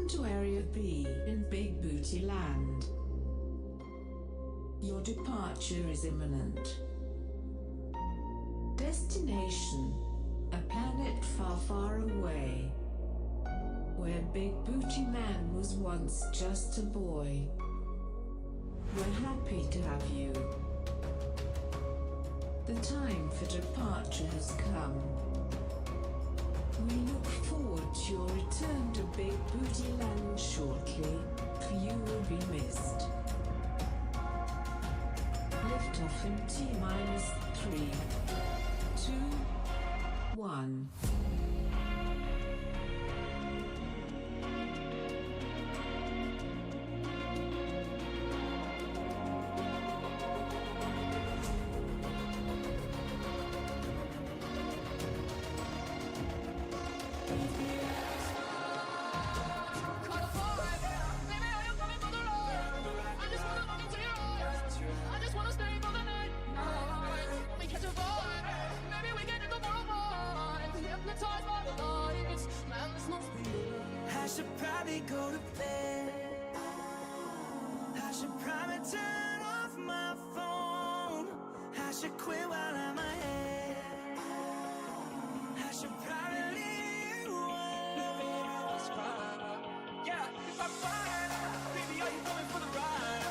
Welcome to Area B in Big Booty Land. Your departure is imminent. Destination: a planet far, far away, where Big Booty Man was once just a boy. We're happy to have you. The time for departure has come. We look forward to your return to Big Booty Land shortly, for you will be missed. Lift off in T-3, 2, 1. I should probably go to bed. I should probably turn off my phone. I should quit while I'm ahead. I should probably leave you alone. Yeah, if I'm fine, baby, are you coming for the ride?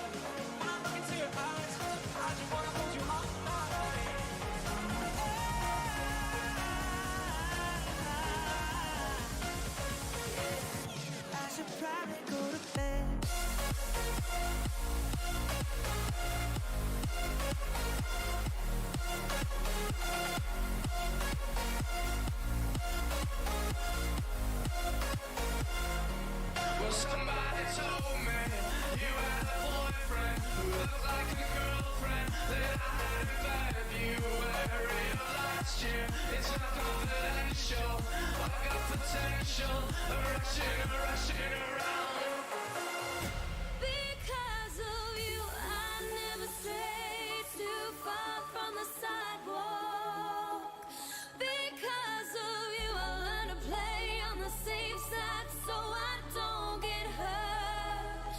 When I look into your eyes, I just wanna hold you all night. I should probably go to bed. Well, somebody told me you had a boyfriend who looked like a girlfriend that I had in February of last year. It's not confidential. I got potential. Rushing around. Because of you, I never strayed too far from the sidewalk. Because of you, I learned to play on the safe side so I don't get hurt.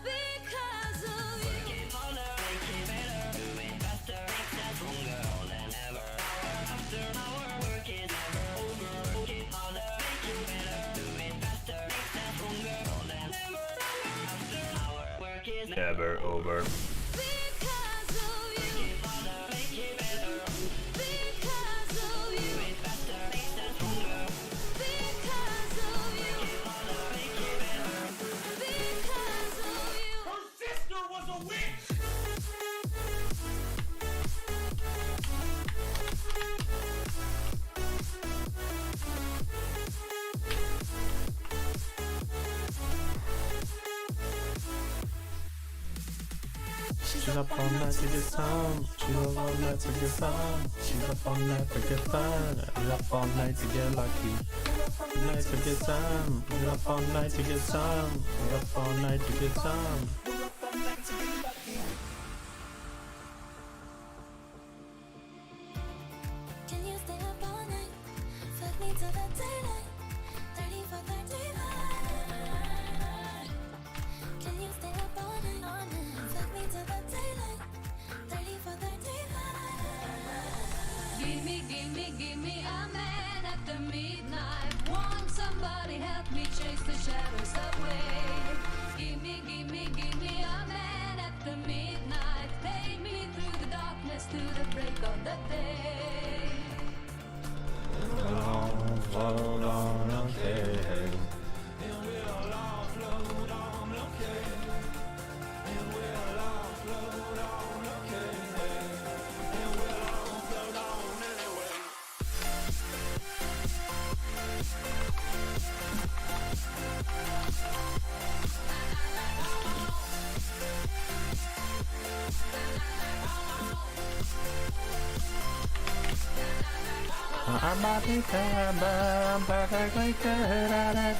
Because of you. Work it harder, make it better, do it faster, make that stronger than ever. After hour, work is never over. Work it harder, make it better, do it faster, make that stronger than ever. After hour, work is Never over. Because of you. Work it harder, make it better, Because of do you. it faster, make that stronger. Because of you. Work it harder, make it better. Because of you. Her sister was a witch! She's up all night to get some. She's up all night to get some. She's up all night to get fun. She's up all night to get lucky. Night to get some. She's up all night to get some. She's up all night to get some. Can you stay up all night? Fuck me till the daylight. 30 for 35. Can you stay up all night? Fuck me till the daylight. 30 for 35. Give me a man after midnight. Want somebody help me chase the shadows away. Give me a man after midnight. Take me through the darkness to the break of the day. Hold on, okay. I'm about to come, I'm perfectly good at it.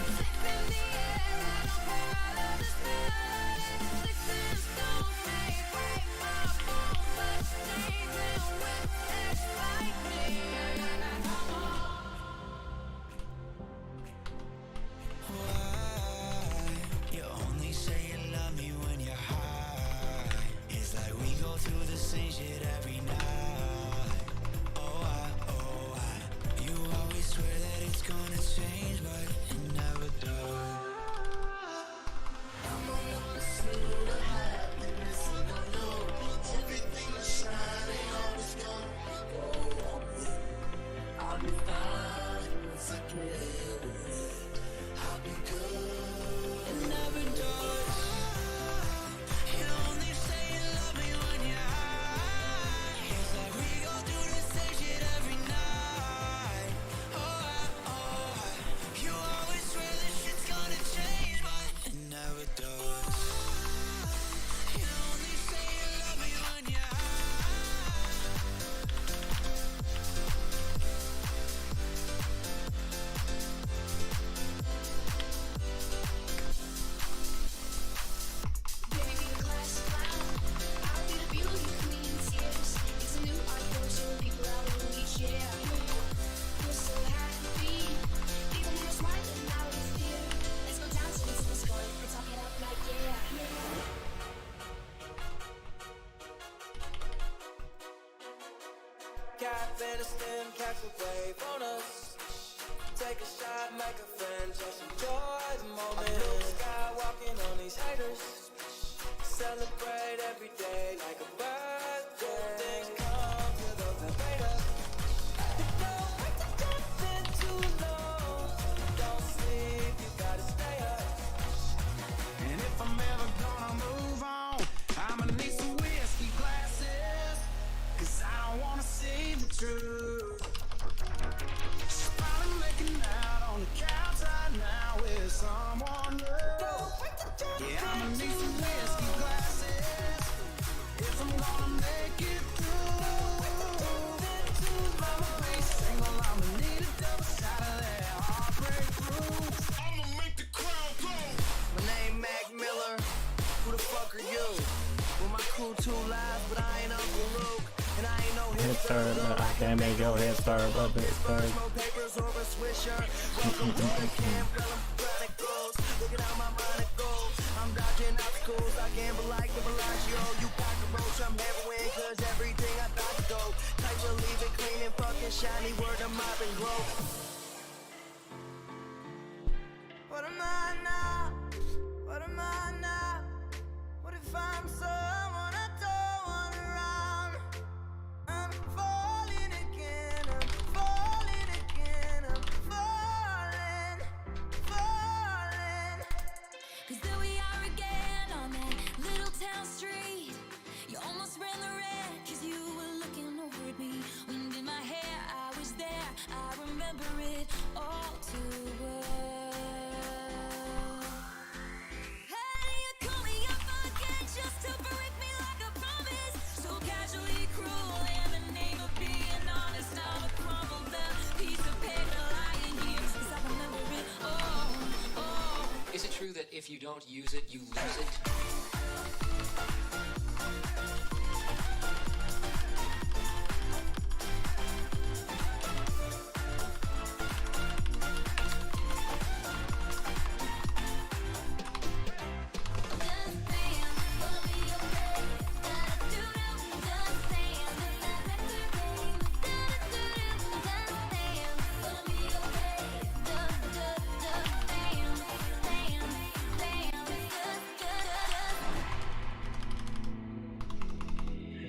Afghanistan, catch a wave on us. Take a shot, make a friend, just enjoy the moment. Blue sky walking on these haters. Celebrate every day like a birthday. Things come to those that wait us. Don't wait to jump in too low. Don't sleep, you gotta stay up. And if I'm ever gonna move on, I'ma need some whiskey glasses, 'cause I don't wanna see the truth. She's probably making out on the couch right now with someone new. Yeah, I'ma need some whiskey glasses if I'm gonna make it through. I'ma be single, I'ma need a double shot of that heartbreak proof. I'ma make the crowd go. My name Mac Miller. Who the fuck are you? Well, my crew too live, but I ain't Uncle Luke. And I ain't no hipster, but I can't make your head start, but Pittsburgh. Smoke papers over a swisher. Welcome to the camp, girl, I'm chronicles. Looking out my mind it goes. I'm dodging obstacles. I gamble like the Bellagio. You cockroach, I'm heroin, 'cause everything I thought to go. Tight will leave it clean and fucking shiny. Word of mop and glow. What am I now? What am I now? What if I'm someone I don't want around? I'm falling again, I'm falling again, I'm falling, falling. 'Cause there we are again on that little town street. You almost ran the red 'cause you were looking over at me. Wind in my hair, I was there, I remember it all too well. Hey, you call me up again just to break me like a promise. So casually cruel in the name of being honest. Now I crumble down, piece of paper lying here 'cause I remember it all. Is it true that if you don't use it, you lose it?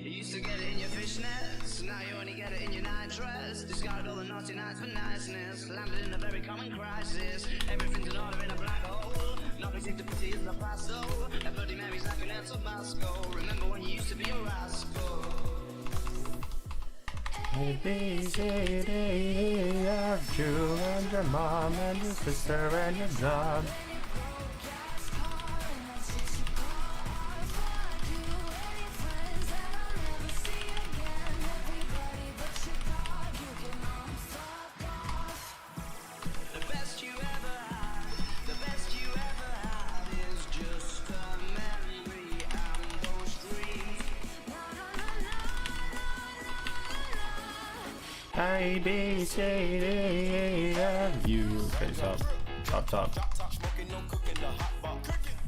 You used to get it in your fishnets, now you only get it in your nightdress. Discarded all the naughty nights for niceness, landed in a very common crisis. Everything's in order in a black hole, nothing seems to pity as the past soul. A bloody memory's like an El Tabasco, remember when you used to be a rascal. A, B, C, D, E, F, you and your mom and your sister and your job. The best you ever had, the best you ever had is just a memory and those dreams. A, B, C, D, E, F, you. Okay, stop. Stop, stop. Smoking, no cooking, the hot pot.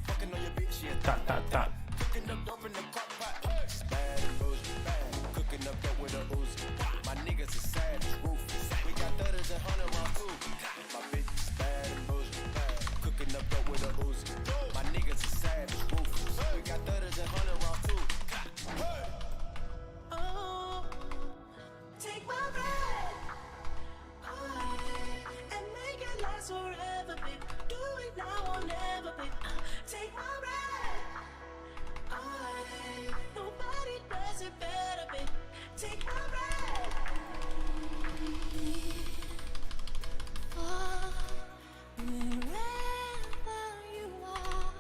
Fucking on your bitch, yeah. Tap, tap, tap. Cooking up dope in the crock pot. Bad and bougie, bad. Cooking up dope with a Uzi. My niggas is sad, ruthless. We got 30s and 100 round too. My bitch is bad and bougie, bad. Cooking up dope with a Uzi. My niggas is sad, ruthless. We got 30s and 100 round too. Oh, take my breath away and make it last forever, babe. Do it now or never, babe. Take my breath away. Nobody does it better, babe. Take my breath. Wherever you are,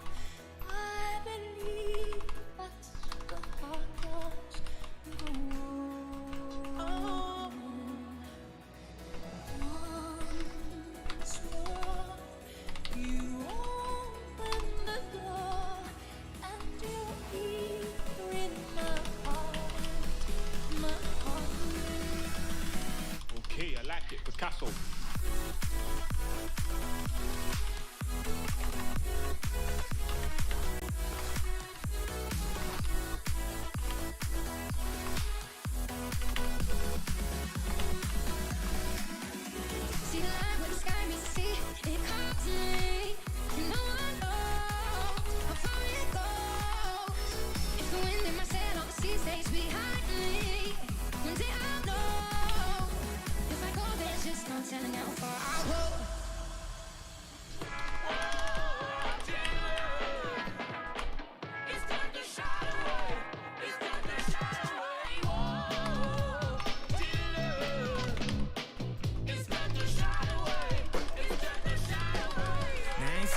I believe that's the heart wants to go. Once more, you open the door, and you're here in my heart. Okay, I like it. Picasso.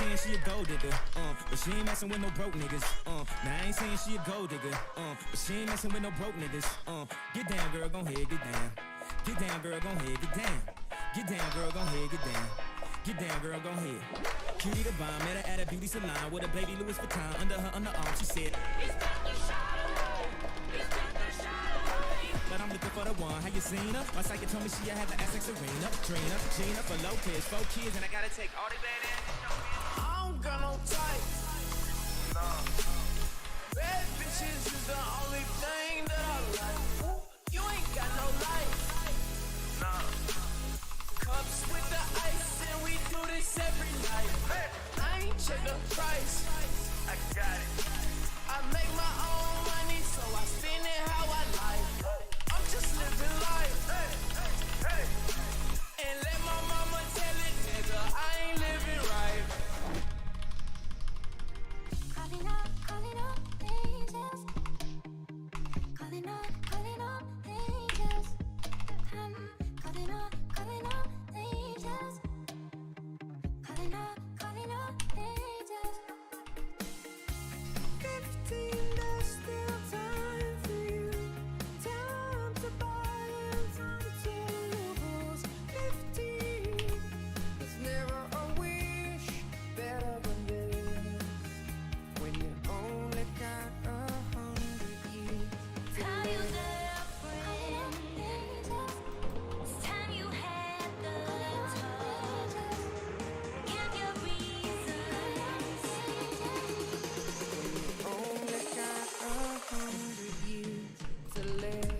saying she a gold digger, but she ain't messing with no broke niggas. Now I ain't saying she a gold digger, but she ain't messing with no broke niggas. Get down, girl, gon' head, get down. Get down, girl, gon' head, get down. Get down, girl, gon' head, get down. Get down, girl, gon' head. Cutie the bomb, met her at a beauty salon with a baby Louis Vuitton under her underarm. She said, but I'm looking for the one. How you seen her? My psychic told me she had the ass like Serena, Trina, Gina for Lopez, 4 kids, and I gotta take all the bad ass. I don't got no type. Nah. Bad bitches is the only thing that I like. You ain't got no life. Nah. Cups with the ice, and we do this every night. I ain't check the price. I got it. I make my own money, so I spend it how I like. I'm just living life. And let my mama tell it, nigga, I ain't living right. Calling up angels. Calling up angels. Calling up angels. Calling up angels. 15, there's still time for you. Time to buy and time to lose. 15, there's never a wish better than this. When you only got 100 years. Tell you that I'm friend. It's time you had the touch. Give your reasons. Only got 100 years to live.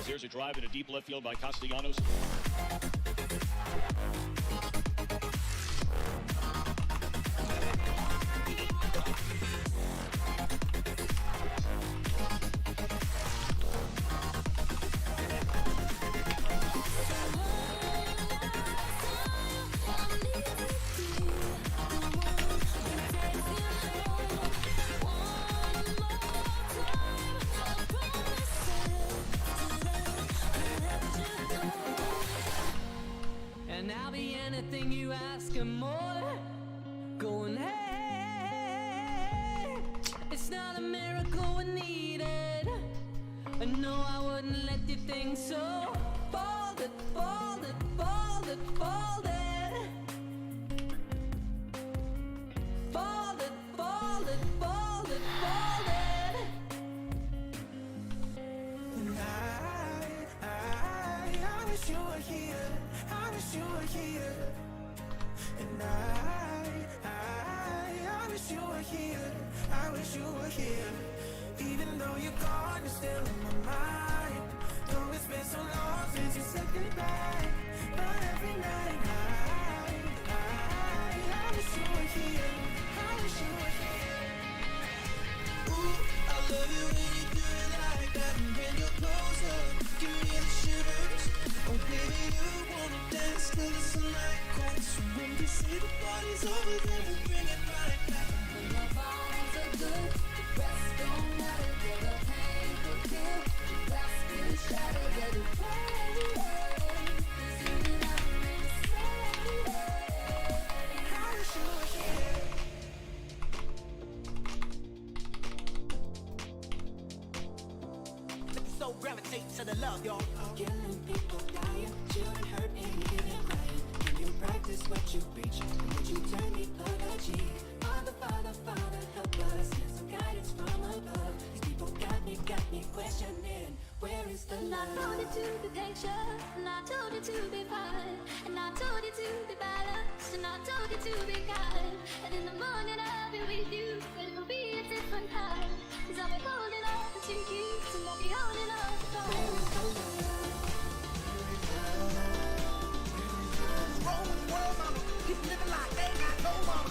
There's a drive in a deep left field by Castellanos. And I'll be anything you ask and more. Going, hey, it's not a miracle we needed. And no, I wouldn't let you think so. Folded, folded, folded, folded. Folded, folded, folded, folded. And I wish you were here. I wish you were here. And I wish you were here. I wish you were here. Even though you're gone, you're still in my mind. Though it's been so long since you said goodbye. But every night I wish you were here. I wish you were here. Ooh, I love you when you do it like that. And when you're closer, give me the shivers. Oh baby, you wanna dance till the sunlight comes. So when you say the party's over, then we'll bring it right back. When the vibes are good, the rest don't matter. Till the pain will kill, the glass will shatter. Let it play. 'Cause you and I remain the same. to be patient, and I told you to be fine, and I told you to be balanced, and I told you to be kind. And in the morning I'll be with you, but it'll be a different time. 'Cause I'll be holding on to you, and I'll be holding on to Keep living like they got no mama.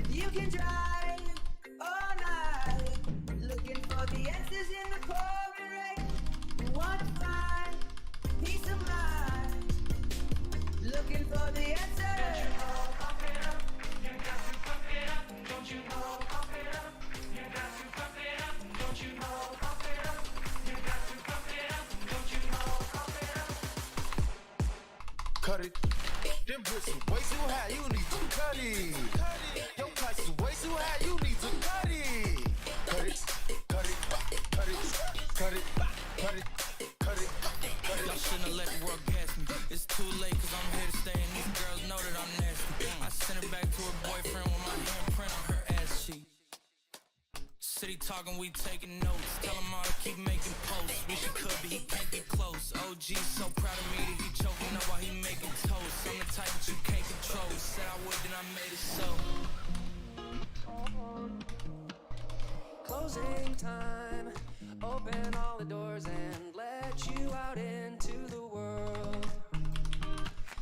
You can drive all night, looking for the answers in the pouring rain. You want to find peace of mind, looking for the answers. You got to pump it up, don't you know? Pump it up. You got to pump it up, don't you know? Pump it up. You got to pump it up, don't you know? Pump it up. Cut it. Them bricks are way too high, you need to cut it. Your price is way too high, you need to cut it. Cut it, cut it, cut it, cut it, cut it, cut it, cut it. Y'all shouldn't have let the world gas me. It's too late cause I'm here to stay and these girls know that I'm nasty. I sent her back to her boyfriend with my handprint on her ass cheek. City talking, we taking notes. Tell him all to keep making posts. Wish he could, but he can't get close. OG so proud of me that he choking up while he making toast. I'm the type that you can't control. Said I would, then I made it so. Closing time. Open all the doors and let you out into the world.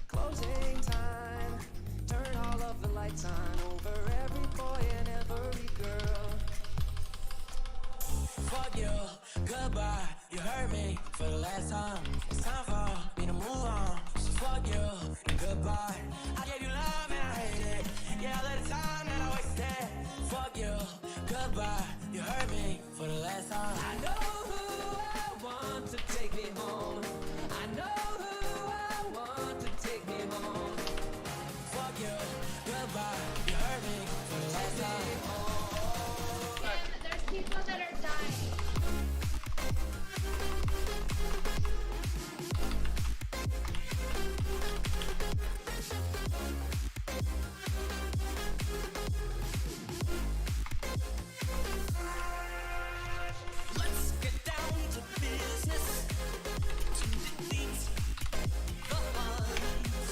Closing time. Turn all of the lights on over every boy and every girl. Fuck you, goodbye, you hurt me for the last time. It's time for me to move on. So fuck you, and goodbye. I gave you love and I hate it. Yeah, all the time that I wasted. Fuck you, goodbye, you hurt me for the last time. I know who I want to take me home. I know who I want to take me home. Fuck you, goodbye, you hurt me for the last time. There's people that are dying. Let's get down to business to defeat the Huns.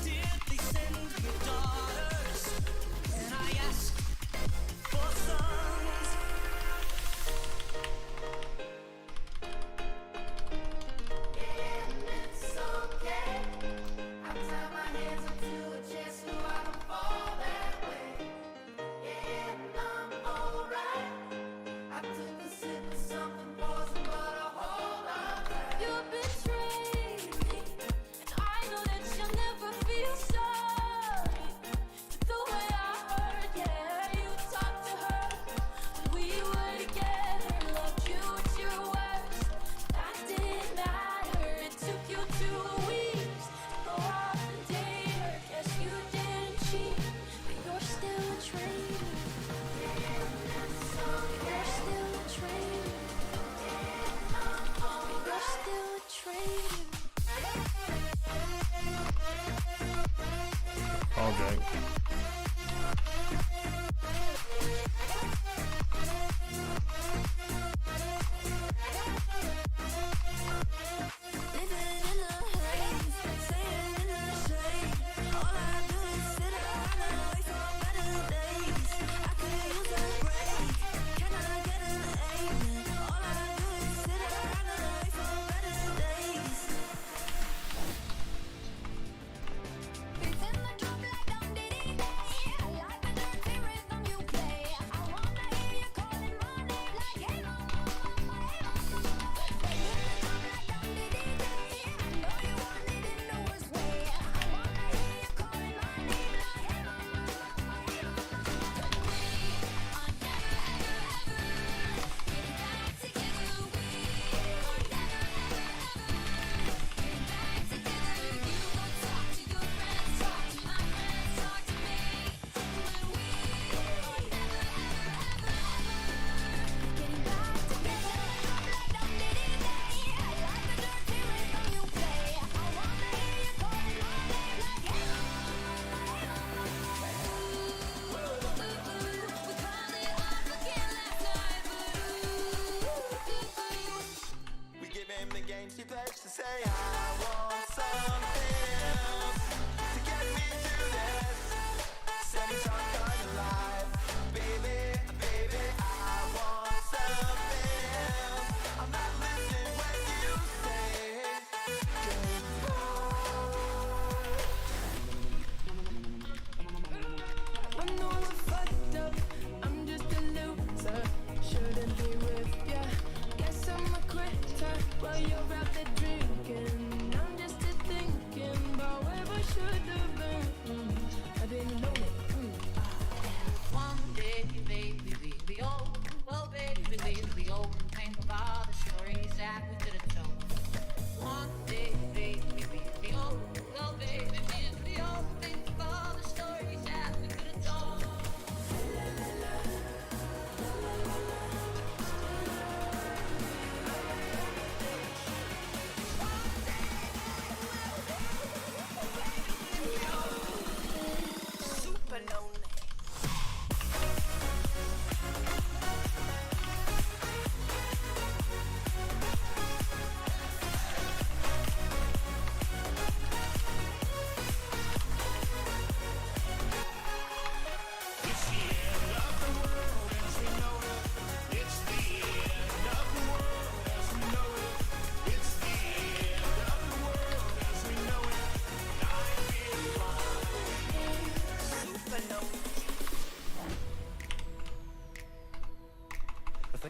Did they send me daughters when I asked for sons? Yeah, it's okay. I tie my hands up to a chest so I don't fall that way. Yeah, I'm alright. I took a sip of something poison, but I hold on tight. You betrayed me, and I know that you'll never feel sorry. The way I heard, yeah, you talked to her when we were together. Loved you at your worst. That didn't matter. It took you 2 weeks to go off and date her. Guess you didn't cheat, but you're still a traitor. You're still a traitor. You're still a traitor. Okay. Living in a haze, staying in the shade. All I do is sit around and wait for better days. I could use a break. Can I get an amen? All I do is sit around and wait for better days. It's in the drop like I'm dead.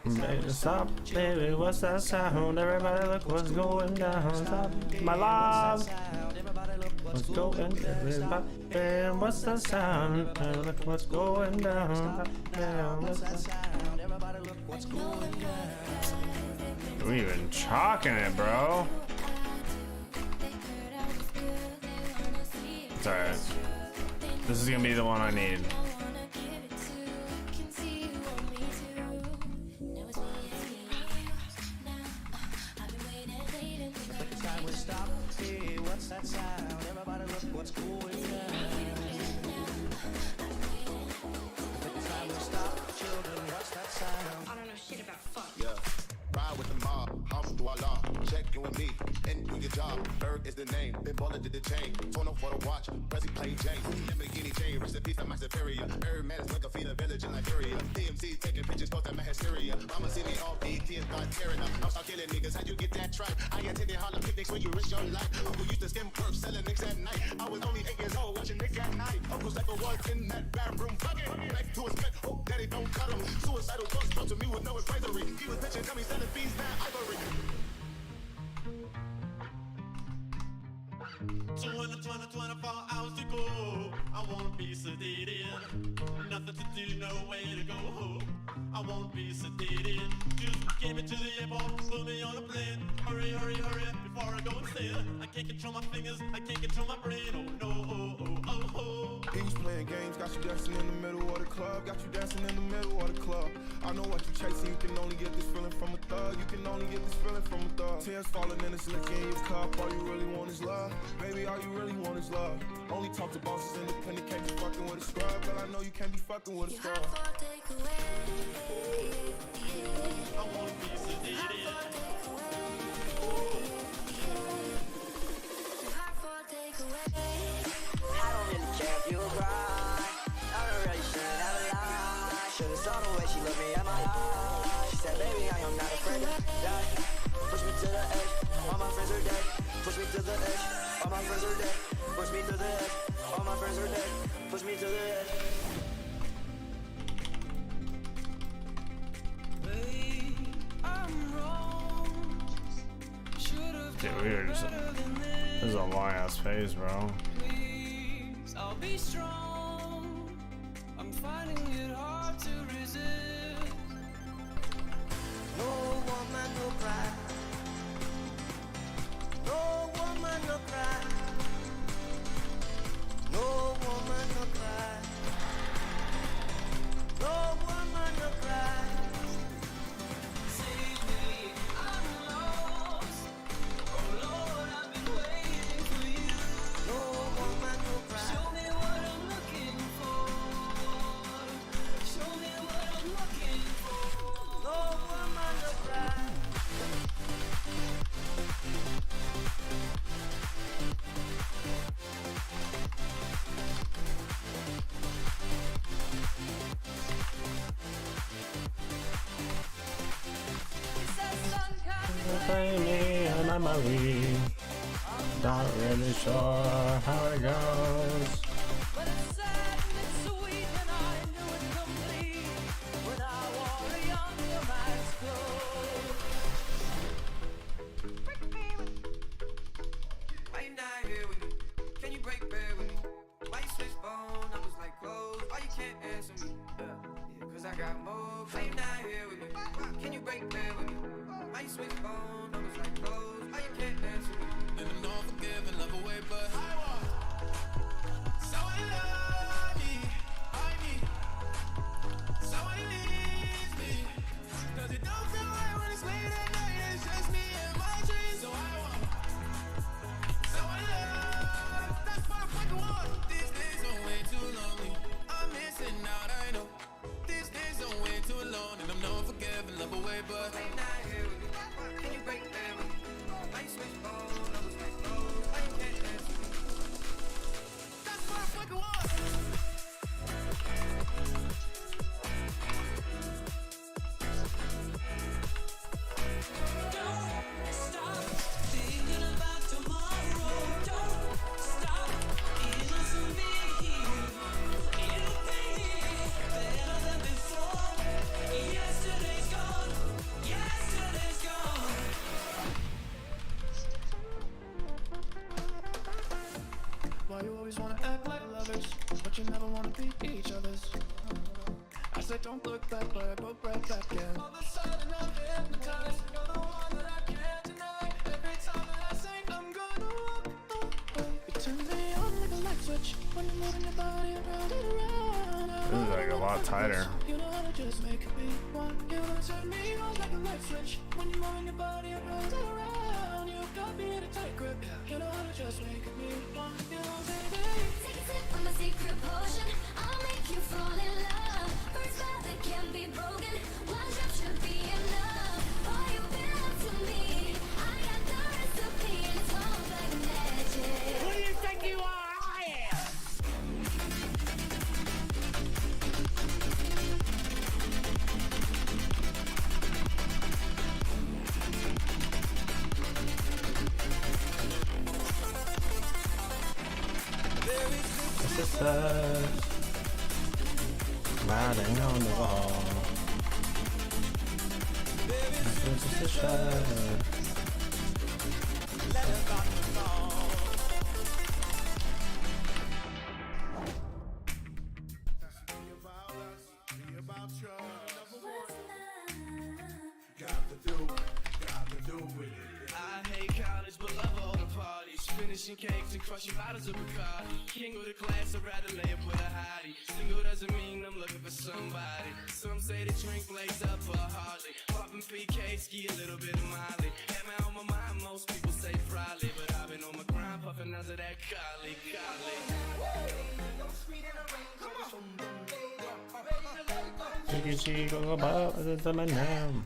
Baby, stop, baby, what's that sound? Everybody look what's going down. Stop, my love. What's going down? What's that sound? Look what's going down. What's that sound? Everybody look what's going down. We even chalking it, bro. It's alright. This is gonna be the one I need. What's that sound? Everybody look what's going down. Time will stop, children. What's that sound? I don't know shit about fuck. Yeah. Ride with the mob, hum voila. Check in with me and do your job. Berg is the name, then Baller did the chain. Torn up for the watch, Prezi played James. Lamborghini chain, rest in peace, I'm my superior. Herb man is like a feeder village in Liberia. DMC taking pictures, posting my hysteria. Mama see me all BT and start tearing up. I'm start killing niggas, how'd you get that tripe? I attended Harlem picnics when you risk your life. Uncle used to skim perps, selling nicks at night. I was only 8 years old, watching Nick at night. Uncle's like a was in that bathroom, fucking. Back to his bed, oh, daddy don't cut him. Suicidal thoughts brought to me with no advisory. He was pitching dummies, selling beans, now ivory. 24 hours to go. I won't be sedated. Nothing to do, no way to go. I won't be sedated. Just get me to the airport, put me on a plane. Hurry, hurry, hurry, before I go insane. I can't control my fingers, I can't control my brain. Oh no, oh, oh, oh, oh. He was playing games, got you dancing in the middle of the club. Got you dancing in the middle of the club. I know what you chasing, you can only get this feeling from a thug. You can only get this feeling from a thug. Tears falling in this liquor in your cup. All you really want is love. Baby, all you really want is love. Only talk to bosses, independent, can't be fucking with a scrub. But I know you can't be fucking with a scrub. I won't be sedated. I don't really care if you cry. I don't really shouldn't have a lie. Should've saw the way she looked me at my eyes. She said, baby, I am not afraid to die. Push me to the edge, all my friends are dead. Push me to the edge, all my friends are dead. Push me to the edge, all my friends are dead. Push me to the edge. Dude, we were just. This is a long ass phase, bro. I'll be strong. I'm finding it hard to resist. No woman, no cry. No woman, no cry. No woman, no cry. No woman, no cry. Save me, I'm lost. Oh Lord, I've been waiting for you. No woman, no cry. Show me what I'm looking for. Show me what I'm looking for. No woman, no cry. Play me a memory. Not really sure how it goes. But it's sad and it's sweet, and I knew it complete when I wore a younger man's clothes. Why you not here with me? Can you break bread with me? Why you switch phone numbers like clothes? Why you can't answer me? Yeah, cause I got more. Why you not here with me? Can you break bread with me? Why you switch phone numbers like clothes? Why you can't answer me? And I'm not forgiving, love away, but I want someone to love me, I need someone who needs me. Cause it don't feel right when it's late at night, it's just me and my dreams. So I want someone to love, that's what I fucking want. These days are way too lonely, I'm missing out, I know. These days are way too alone, and I'm not forgiving, love away, but Why you not here with me? Can you break bread with me? Why you switch phone numbers like clothes? Why you can't answer me? that's what I fucking want. said don't look back, but I put right back in. All of a sudden I'm hypnotized. You're the one that I can't deny. Every time that I say I'm gonna walk away, you turn me on like a light switch. When you're moving your body around and around. This is like a lot tighter. You know how to just make me want. You know turn me on like a light switch. When you're moving your body around and around. You got me in a tight grip. You know how to just make me want. You know, baby. Take a sip from my secret potion. I'll make you fall in love. First love that can't be broken. One drop should be enough. Boy, you belong to me. I got the recipe and it's all like magic. Who do you think you are? I am. Sisters riding on the wall. Sisters. I hate college, but love all the parties. Finishing cakes and crushing bottles of Bacardi. King of the class, I'd rather lay up with a hottie. Single doesn't mean I'm looking for somebody. Some say the drink blaze up for hardly. Popping PK, ski a little bit of Molly. Had my on my mind, most people say probably. But I've been on my grind, puffing under that collie. She go about the man.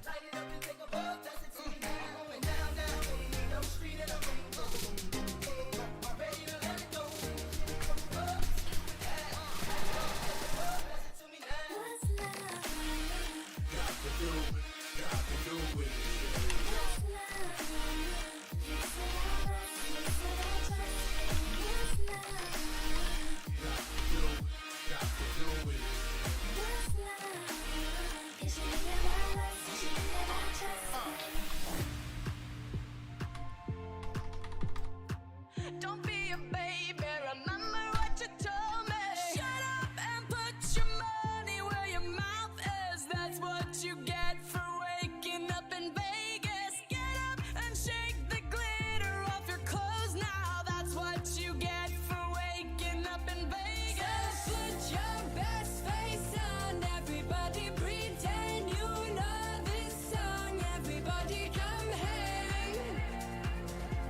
Don't be a baby, remember what you told me. Shut up and put your money where your mouth is. That's what you get for waking up in Vegas. Get up and shake the glitter off your clothes now. That's what you get for waking up in Vegas. So put your best face on, everybody pretend you know this song. Everybody come hang.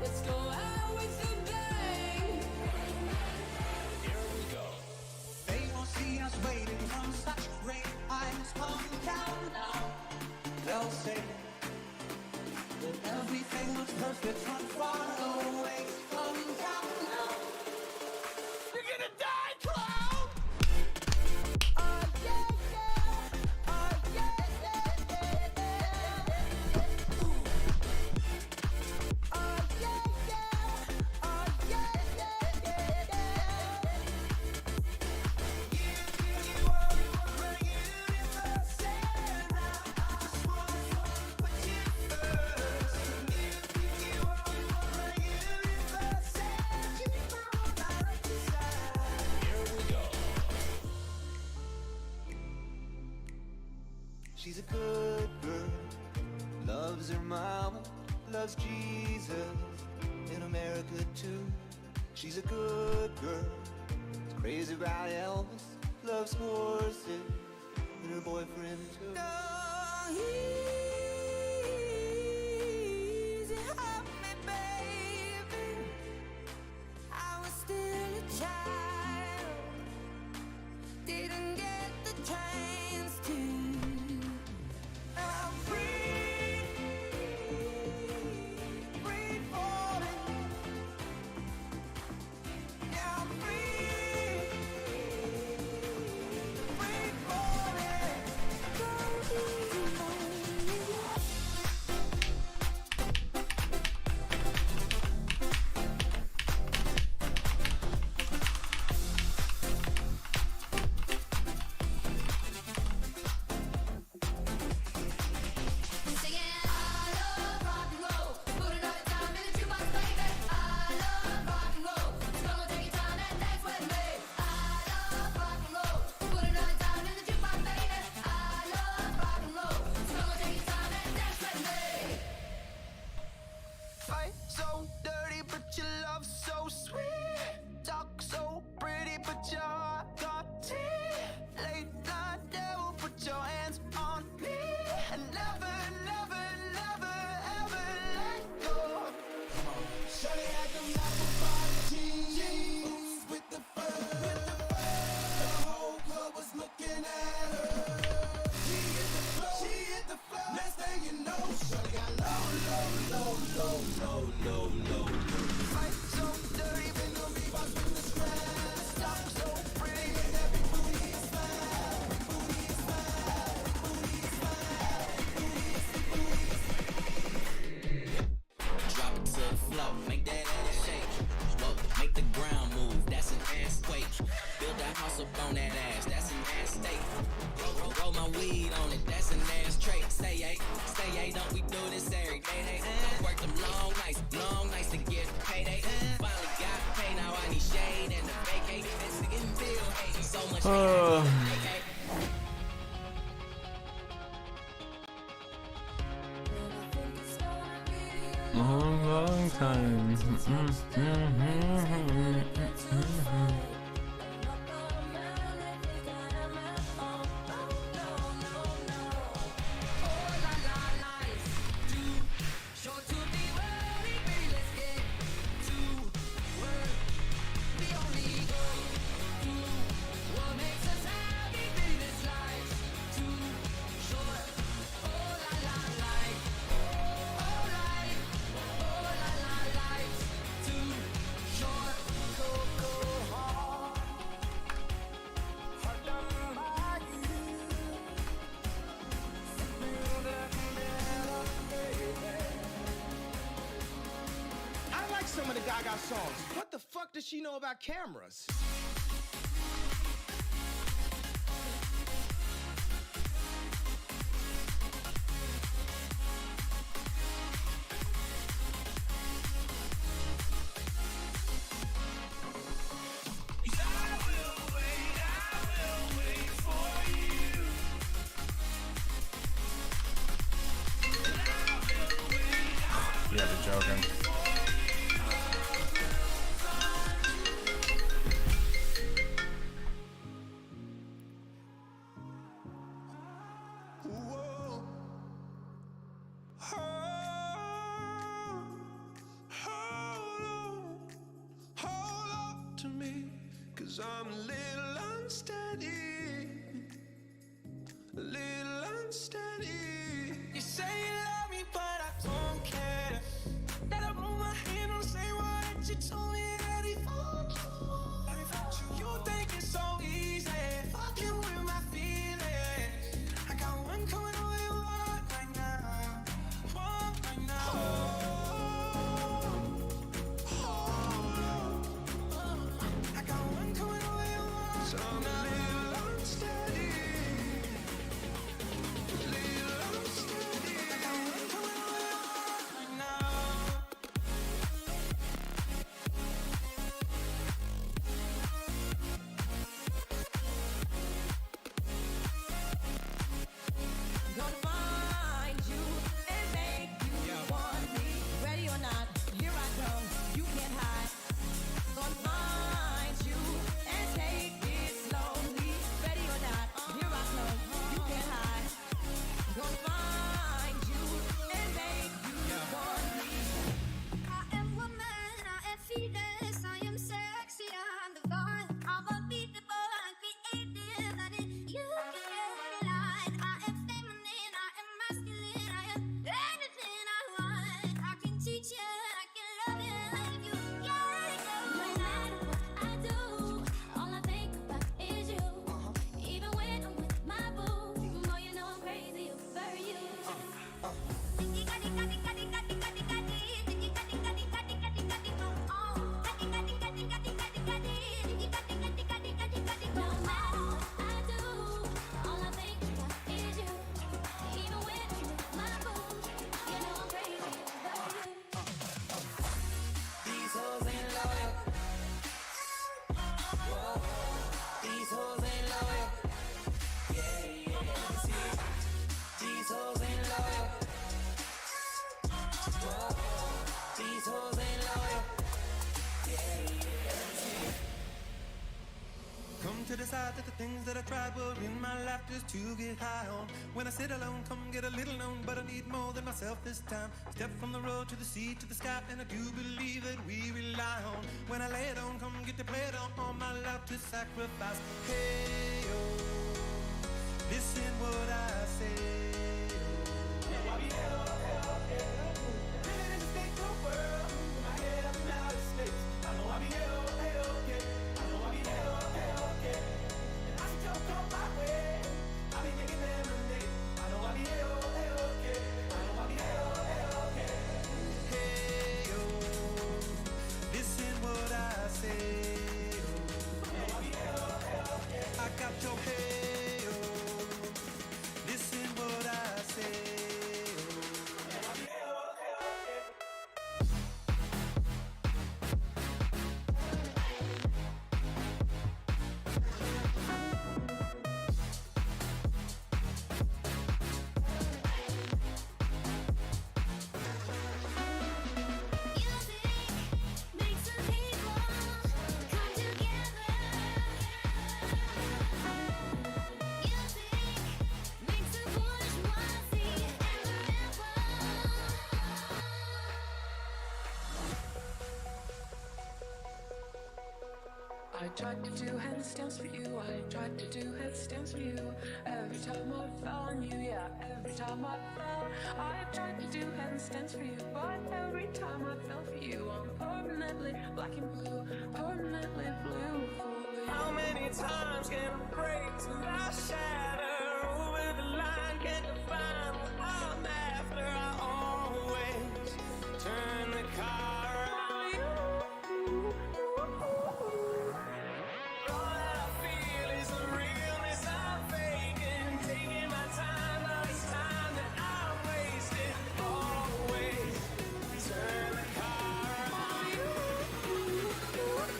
Let's go out with a bang. They won't see us waiting from such great heights. Coming down now, they'll say that everything looks perfect from far away. Coming down now, you're gonna die, clown. Oh yeah, yeah. Oh yeah, yeah, yeah, yeah. Ooh. Oh yeah, yeah. Oh yeah, yeah, yeah, yeah. She's a good girl, loves her mama, loves Jesus, in America too. She's a good girl, is crazy about Elvis, loves horses, and her boyfriend too. Easy on me, baby. I was still a child, didn't get the chance to. I'm free, free falling. Yeah, I'm free, free falling. Go easy on me. my weed on it, that's an ass trait. Stay A, don't we do this every day? They work them long nights to get payday. Finally got pay, now I need shade and the vacate. It's getting bill, hey, so much hate. Long time. Some of the Gaga songs. What the fuck does she know about cameras? Yeah, the joking. I'm a little unsteady, a little unsteady. You say you love me, but I don't care. That I roll my hand on the same word you told me that he found you. You think it's so easy, fucking with my feelings. I got one coming away right now, one right now. To decide that the things that I tried were in my life just to get high on. When I sit alone, come get a little known, but I need more than myself this time. Step from the road to the sea to the sky, and I do believe that we rely on. When I lay it on, come get to play it on, all my life to sacrifice. Hey, oh, listen what I say. Living in the state of the world, with my head up in outer space. I know I'll be okay. I know I'll be okay. And I should just come my way. I'll be making lemonade. I know I'll be okay. I know I'll be okay. Hey, oh, listen what I say. I know I'll be okay. I got your head. time I found you, yeah, every time I fell, I tried to do handstands for you, but every time I fell for you, I'm permanently black and blue, permanently blue for you. How many times can I break till I shatter? Over the line, can't define what I'm after. I always turn the car around you. All that I feel is the realness I'm faking. Taking my time, all this time that I'm wasting. Always turn the car around you.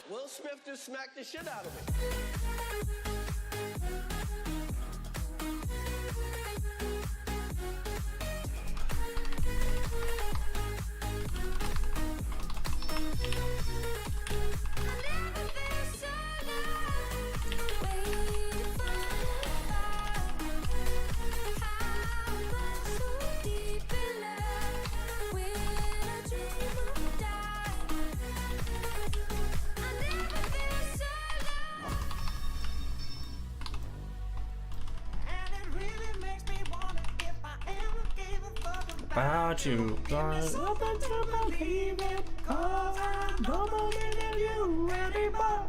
Will Smith just smacked the shit out of me. About you, but nothing to believe it, 'cause I don't believe in you anymore.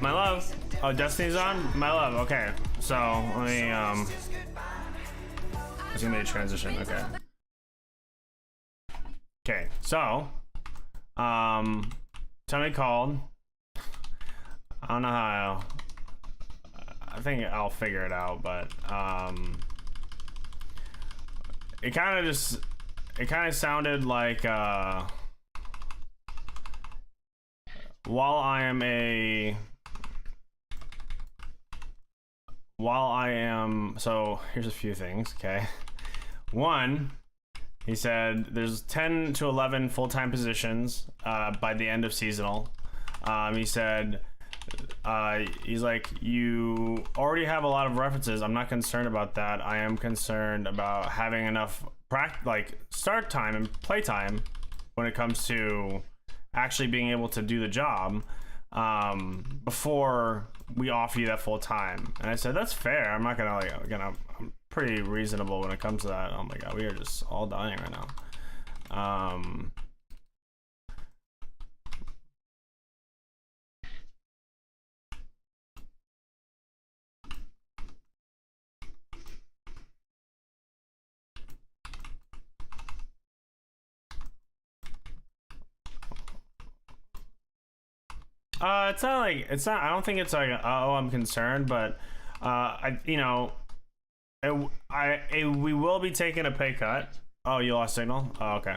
My love. Oh, Destiny's on? My love, okay. So, let me, it's gonna be a transition, okay. Okay, so, Tony called. I don't know how, I think I'll figure it out, but, it kind of sounded like, while I am, so here's a few things, okay? One, he said there's 10 to 11 full-time positions by the end of seasonal. He said, he's like, you already have a lot of references. I'm not concerned about that. I am concerned about having enough start time and play time when it comes to actually being able to do the job before we offer you that full time. And I said, that's fair. I'm not gonna I'm pretty reasonable when it comes to that. Oh my god, we are just all dying right now. It's not like, I don't think it's like, oh, I'm concerned, but, we will be taking a pay cut. Oh, you lost signal? Oh, okay.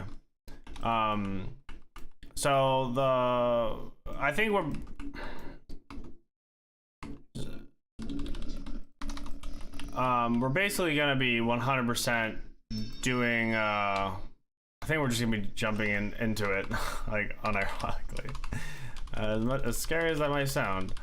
So I think we're basically gonna be 100% doing, I think we're just gonna be jumping into it, like, unironically. As scary as that might sound.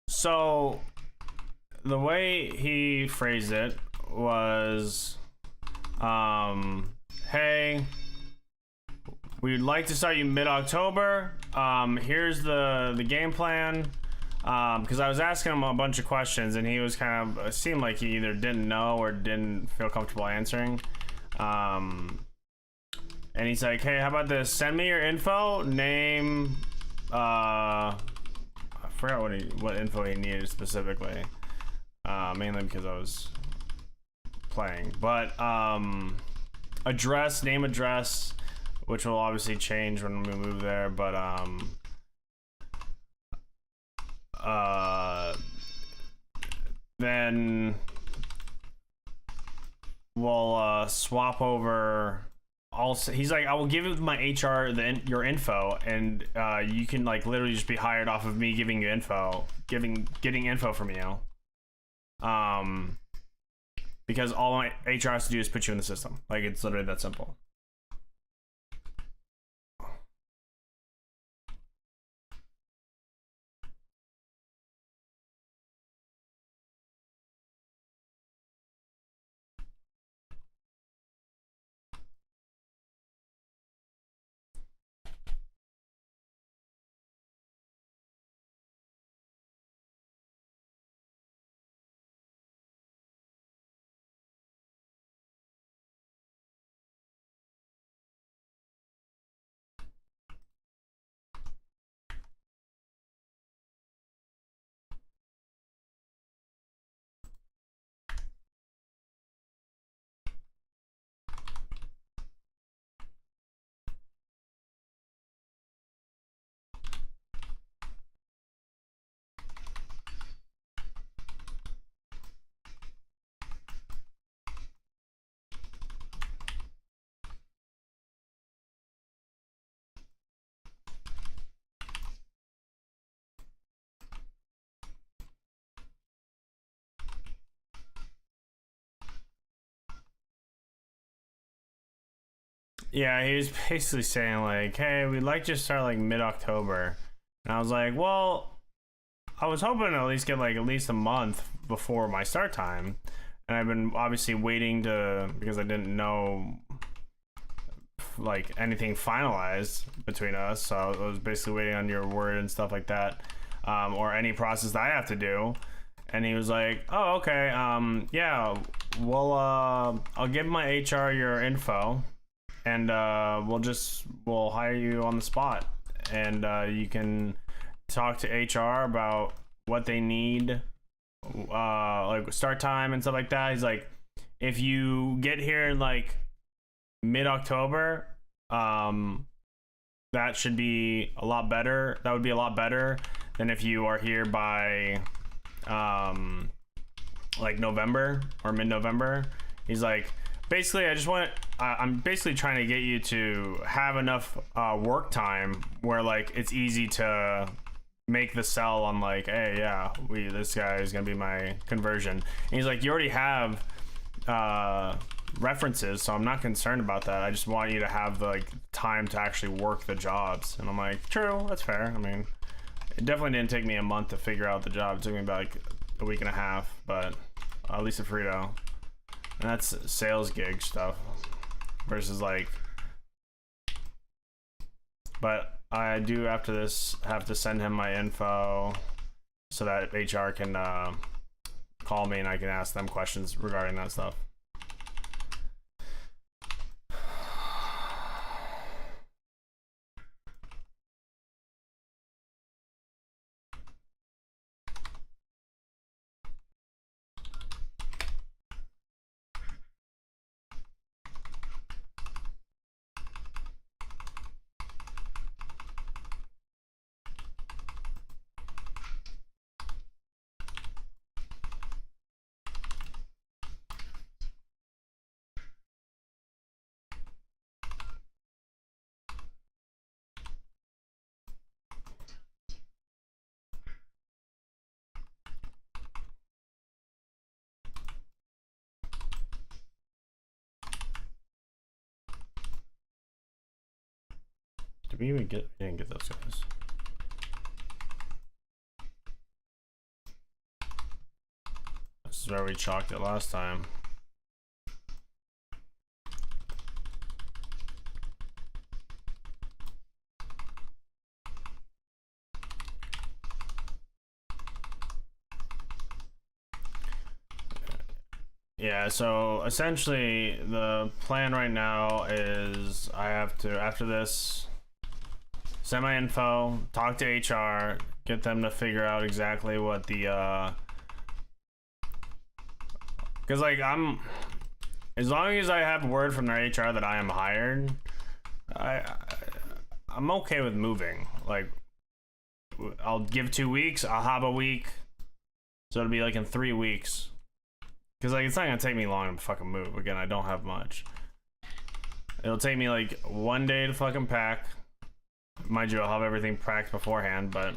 So the way he phrased it was, hey, we'd like to start you mid-October. Here's the game plan. Because I was asking him a bunch of questions and he was kind of, it seemed like he either didn't know or didn't feel comfortable answering. And he's like, hey, how about this? Send me your info, name, I forgot what info he needed specifically, mainly because I was playing, but address, name, address, which will obviously change when we move there, but then swap over. Also, he's like, I will give my HR your info, and you can like literally just be hired off of me giving you info, getting info from you. Because all my HR has to do is put you in the system. Like, it's literally that simple. Yeah, he was basically saying like, hey, we'd like to start like mid-October. And I was like, well, I was hoping to at least get like at least a month before my start time. And I've been obviously waiting because I didn't know like anything finalized between us. So I was basically waiting on your word and stuff like that, or any process that I have to do. And he was like, oh, okay, yeah, well, I'll give my HR your info, and we'll hire you on the spot, and you can talk to HR about what they need, like start time and stuff like that. He's like, if you get here in like mid-October, that should be a lot better. That would be a lot better than if you are here by like November or mid-November. He's like, basically, I'm basically trying to get you to have enough work time where like it's easy to make the sell on like, hey, yeah, this guy is gonna be my conversion. And he's like, you already have references, so I'm not concerned about that. I just want you to have like time to actually work the jobs. And I'm like, true, that's fair. I mean, it definitely didn't take me a month to figure out the job. It took me about like a week and a half, but at least a Frito. And that's sales gig stuff versus like, but I do after this have to send him my info so that HR can call me and I can ask them questions regarding that stuff. Did we even get? We didn't get those guys. This is where we chalked it last time. Yeah, so essentially the plan right now is I have to, after this, send my info, talk to HR, get them to figure out exactly what the because like as long as I have word from their HR that I am hired, I'm okay with moving. Like, I'll give 2 weeks, I'll have a week, so it'll be like in 3 weeks. Because like it's not gonna take me long to fucking move. Again, I don't have much. It'll take me like 1 day to fucking pack. Mind you, I'll have everything packed beforehand, but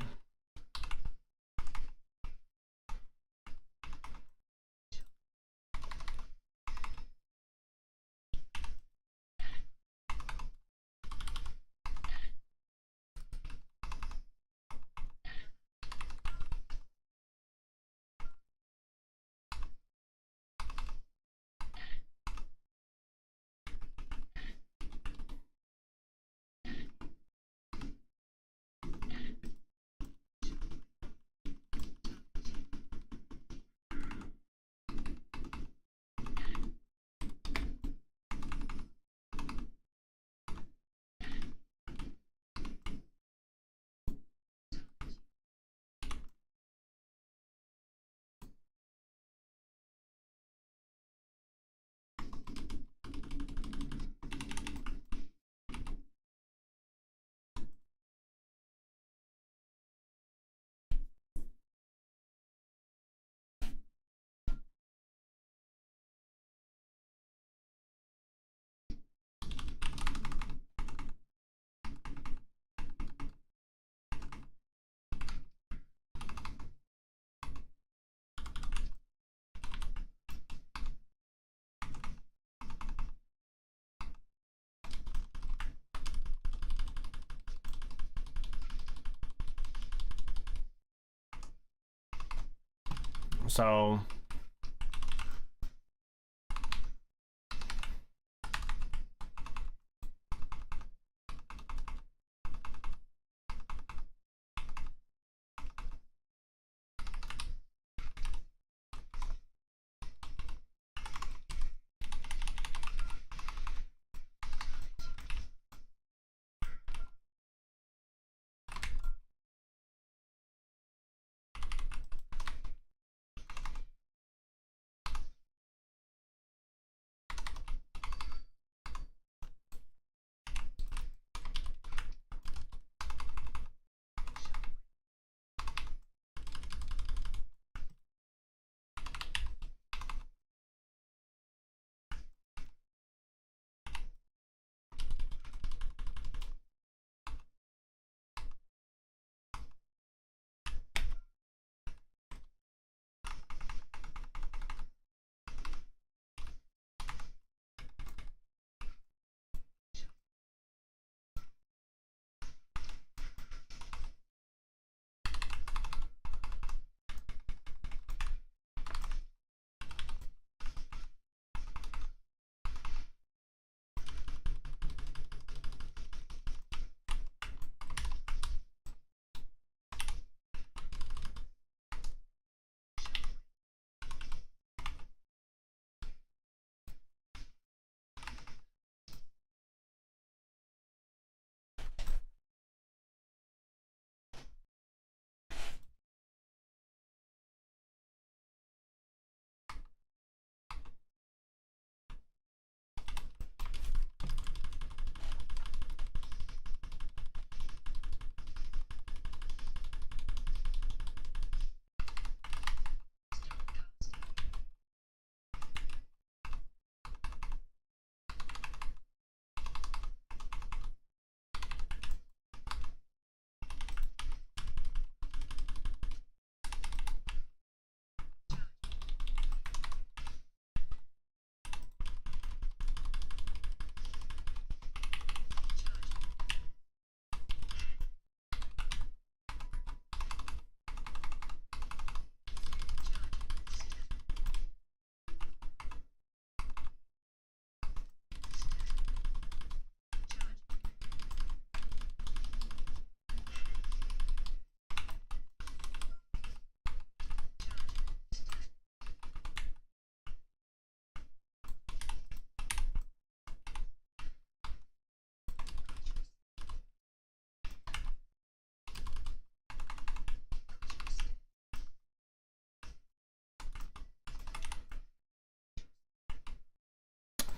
so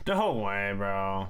no way, bro.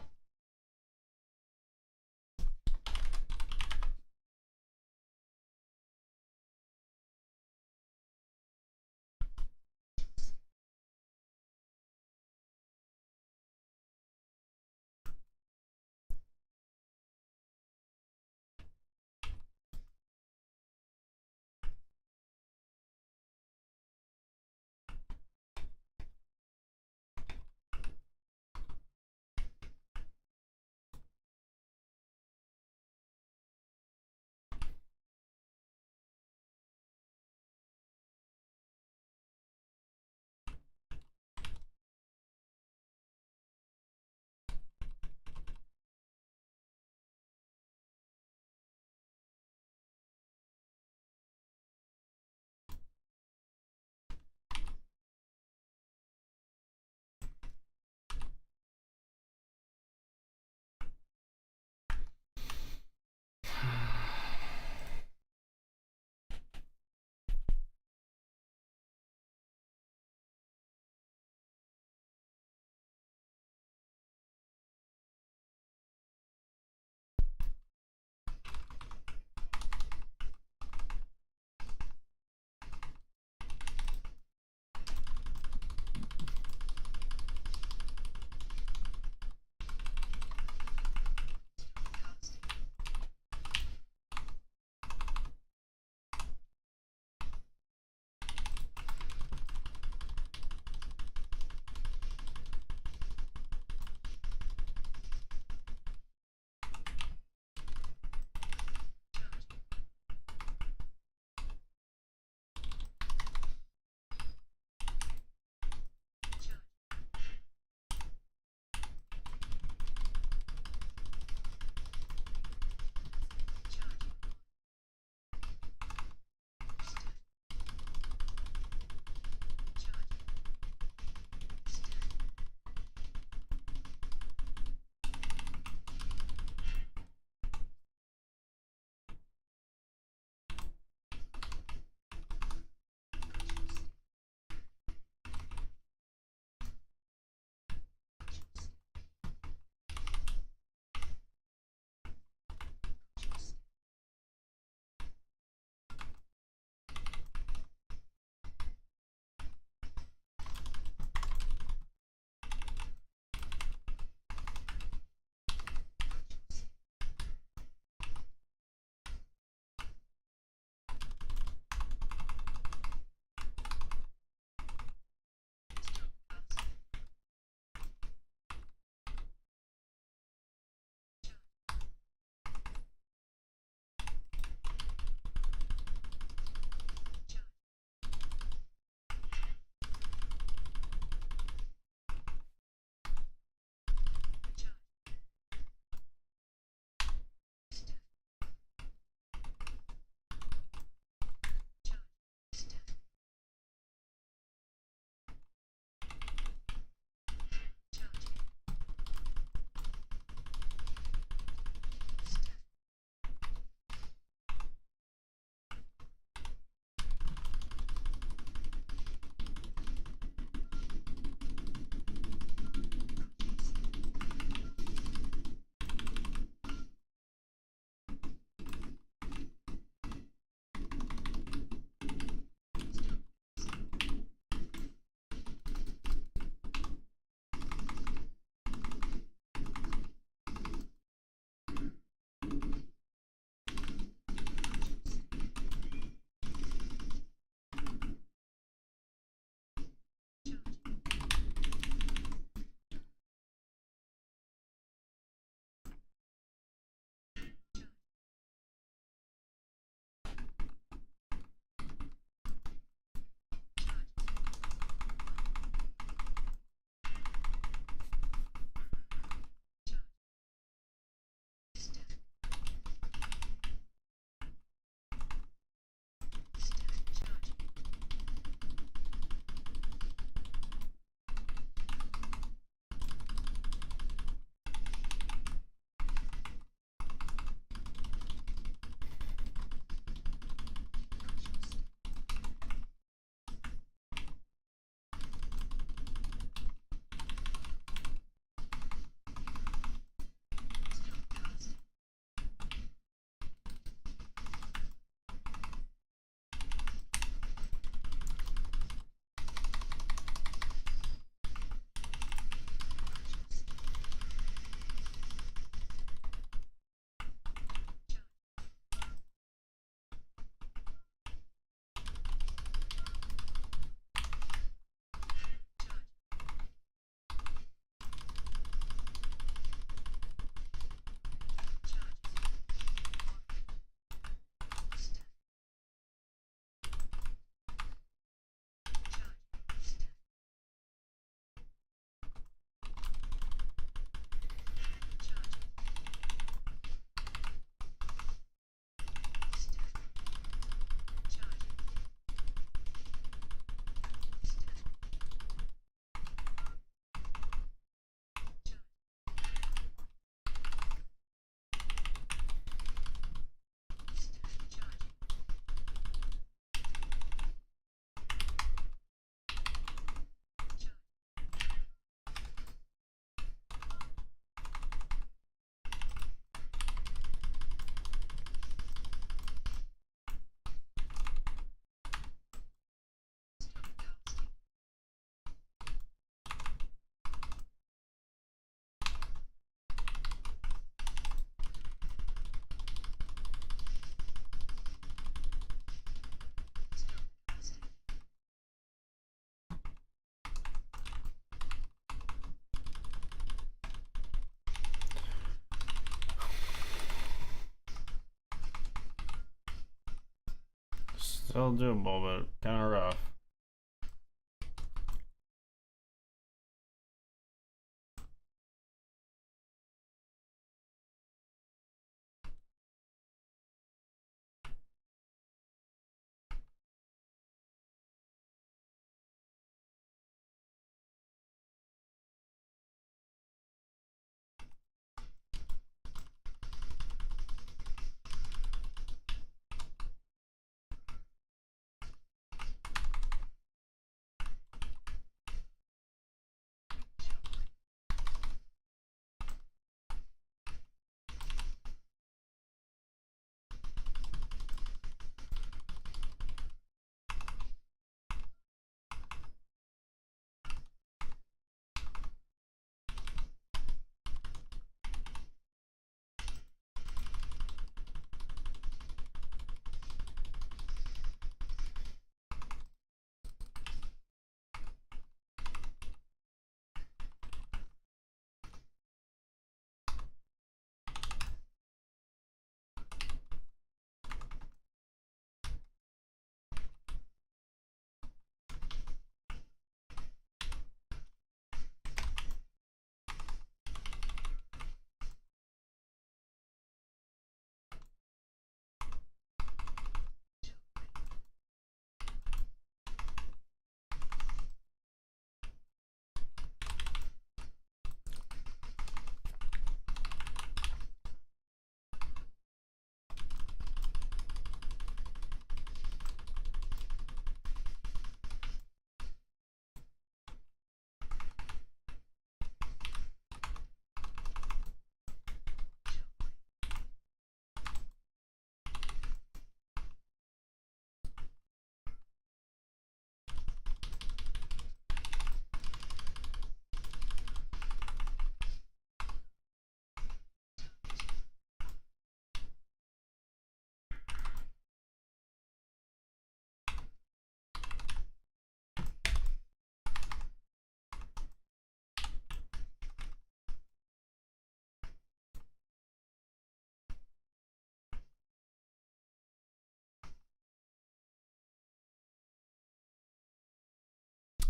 Still doable, but kind of rough.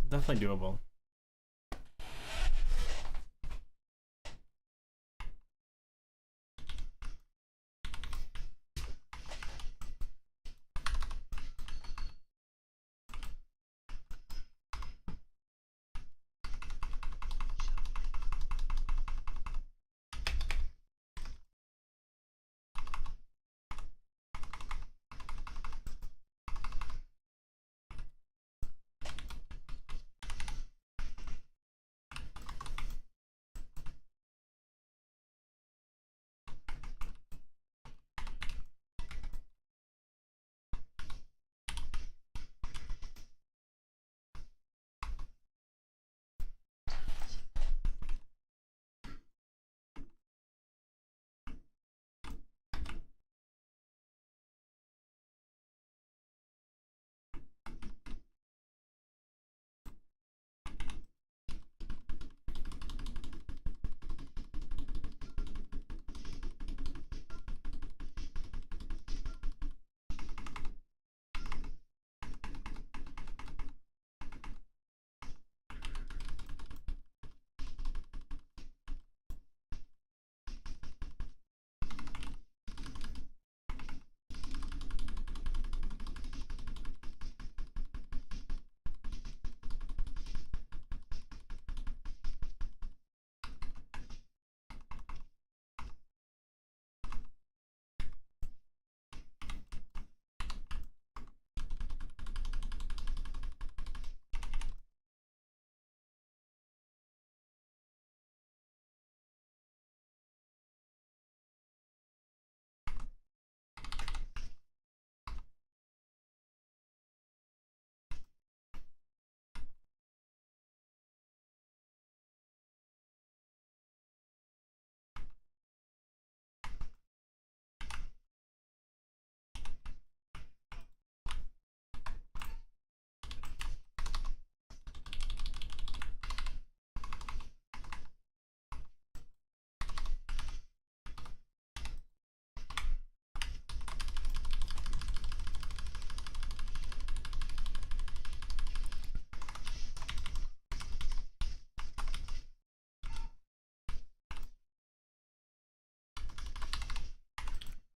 Definitely doable.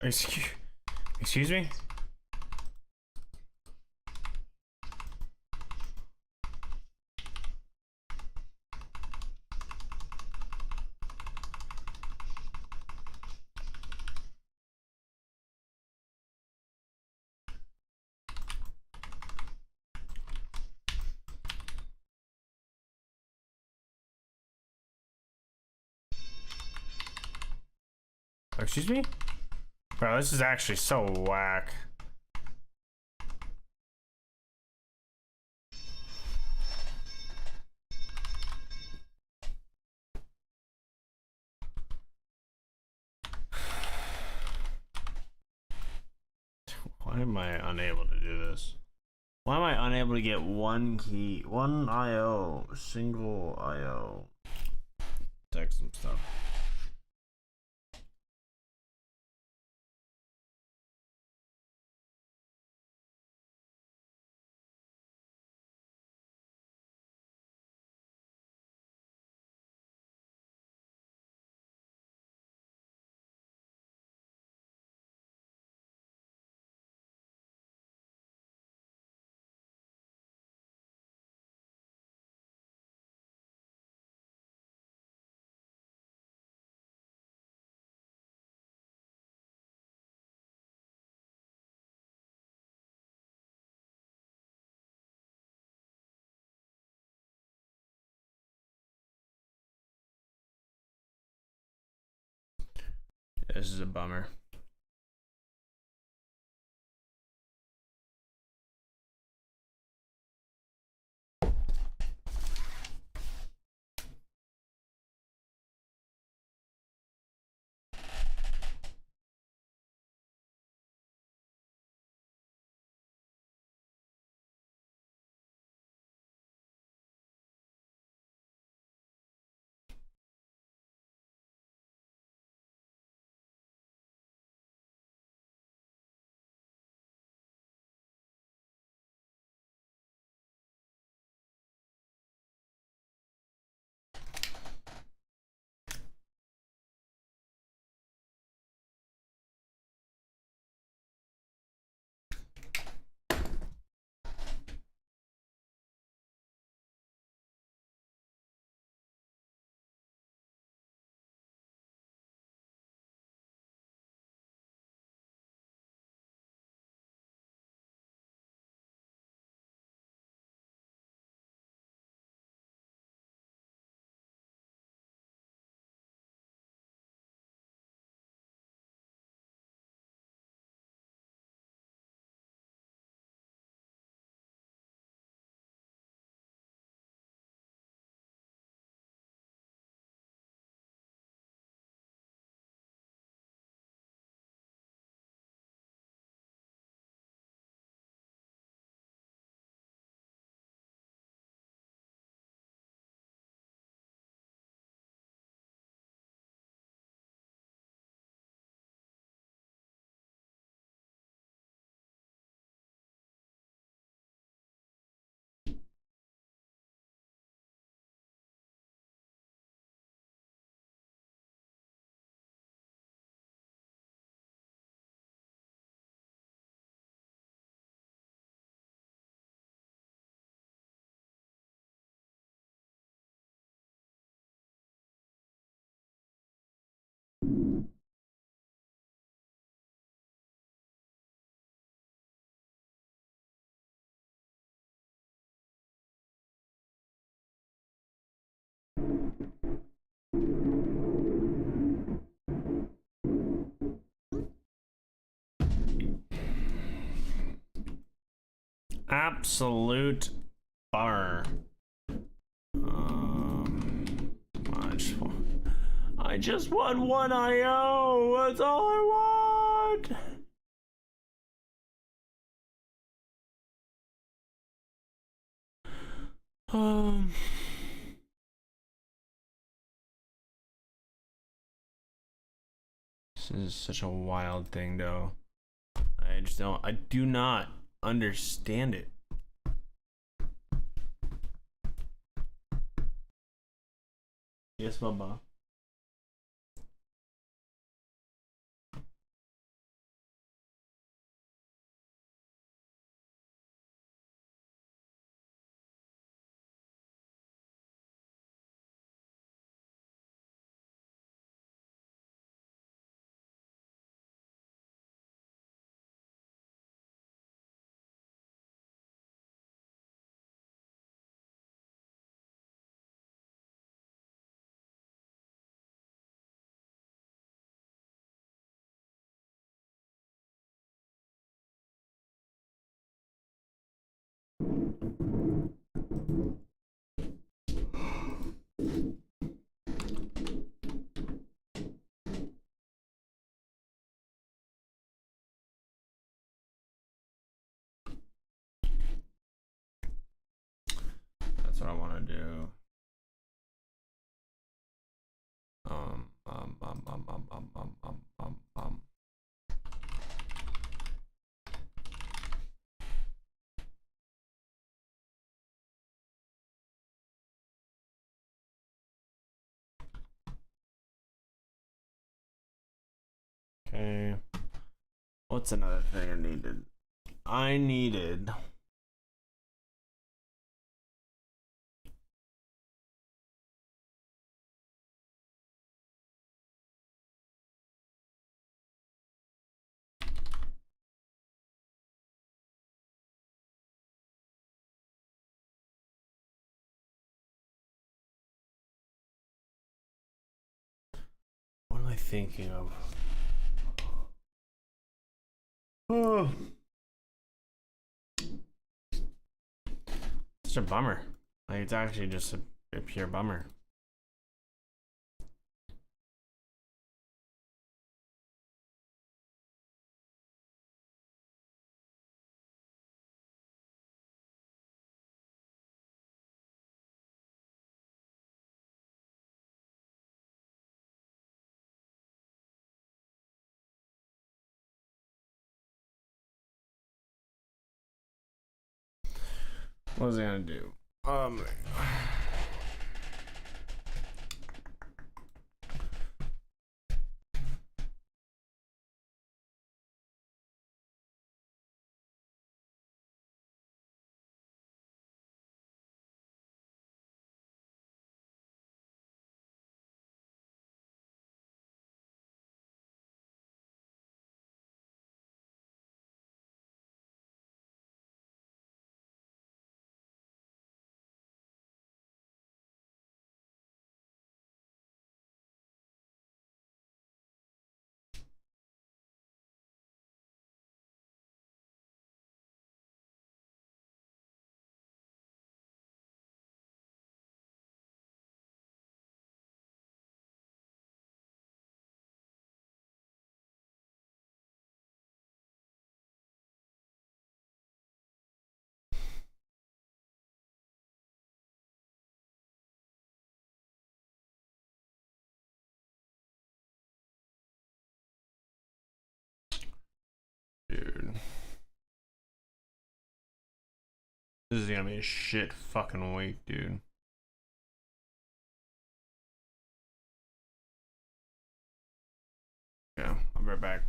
Excuse me? Excuse me? Bro, this is actually so whack. Why am I unable to do this? Why am I unable to get one key, one IO, single IO? Text some stuff. This is a bummer. Absolute bummer. I just want one IO. That's all I want. This is such a wild thing, though. I do not understand it. Yes, Baba. Um, um, um, um, um, um, um, um, um. Okay. What's another thing I needed? I needed. What am I thinking of? Oh. Such a bummer. Like, it's actually just a pure bummer. What was I gonna do? Dude. This is gonna be a shit fucking week, dude. Yeah, I'll be right back.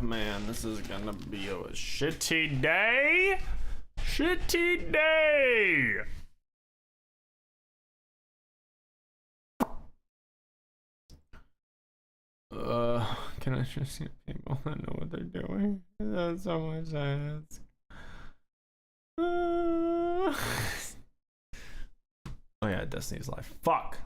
man, this is gonna be a shitty day. Shitty day. Can I just see people that know what they're doing? That's so much I ask. Oh yeah, Destiny's Life. Fuck.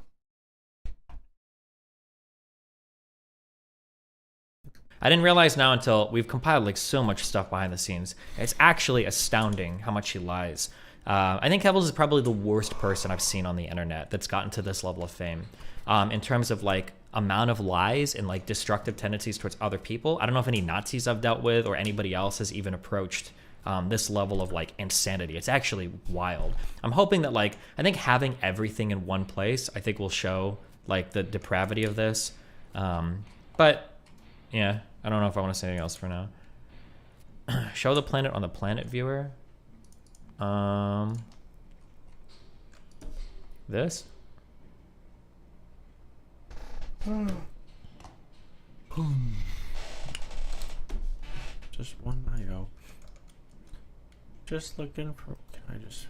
I didn't realize now until we've compiled like so much stuff behind the scenes. It's actually astounding how much she lies. I think Kevels is probably the worst person I've seen on the internet that's gotten to this level of fame. In terms of like amount of lies and like destructive tendencies towards other people. I don't know if any Nazis I've dealt with or anybody else has even approached this level of like insanity. It's actually wild. I'm hoping that like, I think having everything in one place, I think will show like the depravity of this. But yeah, I don't know if I want to say anything else for now. Show the planet on the planet viewer. This? Just one IO. Just looking for. Can I just?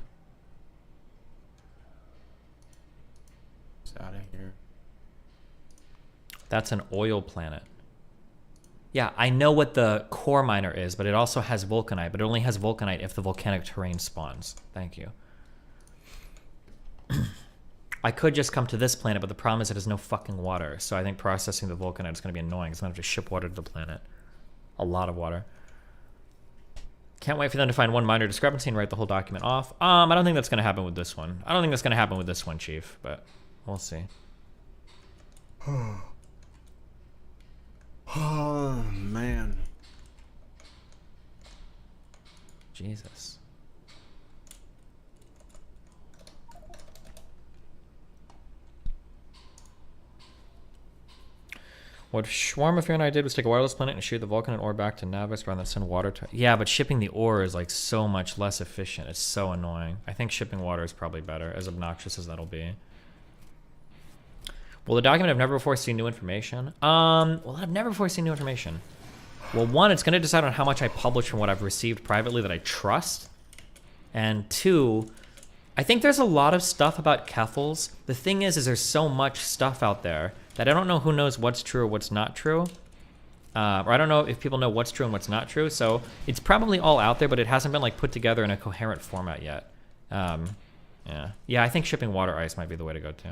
It's out of here. That's an oil planet. Yeah, I know what the core miner is, but it also has vulcanite, but it only has vulcanite if the volcanic terrain spawns. Thank you. I could just come to this planet, but the problem is it has no fucking water, so I think processing the vulcanite is going to be annoying. So I'm going to have to ship water to the planet. A lot of water. Can't wait for them to find one minor discrepancy and write the whole document off. I don't think that's going to happen with this one. I don't think that's going to happen with this one, Chief, but we'll see. Oh, man. Jesus. What Shawarma Fear and I did was take a wireless planet and shoot the volcanite ore back to Navis rather than send water to... Yeah, but shipping the ore is like so much less efficient. It's so annoying. I think shipping water is probably better, as obnoxious as that'll be. Will the document have never before seen new information? Well, I've never before seen new information. Well, one, it's going to decide on how much I publish from what I've received privately that I trust. And two, I think there's a lot of stuff about Keffels. The thing is there's so much stuff out there that I don't know who knows what's true or what's not true. Or I don't know if people know what's true and what's not true. So it's probably all out there, but it hasn't been like put together in a coherent format yet. Yeah, I think shipping water ice might be the way to go too.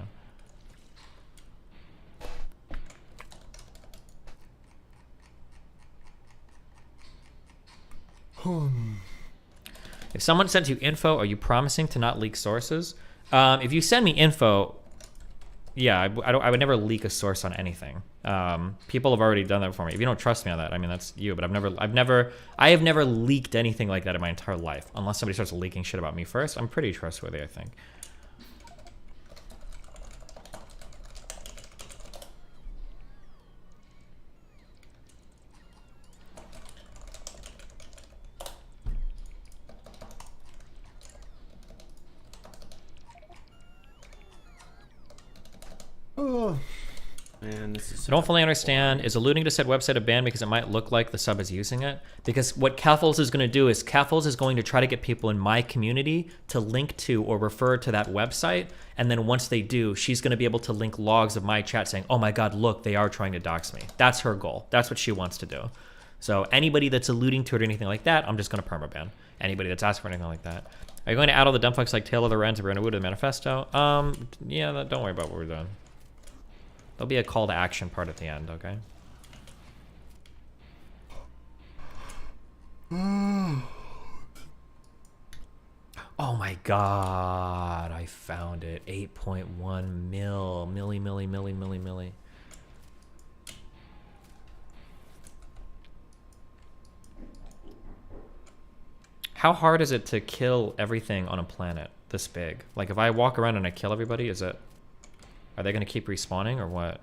If someone sends you info, are you promising to not leak sources? If you send me info, yeah, I would never leak a source on anything. People have already done that for me. If you don't trust me on that, I mean, that's you. But I have never leaked anything like that in my entire life, unless somebody starts leaking shit about me first. I'm pretty trustworthy, I think. Oh, man, this is... I don't fully understand. Is alluding to said website a ban because it might look like the sub is using it? Because what Keffels is going to do is Keffels is going to try to get people in my community to link to or refer to that website. And then once they do, she's going to be able to link logs of my chat saying, oh my God, look, they are trying to dox me. That's her goal. That's what she wants to do. So anybody that's alluding to it or anything like that, I'm just going to permaban. Anybody that's asked for anything like that. Are you going to add all the dumb fucks like Tail of the Wrens and Brandon Wood to the manifesto? Yeah, don't worry about what we're doing. There'll be a call to action part at the end, okay? Oh my God, I found it. 8.1 milli. How hard is it to kill everything on a planet this big? Like if I walk around and I kill everybody, are they going to keep respawning or what?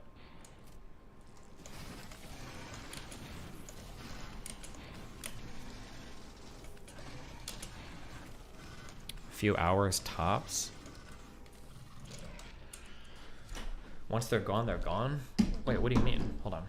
A few hours tops. Once they're gone, they're gone? Wait, what do you mean? Hold on.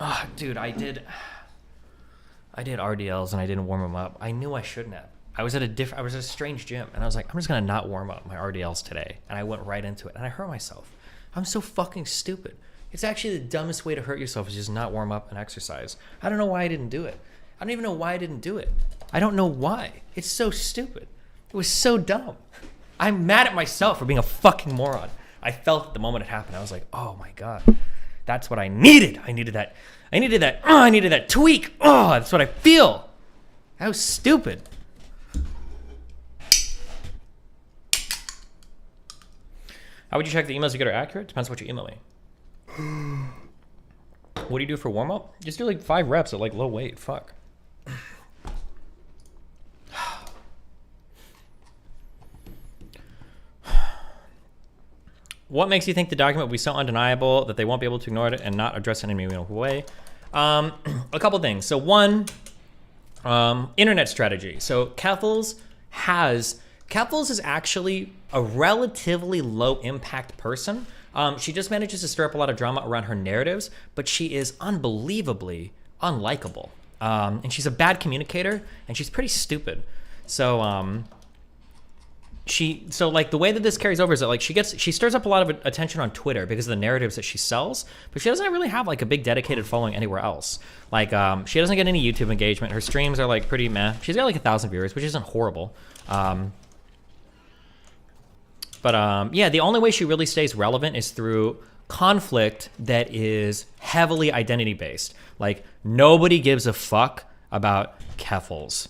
Oh, dude, I did RDLs and I didn't warm them up. I knew I shouldn't have. I was at a strange gym and I was like, I'm just gonna not warm up my RDLs today. And I went right into it and I hurt myself. I'm so fucking stupid. It's actually the dumbest way to hurt yourself is just not warm up and exercise. I don't know why I didn't do it. I don't even know why I didn't do it. I don't know why. It's so stupid. It was so dumb. I'm mad at myself for being a fucking moron. I felt it the moment it happened. I was like, oh my God. That's what I needed. I needed that. I needed that tweak. Oh, that's what I feel. That was stupid. How would you check the emails to get are accurate? Depends what you email me. What do you do for warm up? Just do like 5 reps at like low weight. Fuck. What makes you think the document will be so undeniable that they won't be able to ignore it and not address it in any meaningful way? A couple things. So one, internet strategy. So Keffels is actually a relatively low impact person. She just manages to stir up a lot of drama around her narratives, but she is unbelievably unlikable. And she's a bad communicator and she's pretty stupid. So, so like the way that this carries over is that like she stirs up a lot of attention on Twitter because of the narratives that she sells, but she doesn't really have like a big dedicated following anywhere else. Like she doesn't get any YouTube engagement. Her streams are like pretty meh. She's got like 1,000 viewers, which isn't horrible. But yeah, the only way she really stays relevant is through conflict that is heavily identity based. Like nobody gives a fuck about Keffels.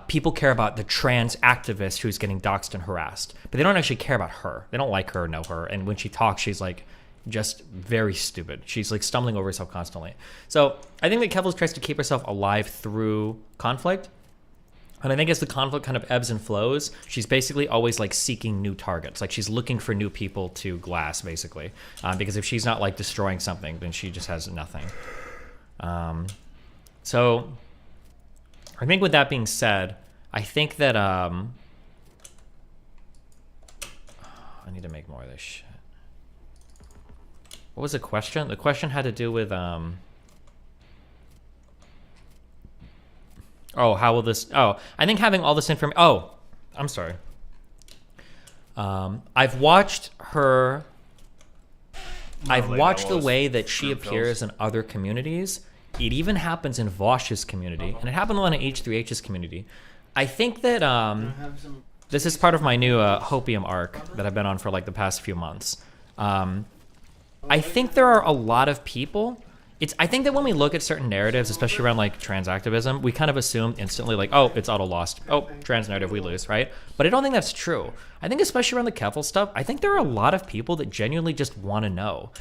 People care about the trans activist who's getting doxxed and harassed, but they don't actually care about her. They don't like her or know her. And when she talks, she's like just very stupid. She's like stumbling over herself constantly. So I think that Keffels tries to keep herself alive through conflict. And I think as the conflict kind of ebbs and flows, she's basically always like seeking new targets. Like she's looking for new people to glass, basically. Because if she's not like destroying something, then she just has nothing. So I think with that being said, I think that I need to make more of this shit. What was the question? The question had to do with oh, how will this... Oh, I think having all this information... Oh, I'm sorry. I've watched her... I've watched the way that she appears in other communities. It even happens in Vosh's community. And it happened a lot in H3H's community. I think that... this is part of my new Hopium arc that I've been on for like the past few months. I think there are a lot of people... I think that when we look at certain narratives, especially around like trans activism, we kind of assume instantly like, oh, it's auto lost. Oh, trans narrative, we lose, right? But I don't think that's true. I think especially around the Keffel stuff, I think there are a lot of people that genuinely just want to know.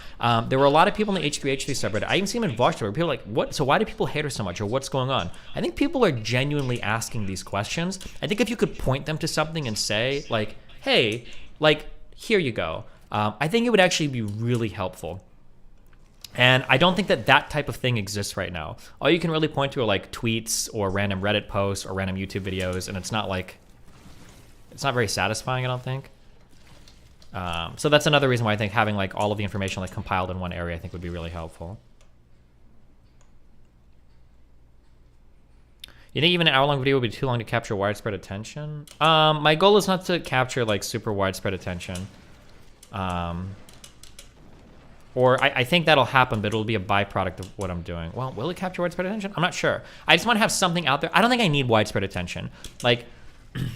There were a lot of people in the H3H3 subreddit. I even see them in Vosh where people are like, what? So why do people hate her so much, or what's going on? I think people are genuinely asking these questions. I think if you could point them to something and say like, hey, like, here you go. I think it would actually be really helpful. And I don't think that that type of thing exists right now. All you can really point to are like tweets or random Reddit posts or random YouTube videos, and it's not very satisfying, I don't think. So that's another reason why I think having like all of the information like compiled in one area I think would be really helpful. You think even an hour-long video would be too long to capture widespread attention? My goal is not to capture like super widespread attention. Or I think that'll happen, but it'll be a byproduct of what I'm doing. Well, will it capture widespread attention? I'm not sure. I just want to have something out there. I don't think I need widespread attention. Like, I'm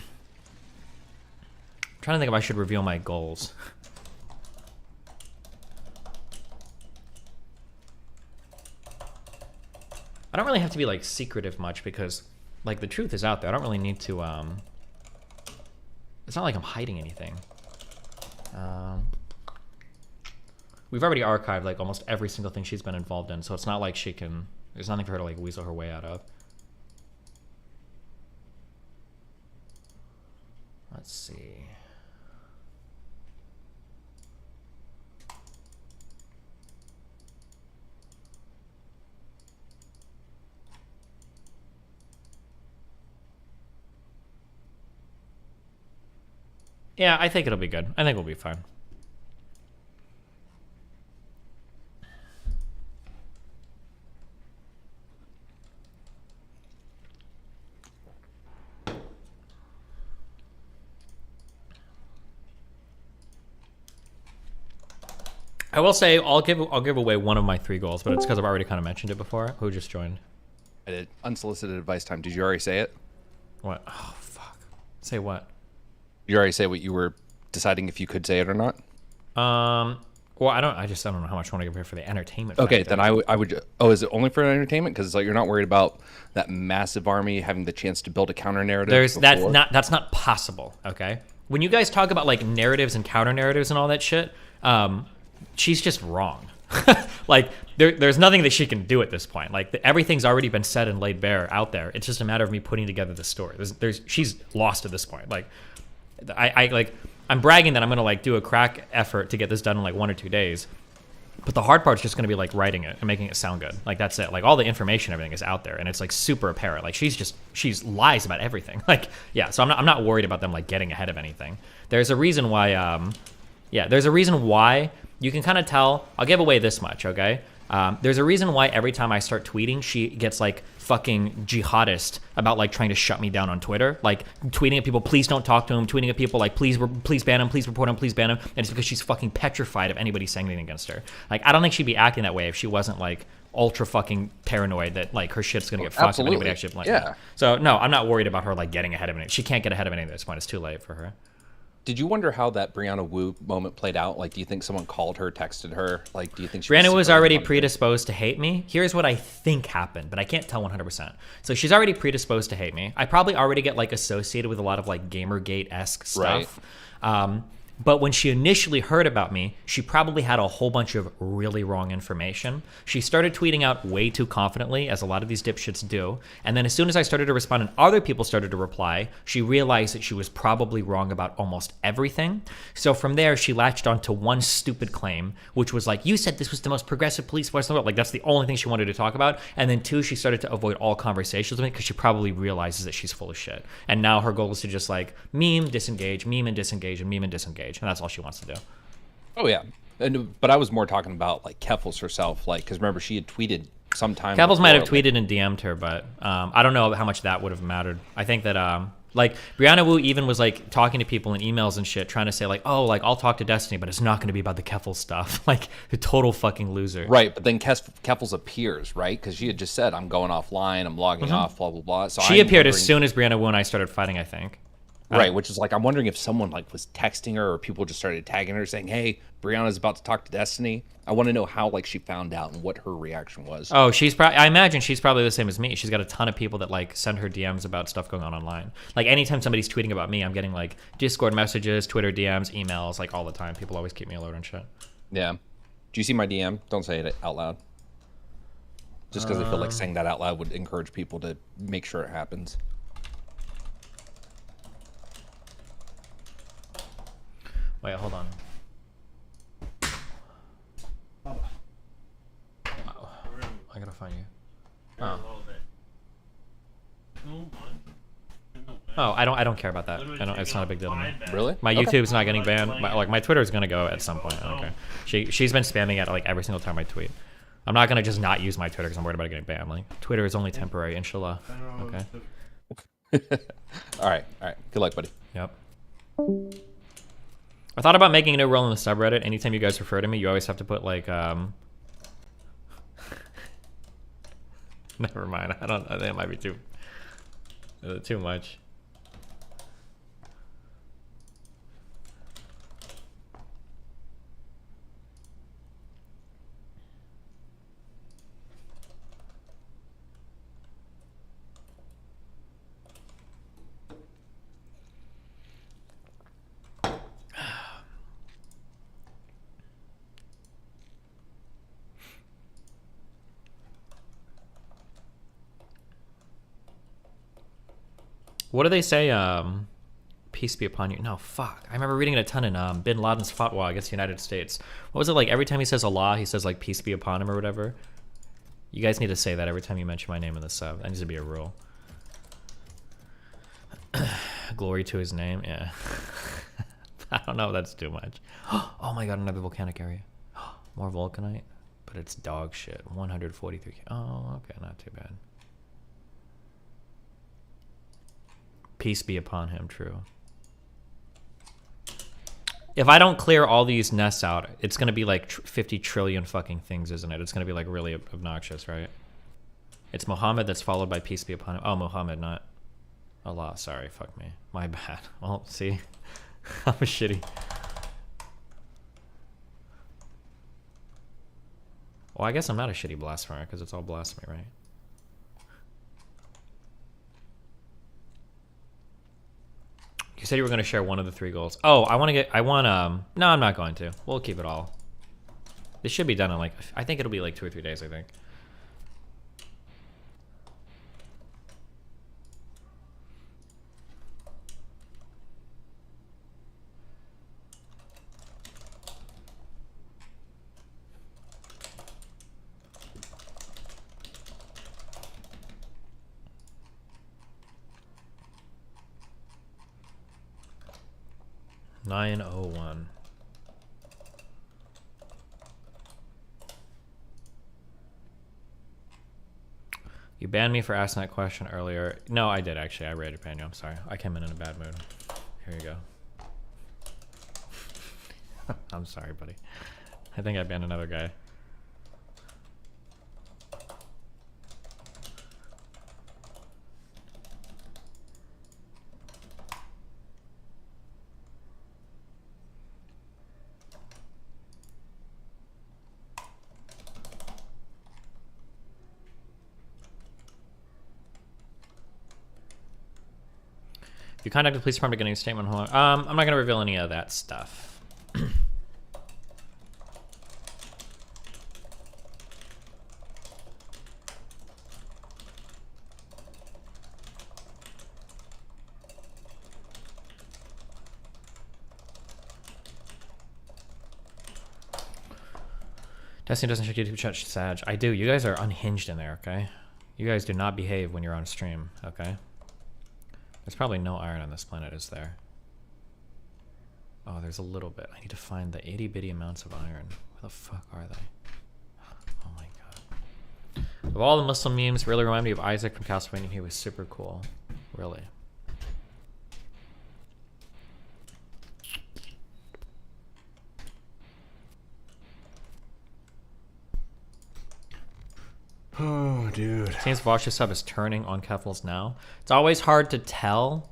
trying to think if I should reveal my goals. I don't really have to be like secretive much because like the truth is out there. I don't really need to, it's not like I'm hiding anything. We've already archived like almost every single thing she's been involved in, so it's not like there's nothing for her to like weasel her way out of. Let's see. Yeah, I think it'll be good. I think we'll be fine. I will say I'll give away one of my 3 goals, but it's because I've already kind of mentioned it before. Who just joined? I did. Unsolicited advice time. Did you already say it? What? Oh fuck. Say what? You already say what you were deciding if you could say it or not? Well, I don't know how much I want to give here for the entertainment. Okay, factor. then I would. Oh, is it only for entertainment? Because like you're not worried about that massive army having the chance to build a counter narrative. That's not possible. Okay, when you guys talk about like narratives and counter narratives and all that shit, she's just wrong. Like there's nothing that she can do at this point. Like everything's already been said and laid bare out there. It's just a matter of me putting together the story. She's lost at this point. Like I'm bragging that I'm gonna like do a crack effort to get this done in like 1 or 2 days. But the hard part's just gonna be like writing it and making it sound good. Like that's it. Like all the information, everything is out there, and it's like super apparent. Like she's lies about everything. Like yeah, so I'm not worried about them like getting ahead of anything. There's a reason why. There's a reason why you can kind of tell. I'll give away this much, okay? There's a reason why every time I start tweeting, she gets like fucking jihadist about like trying to shut me down on Twitter, like tweeting at people, please don't talk to him, tweeting at people like please ban him, please report him, please ban him, and it's because she's fucking petrified of anybody saying anything against her. Like I don't think she'd be acting that way if she wasn't like ultra fucking paranoid that like her shit's gonna get fucked if anybody actually like yeah. So no, I'm not worried about her like getting ahead of it. She can't get ahead of anything at this point. It's too late for her. Did you wonder how that Brianna Wu moment played out? Like, do you think someone called her, texted her? Like, do you think Brianna was already predisposed to hate me? Here's what I think happened, but I can't tell 100%. So she's already predisposed to hate me. I probably already get like associated with a lot of like Gamergate-esque stuff. Right. But when she initially heard about me, she probably had a whole bunch of really wrong information. She started tweeting out way too confidently, as a lot of these dipshits do. And then as soon as I started to respond and other people started to reply, she realized that she was probably wrong about almost everything. So from there, she latched onto one stupid claim, which was like, you said this was the most progressive police force in the world. Like, that's the only thing she wanted to talk about. And then 2, she started to avoid all conversations with me because she probably realizes that she's full of shit. And now her goal is to just like meme, disengage, meme and disengage, and meme and disengage. And that's all she wants to do. Oh yeah, but I was more talking about like Keffels herself, like because remember she had tweeted sometime. Keffels might have tweeted and DM'd her, but I don't know how much that would have mattered. I think that like Brianna Wu even was like talking to people in emails and shit, trying to say like, oh, like I'll talk to Destiny, but it's not going to be about the Keffels stuff. Like a total fucking loser. Right, but then Keffels appears, right? Because she had just said, I'm going offline, I'm logging off, blah blah blah. So she appeared as soon as Brianna Wu and I started fighting, I think. Right, which is like, I'm wondering if someone like was texting her or people just started tagging her saying, hey, Brianna's about to talk to Destiny. I want to know how like she found out and what her reaction was. Oh, I imagine she's probably the same as me. She's got a ton of people that like send her DMs about stuff going on online. Like anytime somebody's tweeting about me, I'm getting like Discord messages, Twitter DMs, emails, like all the time. People always keep me alert and shit. Yeah. Do you see my DM? Don't say it out loud. Just because I feel like saying that out loud would encourage people to make sure it happens. Wait, hold on. Oh, I gotta find you. Oh, I don't care about that. It's not a big deal to me. Really? My YouTube's not getting banned. My Twitter's gonna go at some point. I don't care. She's been spamming it like every single time I tweet. I'm not gonna just not use my Twitter because I'm worried about it getting banned. Like Twitter is only temporary, inshallah. Okay. All right. Good luck, buddy. Yep. I thought about making a new role in the subreddit. Anytime you guys refer to me, you always have to put like Never mind. I think it might be too much. What do they say peace be upon you. No, fuck. I remember reading it a ton in Bin Laden's fatwa against the United States. What was it like? Every time he says Allah, he says like peace be upon him or whatever. You guys need to say that every time you mention my name in the sub. That needs to be a rule. Glory to his name. Yeah. I don't know if that's too much. Oh my god, another volcanic area. More vulcanite, but it's dog shit. 143. Oh, okay, not too bad. Peace be upon him, true. If I don't clear all these nests out, it's gonna be like 50 trillion fucking things, isn't it? It's gonna be like really obnoxious, right? It's Muhammad that's followed by peace be upon him. Oh, Muhammad, not Allah. Sorry, fuck me. My bad. Well, see, I'm a shitty. Well, I guess I'm not a shitty blasphemer because it's all blasphemy, right? You said you were going to share one of the 3 goals. Oh, no, I'm not going to. We'll keep it all. This should be done in like, I think it'll be like 2 or 3 days, I think. $9.01. You banned me for asking that question earlier. No, I did actually. I read it, ban you. I'm sorry. I came in a bad mood. Here you go. I'm sorry, buddy. I think I banned another guy. If you contact the police department to get any statement, hold on. I'm not going to reveal any of that stuff. Destiny doesn't check YouTube chat, Sag. I do. You guys are unhinged in there, okay? You guys do not behave when you're on stream, okay? There's probably no iron on this planet, is there? Oh, there's a little bit. I need to find the itty-bitty amounts of iron. Where the fuck are they? Oh my god. Of all the Muslim memes, really remind me of Isaac from Castlevania. He was super cool. Really. Oh, dude. Seems Vosh's sub is turning on Keffels now. It's always hard to tell.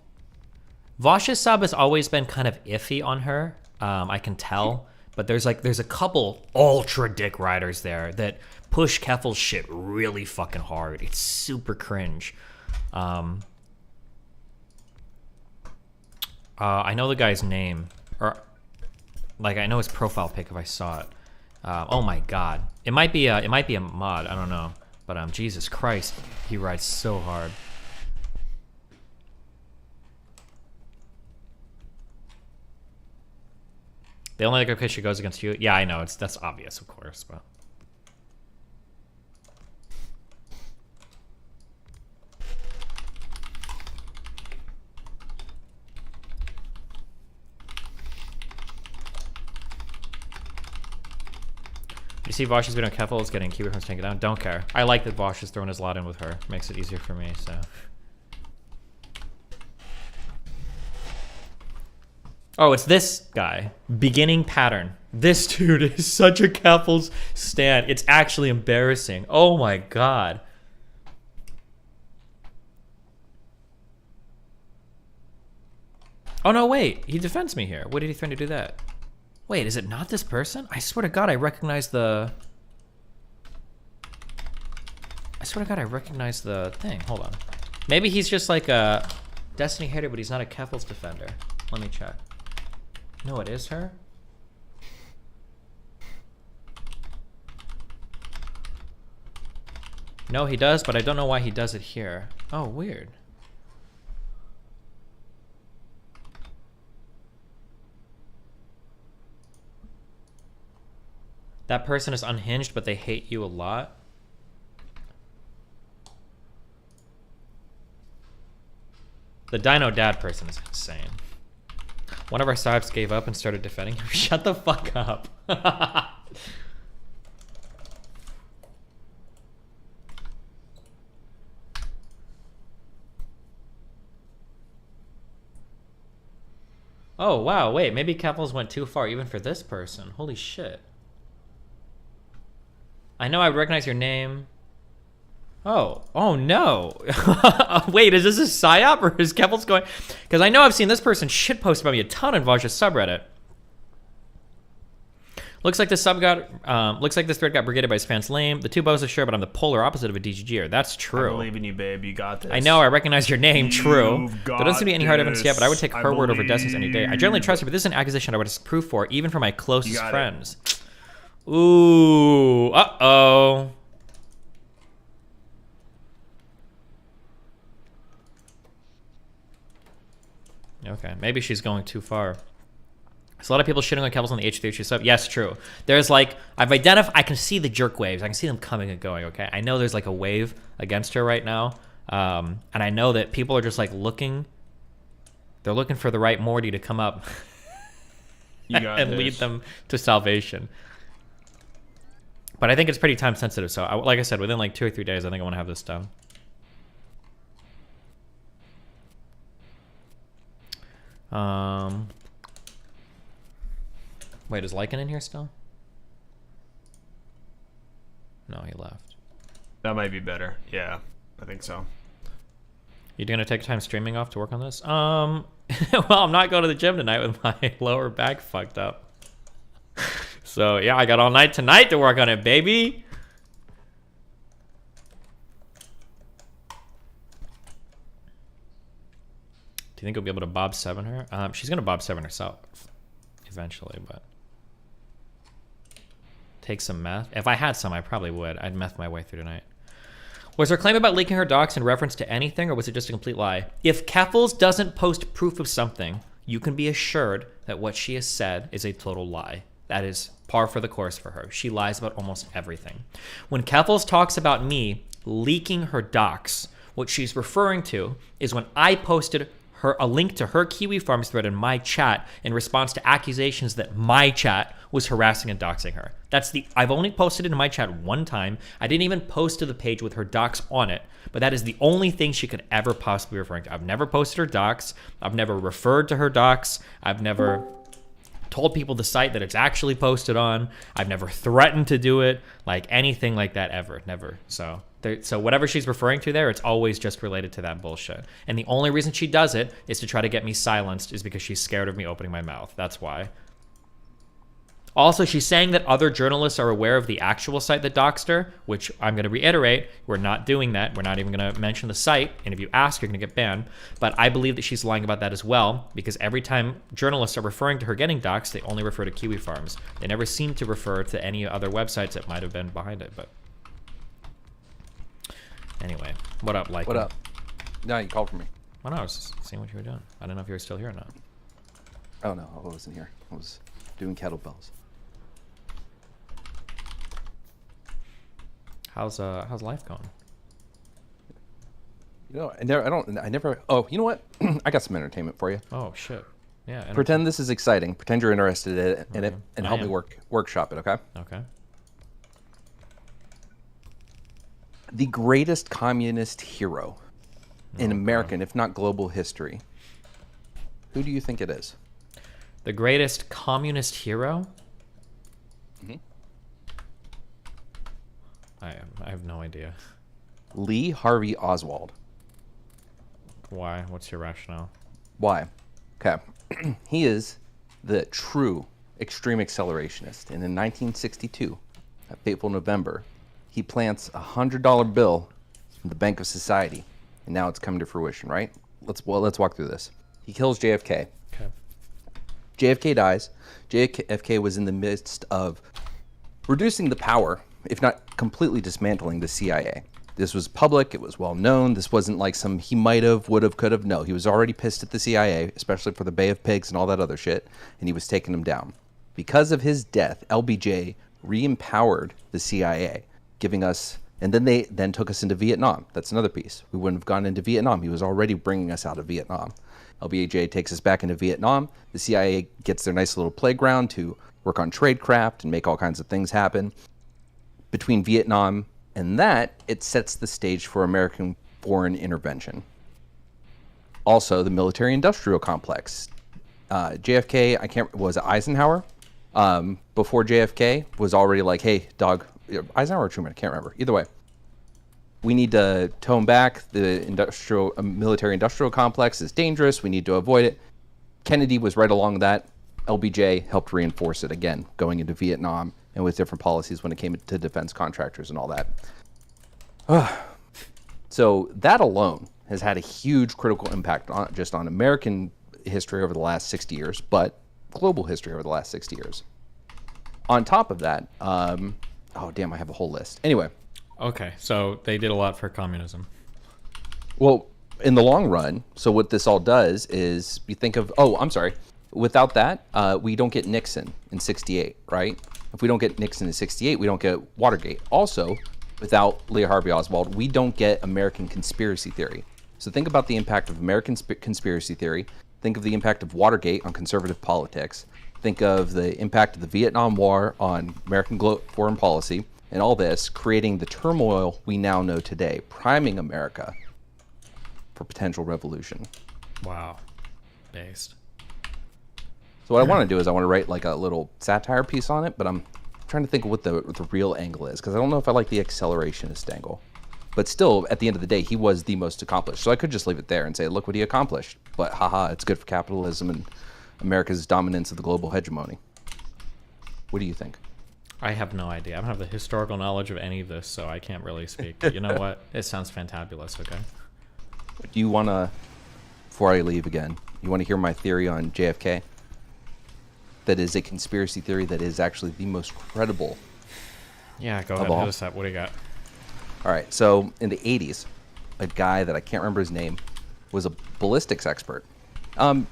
Vosh's sub has always been kind of iffy on her. I can tell. But there's a couple ultra dick riders there that push Keffels shit really fucking hard. It's super cringe. I know the guy's name. Or, like, I know his profile pic if I saw it. Oh my god. It might be a mod. I don't know. But Jesus Christ, he rides so hard. The only other pitch she goes against you. Yeah, I know. That's obvious, of course, but. You see Vosh is being on Keffel, is getting Kiwi from taking it down. Don't care. I like that Vosh is throwing his lot in with her. Makes it easier for me, so. Oh, it's this guy. Beginning pattern. This dude is such a Keffel's stan. It's actually embarrassing. Oh my god. Oh no, wait. He defends me here. What did he threaten to do that? Wait, is it not this person? I swear to God, I recognize the... I swear to God, I recognize the thing. Hold on. Maybe he's just like a Destiny hater, but he's not a Keffel's defender. Let me check. No, it is her? No, he does, but I don't know why he does it here. Oh, weird. That person is unhinged, but they hate you a lot. The Dino Dad person is insane. One of our subs gave up and started defending him. Shut the fuck up. Oh, wow, wait, maybe Capitals went too far even for this person. Holy shit. I know I recognize your name. Oh no. Wait, is this a psyop or is Capitals going? Because I know I've seen this person shitpost about me a ton in Vaj's subreddit. Looks like this thread got brigaded by his fans lame. The two bows are sure, but I'm the polar opposite of a DGGer. That's true. I believe in you, babe. You got this. I know, I recognize your name. True. You've There doesn't seem to be any hard evidence yet, but I would take I her word over believe. Destiny's any day. I generally trust her, but this is an accusation I would have proof for, even for my closest got it. friends. Ooh. Uh-oh. Okay, maybe she's going too far. There's a lot of people shitting on Kevels on the H3 sub. Yes, true. There's like, I can see the jerk waves. I can see them coming and going, okay? I know there's like a wave against her right now. And I know that people are just like looking. They're looking for the right Morty to come up You got and this. lead them to salvation. But I think it's pretty time sensitive. So like I said, within like 2 or 3 days, I think I want to have this done. Wait, is Lycan in here still? No, he left. That might be better. Yeah, I think so. You gonna take time streaming off to work on this? Well, I'm not going to the gym tonight with my lower back fucked up. So yeah, I got all night tonight to work on it, baby. Do you think we'll be able to Bob 7 her? She's gonna Bob 7 herself eventually, but take some meth. If I had some, I probably would. I'd meth my way through tonight. Was her claim about leaking her docs in reference to anything, or was it just a complete lie? If Keffels doesn't post proof of something, you can be assured that what she has said is a total lie. That is par for the course for her. She lies about almost everything. When Keffels talks about me leaking her docs, what she's referring to is when I posted a link to her Kiwi Farms thread in my chat in response to accusations that my chat was harassing and doxing her. I've only posted it in my chat one time. I didn't even post to the page with her docs on it, but that is the only thing she could ever possibly be referring to. I've never posted her docs. I've never referred to her docs. I've never told people the site that it's actually posted on. I've never threatened to do it, like anything like that ever. Never. So whatever she's referring to there, it's always just related to that bullshit. And the only reason she does it is to try to get me silenced, is because she's scared of me opening my mouth. That's why. Also, she's saying that other journalists are aware of the actual site that doxed her, which I'm going to reiterate, we're not doing that. We're not even going to mention the site, and if you ask, you're going to get banned. But I believe that she's lying about that as well, because every time journalists are referring to her getting doxed, they only refer to Kiwi Farms. They never seem to refer to any other websites that might have been behind it, but... Anyway, what up, like? What up? No, you called for me. Well, no, I was just seeing what you were doing. I don't know if you were still here or not. Oh no, I wasn't here. I was doing kettlebells. How's life going? You know, I never. Oh, you know what? I got some entertainment for you. Oh shit! Yeah. Pretend this is exciting. Pretend you're interested in it, and help me am. workshop it. Okay. Okay. The greatest communist hero in American, if not global history. Who do you think it is? The greatest communist hero? Mm-hmm. I have no idea. Lee Harvey Oswald. Why? What's your rationale? Why? Okay. He is the true extreme accelerationist. And in 1962, that fateful November, he plants a $100 bill in the Bank of Society. And now it's come to fruition, right? Let's walk through this. He kills JFK. Okay. JFK dies. JFK was in the midst of reducing the power, if not completely dismantling the CIA. This was public. It was well known. This wasn't like some he might have, would have, could have. No, he was already pissed at the CIA, especially for the Bay of Pigs and all that other shit, and he was taking them down. Because of his death, LBJ re-empowered the CIA, giving us, and then they then took us into Vietnam. That's another piece. We wouldn't have gone into Vietnam. He was already bringing us out of Vietnam. LBJ takes us back into Vietnam. The CIA gets their nice little playground to work on tradecraft and make all kinds of things happen. Between Vietnam and that, it sets the stage for American foreign intervention. Also, the military-industrial complex. JFK, was it Eisenhower? Before JFK was already like, hey, dog, Eisenhower or Truman, I can't remember. Either way, we need to tone back. The military-industrial complex is dangerous. We need to avoid it. Kennedy was right along that. LBJ helped reinforce it again, going into Vietnam and with different policies when it came to defense contractors and all that. So that alone has had a huge critical impact on just on American history over the last 60 years, but global history over the last 60 years. On top of that, oh damn, I have a whole list. Anyway. Okay, so they did a lot for communism. Well, in the long run, so what this all does is you think of, without that, we don't get Nixon in 68, right? If we don't get Nixon in 68, we don't get Watergate. Also, without Lee Harvey Oswald, we don't get American conspiracy theory. So think about the impact of American conspiracy theory. Think of the impact of Watergate on conservative politics. Think of the impact of the Vietnam War on American foreign policy, and all this creating the turmoil we now know today, priming America for potential revolution. Wow. Based. So what I want to do is I want to write like a little satire piece on it, but I'm trying to think of what the real angle is, because I don't know if I like the accelerationist angle. But still, at the end of the day, he was the most accomplished. So I could just leave it there and say, look what he accomplished. But haha, it's good for capitalism and America's dominance of the global hegemony. What do you think? I have no idea. I don't have the historical knowledge of any of this, so I can't really speak. But you know what? It sounds fantabulous, okay? Do you want to, before I leave again, you want to hear my theory on JFK? That is a conspiracy theory that is actually the most credible. Yeah, go ahead. Hit us up. What do you got? All right, so in the 80s, a guy that I can't remember his name was a ballistics expert. There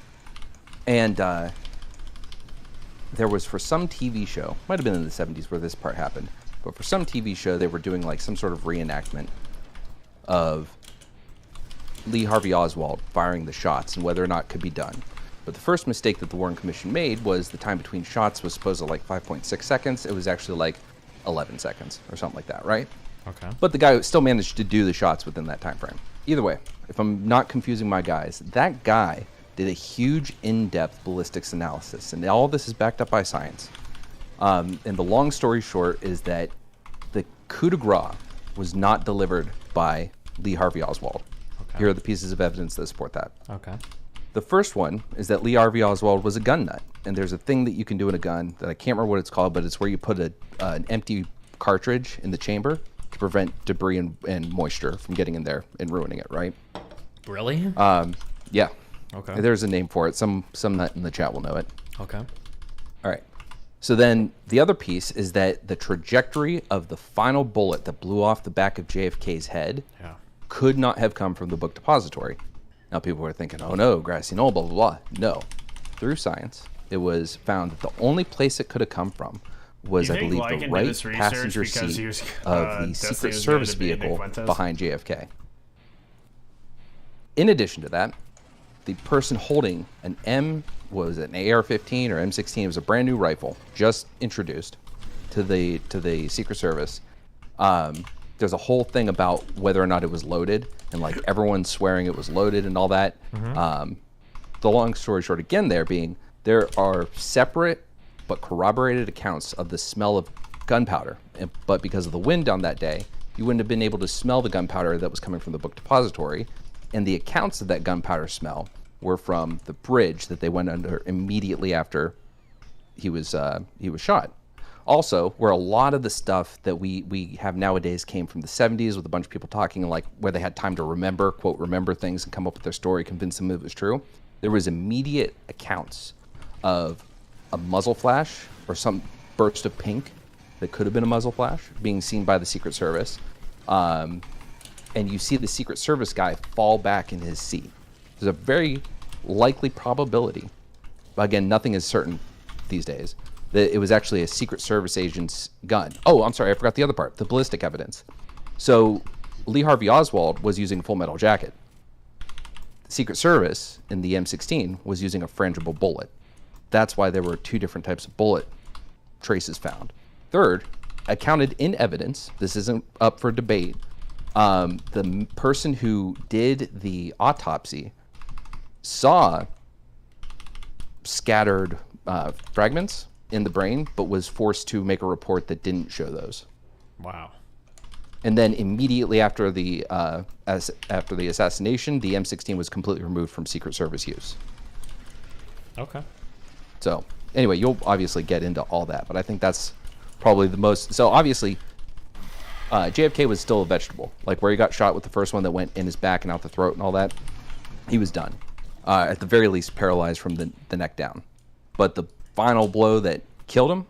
was, for some TV show, might have been in the 70s where this part happened, but for some TV show, they were doing like some sort of reenactment of Lee Harvey Oswald firing the shots and whether or not it could be done. But the first mistake that the Warren Commission made was the time between shots was supposed to like 5.6 seconds. It was actually like 11 seconds or something like that, right? Okay. But the guy still managed to do the shots within that time frame. Either way, if I'm not confusing my guys, that guy did a huge in-depth ballistics analysis, and all this is backed up by science. And the long story short is that the coup de grace was not delivered by Lee Harvey Oswald. Okay. Here are the pieces of evidence that support that. Okay. The first one is that Lee Harvey Oswald was a gun nut, and there's a thing that you can do in a gun that I can't remember what it's called, but it's where you put an empty cartridge in the chamber to prevent debris and moisture from getting in there and ruining it, right? Really? Yeah. Okay. There's a name for it. Some nut in the chat will know it. Okay. All right. So then the other piece is that the trajectory of the final bullet that blew off the back of JFK's head could not have come from the book depository. Now people were thinking, oh no, grassy knoll, blah, blah, blah. No. Through science, it was found that the only place it could have come from was, I believe, the right passenger seat of the Secret Service vehicle behind JFK. In addition to that, the person holding an an AR-15 or M16, it was a brand new rifle, just introduced to the Secret Service. There's a whole thing about whether or not it was loaded, and like everyone's swearing it was loaded and all that. Mm-hmm. The long story short, again, there are separate but corroborated accounts of the smell of gunpowder. But because of the wind on that day, you wouldn't have been able to smell the gunpowder that was coming from the book depository. And the accounts of that gunpowder smell were from the bridge that they went under immediately after he was shot. Also, where a lot of the stuff that we have nowadays came from the 70s, with a bunch of people talking like where they had time to remember, quote, remember things and come up with their story, convince them it was true. There was immediate accounts of a muzzle flash or some burst of pink that could have been a muzzle flash being seen by the Secret Service. And you see the Secret Service guy fall back in his seat. There's a very likely probability, again, nothing is certain these days, that it was actually a Secret Service agent's gun. Oh, I'm sorry, I forgot the other part, the ballistic evidence. So Lee Harvey Oswald was using Full Metal Jacket. The Secret Service in the M16 was using a frangible bullet. That's why there were 2 different types of bullet traces found. Third, accounted in evidence, this isn't up for debate, the person who did the autopsy saw scattered fragments in the brain, but was forced to make a report that didn't show those. Wow. And then immediately after the assassination, the M16 was completely removed from Secret Service use. Okay. So anyway, you'll obviously get into all that, but I think that's probably the most. So obviously, JFK was still a vegetable. Like where he got shot with the first one that went in his back and out the throat and all that, he was done. At the very least, paralyzed from the neck down. But the final blow that killed him,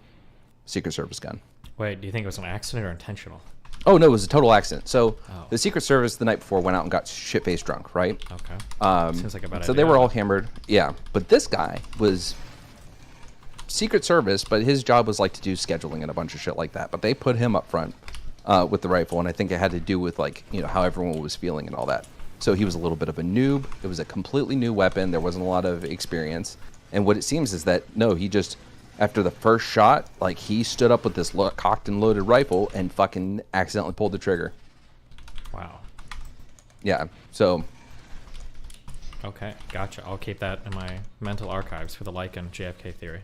Secret Service gun. Wait, do you think it was an accident or intentional? Oh, no, it was a total accident. So the Secret Service the night before went out and got shit-faced drunk, right? Okay. Seems like a bad idea. So they were all hammered. Yeah. But this guy was Secret Service, but his job was like to do scheduling and a bunch of shit like that. But they put him up front with the rifle, and I think it had to do with like, you know, how everyone was feeling and all that. So he was a little bit of a noob. It was a completely new weapon. There wasn't a lot of experience. And what it seems is that, no, he just, after the first shot, like he stood up with this cocked and loaded rifle and fucking accidentally pulled the trigger. Wow. Yeah, so. Okay, gotcha. I'll keep that in my mental archives for the Lycan JFK theory.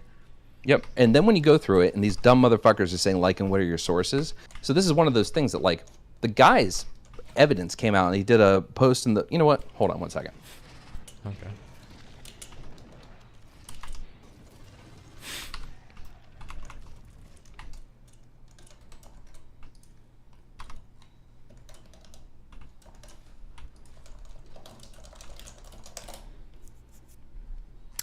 Yep, and then when you go through it, and these dumb motherfuckers are saying, Lycan, what are your sources? So this is one of those things that, like, the guy's evidence came out, and he did a post in the, you know what? Hold on one second. Okay.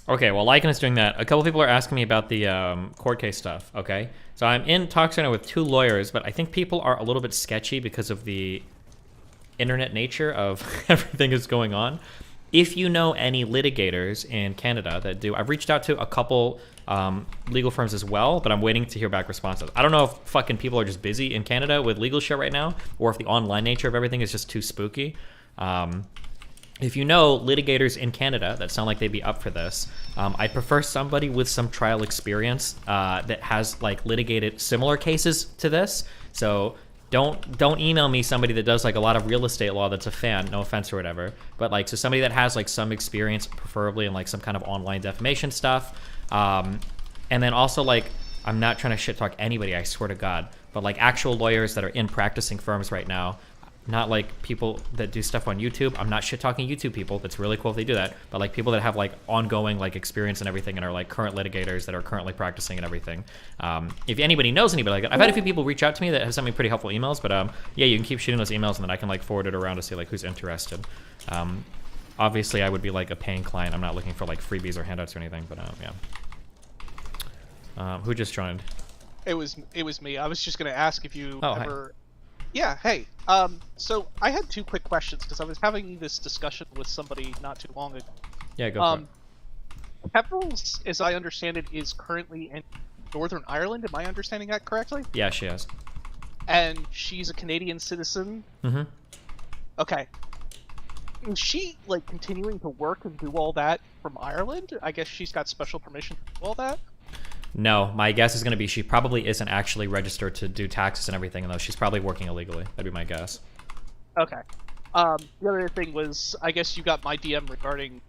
Okay, well, Lycan is doing that. A couple people are asking me about the court case stuff, okay? So I'm in talks right now with 2 lawyers, but I think people are a little bit sketchy because of the internet nature of everything that's going on. If you know any litigators in Canada that do, I've reached out to a couple legal firms as well, but I'm waiting to hear back responses. I don't know if fucking people are just busy in Canada with legal shit right now, or if the online nature of everything is just too spooky. If you know litigators in Canada that sound like they'd be up for this, I prefer somebody with some trial experience that has like litigated similar cases to this. So don't email me somebody that does like a lot of real estate law that's a fan, no offense or whatever, but like, so somebody that has like some experience, preferably in like some kind of online defamation stuff. And then also like, I'm not trying to shit talk anybody, I swear to God, but like actual lawyers that are in practicing firms right now. Not like people that do stuff on YouTube. I'm not shit talking YouTube people. That's really cool if they do that. But like people that have like ongoing like experience and everything and are like current litigators that are currently practicing and everything. If anybody knows anybody like that, I've had a few people reach out to me that have sent me pretty helpful emails. But yeah, you can keep shooting those emails and then I can like forward it around to see like who's interested. Obviously, I would be like a paying client. I'm not looking for like freebies or handouts or anything. But yeah. Who just joined? It was me. I was just gonna ask if you ever. Hi. Yeah, hey. So I had 2 quick questions because I was having this discussion with somebody not too long ago. Yeah, go for it. Pepperell's, as I understand it, is currently in Northern Ireland. Am I understanding that correctly? Yeah, she is. And she's a Canadian citizen? Mm-hmm. Okay. Is she, like, continuing to work and do all that from Ireland? I guess she's got special permission to do all that? No, my guess is going to be she probably isn't actually registered to do taxes and everything, though she's probably working illegally. That'd be my guess. Okay. The other thing was, I guess you got my DM regarding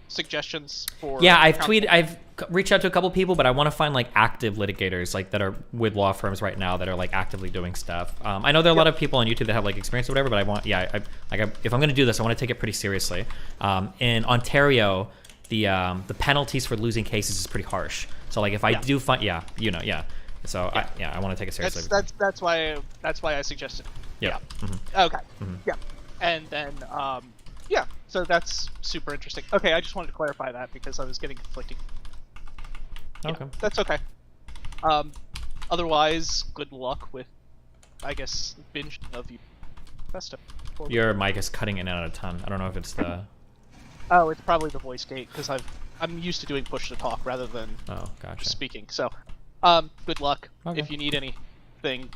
suggestions for... Yeah, I've reached out to a couple people, but I want to find like active litigators like that are with law firms right now that are like actively doing stuff. I know there are a lot of people on YouTube that have like experience or whatever, but I want, if I'm going to do this, I want to take it pretty seriously. In Ontario, the penalties for losing cases is pretty harsh. So like if I do find, So I want to take it seriously. That's why I suggested. Yeah. Mm-hmm. Okay. Mm-hmm. Yeah. And then so that's super interesting. Okay, I just wanted to clarify that because I was getting conflicting. Okay. Yeah, that's okay. Otherwise, good luck with, I guess, binging of you. Festo. Your mic is cutting in and out a ton. I don't know if it's the. Oh, it's probably the voice gate because I'm used to doing push to talk rather than gotcha. speaking. So, Good luck. Okay. If you need anything,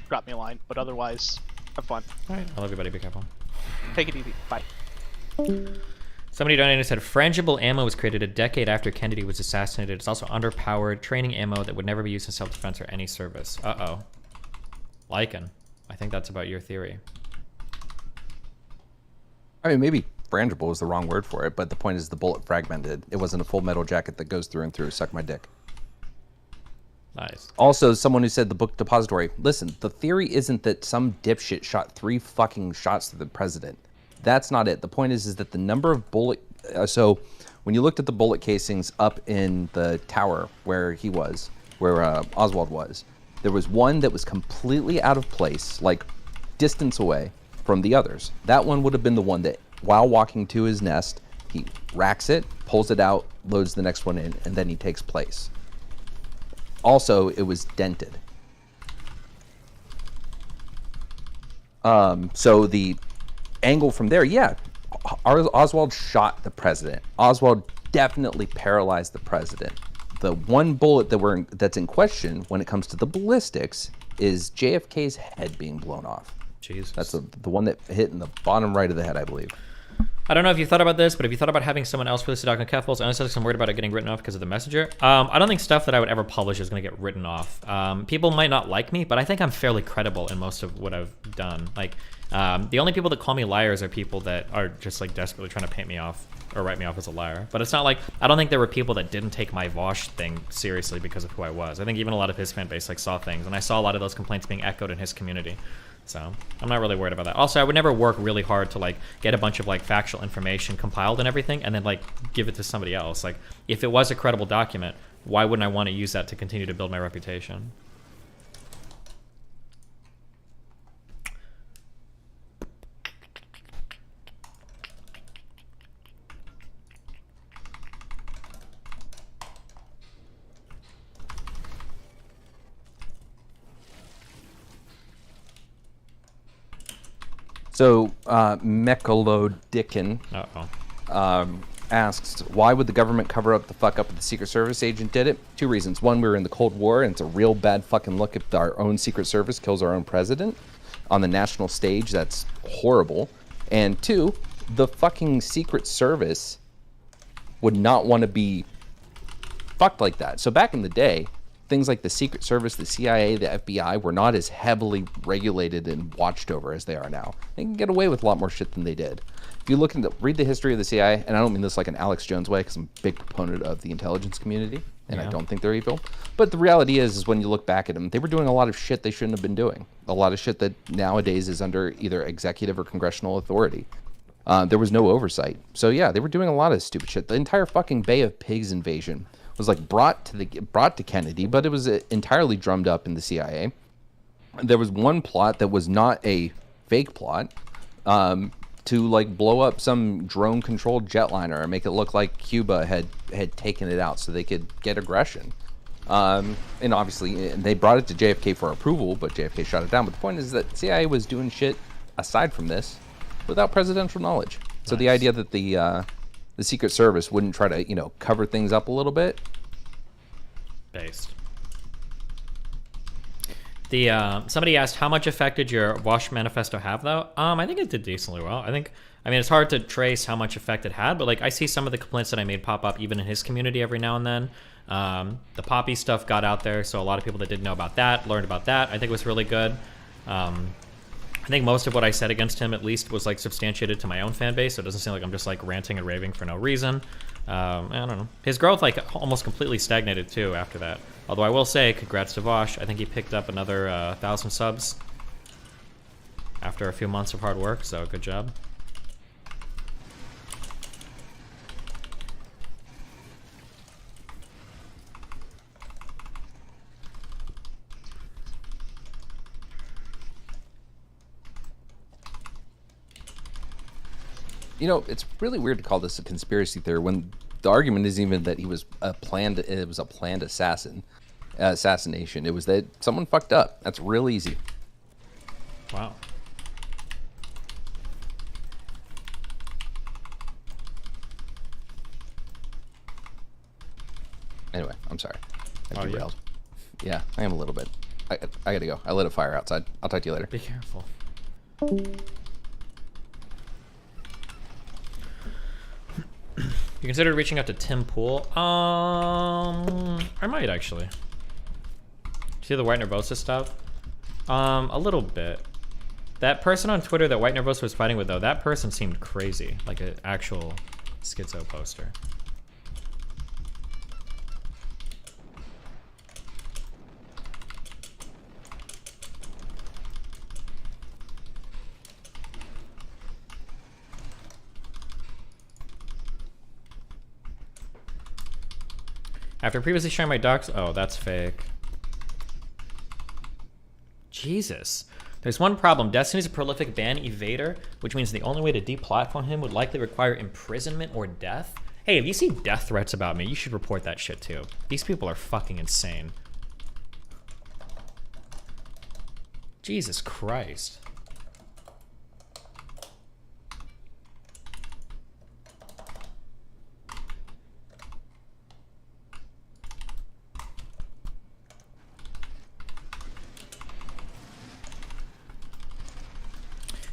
drop me a line. But otherwise, have fun. All right. I love you, buddy. Be careful. Take it easy. Bye. Somebody donated and said, frangible ammo was created a decade after Kennedy was assassinated. It's also underpowered training ammo that would never be used in self-defense or any service. Uh-oh. Lycan. I think that's about your theory. I mean, maybe frangible is the wrong word for it, but the point is the bullet fragmented. It wasn't a full metal jacket that goes through and through. Suck my dick. Nice. Also, someone who said the book depository. Listen, the theory isn't that some dipshit shot 3 fucking shots to the president. That's not it. The point is that the number of bullet... so, when you looked at the bullet casings up in the tower where he was, where Oswald was, there was one that was completely out of place, like distance away from the others. That one would have been the one that, while walking to his nest, he racks it, pulls it out, loads the next one in, and then he takes place. Also, it was dented. So the angle from there, yeah, Oswald shot the president. Oswald definitely paralyzed the president. The one bullet that's in question when it comes to the ballistics is JFK's head being blown off. Jesus. That's the one that hit in the bottom right of the head, I believe. I don't know if you thought about this, but if you thought about having someone else release the document Keffel's, honestly, I'm worried about it getting written off because of the messenger. I don't think stuff that I would ever publish is going to get written off. People might not like me, but I think I'm fairly credible in most of what I've done. Like, the only people that call me liars are people that are just like desperately trying to paint me off or write me off as a liar. But it's not like, I don't think there were people that didn't take my Vosh thing seriously because of who I was. I think even a lot of his fan base like saw things, and I saw a lot of those complaints being echoed in his community. So I'm not really worried about that. Also, I would never work really hard to like get a bunch of like factual information compiled and everything and then like give it to somebody else. Like if it was a credible document, why wouldn't I want to use that to continue to build my reputation? So, Mechalodicken asks, why would the government cover up the fuck up if the Secret Service agent did it? 2 reasons. One, we were in the Cold War, and it's a real bad fucking look if our own Secret Service kills our own president on the national stage. That's horrible. And 2, the fucking Secret Service would not want to be fucked like that. So back in the day, things like the Secret Service, the CIA, the FBI were not as heavily regulated and watched over as they are now. They can get away with a lot more shit than they did. If you look into, read the history of the CIA, and I don't mean this like an Alex Jones way, because I'm a big proponent of the intelligence community, and I don't think they're evil. But the reality is when you look back at them, they were doing a lot of shit they shouldn't have been doing. A lot of shit that nowadays is under either executive or congressional authority. There was no oversight. So yeah, they were doing a lot of stupid shit. The entire fucking Bay of Pigs invasion was like brought to Kennedy, but it was entirely drummed up in the CIA. There was one plot that was not a fake plot, to like blow up some drone-controlled jetliner and make it look like Cuba had taken it out so they could get aggression. And obviously, they brought it to JFK for approval, but JFK shot it down. But the point is that CIA was doing shit aside from this without presidential knowledge. So the idea that the Secret Service wouldn't try to, cover things up a little bit. Based. Somebody asked, how much effect did your Vosh manifesto have, though? I think it did decently well. I mean, it's hard to trace how much effect it had, but like I see some of the complaints that I made pop up even in his community every now and then. The Poppy stuff got out there, so a lot of people that didn't know about that learned about that. I think it was really good. I think most of what I said against him, at least, was like substantiated to my own fan base, so it doesn't seem like I'm just like ranting and raving for no reason. I don't know. His growth like almost completely stagnated too after that. Although I will say, congrats to Vosh. I think he picked up another 1,000 subs after a few months of hard work, so good job. It's really weird to call this a conspiracy theory when the argument isn't even that it was a planned assassination. It was that someone fucked up. That's real easy. Wow. Anyway, I'm sorry. I derailed. Yeah, I am a little bit. I gotta go. I lit a fire outside. I'll talk to you later. Be careful. You considered reaching out to Tim Pool? I might actually. See the White Nervosa stuff? A little bit. That person on Twitter that White Nervosa was fighting with, though, that person seemed crazy, like an actual schizo poster. After previously sharing my docs, oh, that's fake. Jesus. There's one problem. Destiny's a prolific ban evader, which means the only way to deplatform him would likely require imprisonment or death. Hey, if you see death threats about me, you should report that shit too. These people are fucking insane. Jesus Christ.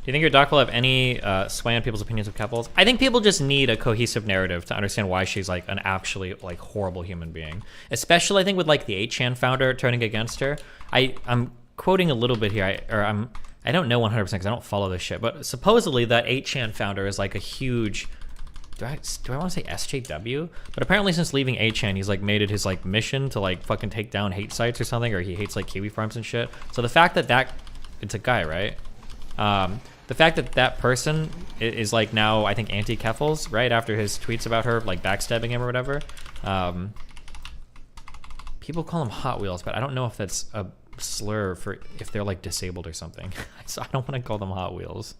Do you think your doc will have any sway on people's opinions of Keffals? I think people just need a cohesive narrative to understand why she's like an actually like horrible human being. Especially I think with like the 8chan founder turning against her. I'm quoting a little bit here, I don't know 100% because I don't follow this shit, but supposedly that 8chan founder is like a huge, do I want to say SJW? But apparently since leaving 8chan, he's like made it his like mission to like fucking take down hate sites or something, or he hates like Kiwi farms and shit. So the fact that it's a guy, right? The fact that that person is like now, I think, anti-Keffals, right? After his tweets about her, like backstabbing him or whatever. People call them Hot Wheels, but I don't know if that's a slur for if they're like disabled or something. So I don't want to call them Hot Wheels.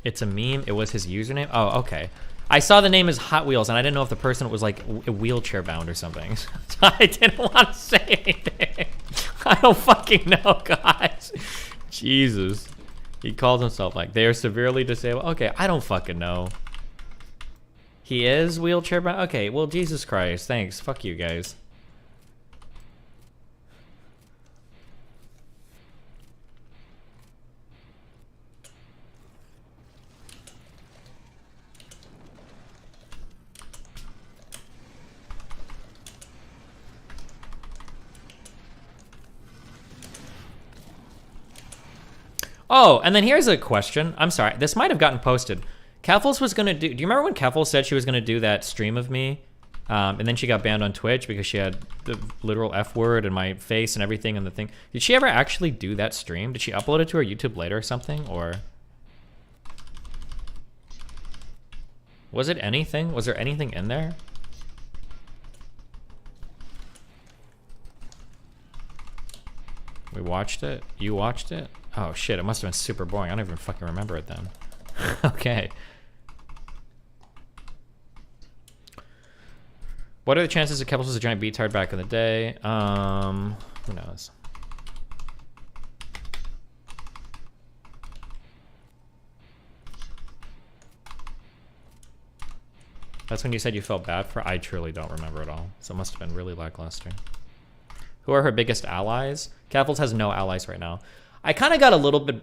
It's a meme. It was his username. Oh, okay. I saw the name as Hot Wheels, and I didn't know if the person was like wheelchair bound or something. So I didn't want to say anything. I don't fucking know, guys. Jesus. He calls himself like, they are severely disabled. Okay, I don't fucking know. He is wheelchair bound? Okay, well, Jesus Christ. Thanks. Fuck you guys. Oh, and then here's a question. I'm sorry, this might have gotten posted. Keffals was gonna do you remember when Keffals said she was gonna do that stream of me? And then she got banned on Twitch because she had the literal F word and my face and everything and the thing. Did she ever actually do that stream? Did she upload it to her YouTube later or something? Or was it anything? Was there anything in there? We watched it? You watched it? Oh shit, it must have been super boring. I don't even fucking remember it then. Okay. What are the chances that Keffals was a giant beatard back in the day? Who knows? That's when you said you felt bad for? I truly don't remember at all. So it must have been really lackluster. Who are her biggest allies? Keffals has no allies right now. I kind of got a little bit...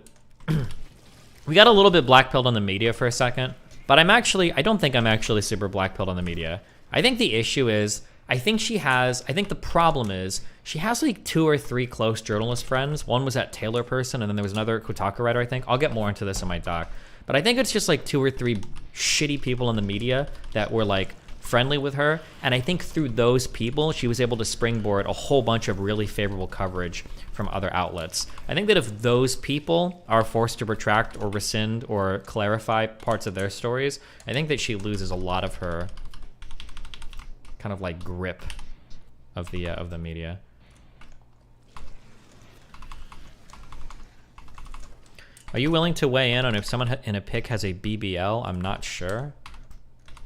we got a little bit blackpilled on the media for a second, but I don't think I'm actually super blackpilled on the media. I think the issue is, I think the problem is, she has like 2 or 3 close journalist friends. One was that Taylor person, and then there was another Kotaku writer, I think. I'll get more into this in my doc. But I think it's just like 2 or 3 shitty people in the media that were like friendly with her, and I think through those people she was able to springboard a whole bunch of really favorable coverage from other outlets. I think that if those people are forced to retract or rescind or clarify parts of their stories, I think that she loses a lot of her kind of like grip of the media. Are you willing to weigh in on if someone in a pic has a BBL? I'm not sure.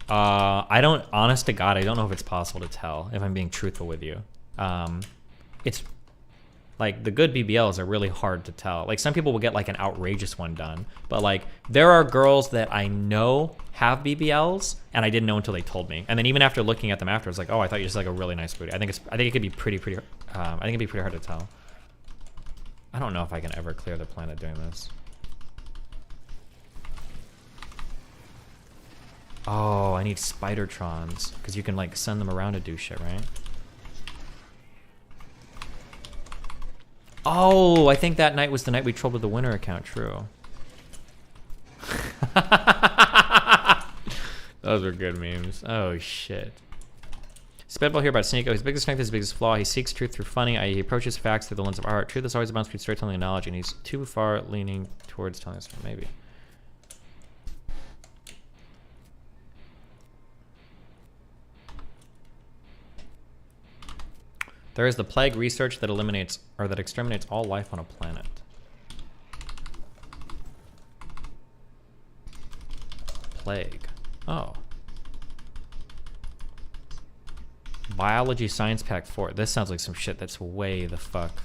Honest to God, I don't know if it's possible to tell, if I'm being truthful with you. It's Like, the good BBLs are really hard to tell. Like, some people will get like an outrageous one done, but like there are girls that I know have BBLs and I didn't know until they told me. And then even after looking at them after, it's like, oh, I thought you just like a really nice booty. I think it could be pretty I think it'd be pretty hard to tell. I don't know if I can ever clear the planet doing this. Oh, I need Spidertrons because you can like send them around to do shit, right? Oh, I think that night was the night we trolled with the winner account. True. Those were good memes. Oh shit. Spitball here about Sneeko. His biggest strength is his biggest flaw. He seeks truth through funny. He approaches facts through the lens of art. Truth is always about between storytelling and knowledge, and he's too far leaning towards telling us. Maybe. There is the plague research that eliminates or that exterminates all life on a planet. Plague. Oh. Biology Science Pack 4. This sounds like some shit that's way the fuck.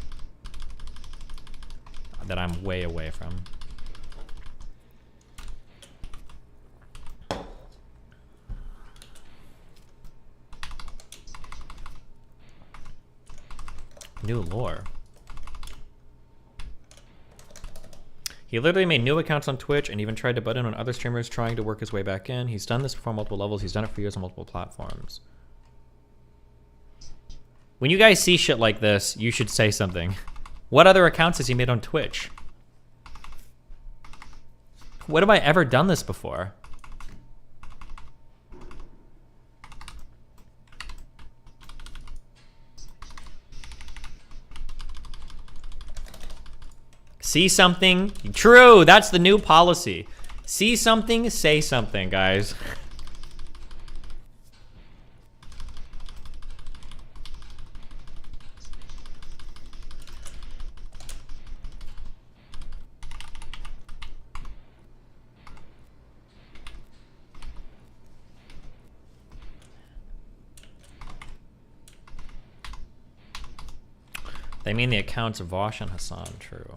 That I'm way away from. New lore. He literally made new accounts on Twitch and even tried to butt in on other streamers trying to work his way back in. He's done this before on multiple levels. He's done it for years on multiple platforms. When you guys see shit like this, you should say something. What other accounts has he made on Twitch? When have I ever done this before? See something? True, that's the new policy. See something, say something, guys. They mean the accounts of Vosh and Hassan, true.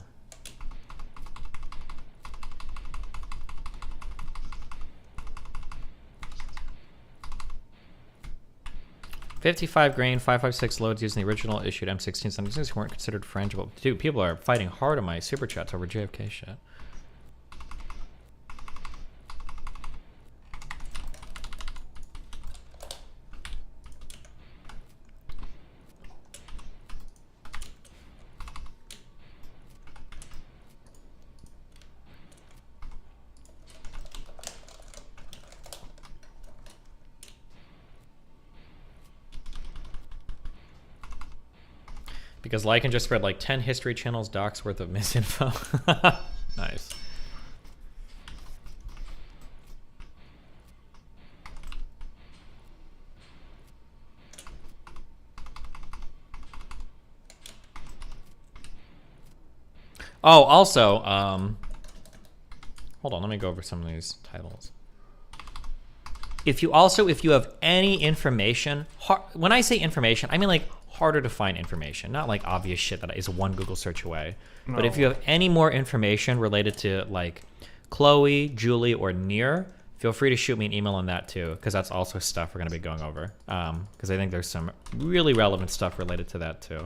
$55 grain, 556 loads using the original issued M1676 weren't considered frangible. Dude, people are fighting hard on my super chats over JFK shit. Because Lycan just spread like 10 History Channel's docs worth of misinfo. Nice. Oh, also, hold on, let me go over some of these titles. If you have any information, when I say information, I mean like harder to find information, not like obvious shit that is one Google search away. No. But if you have any more information related to like Chloe, Julie, or Near, feel free to shoot me an email on that too, because that's also stuff we're going to be going over. Because I think there's some really relevant stuff related to that too.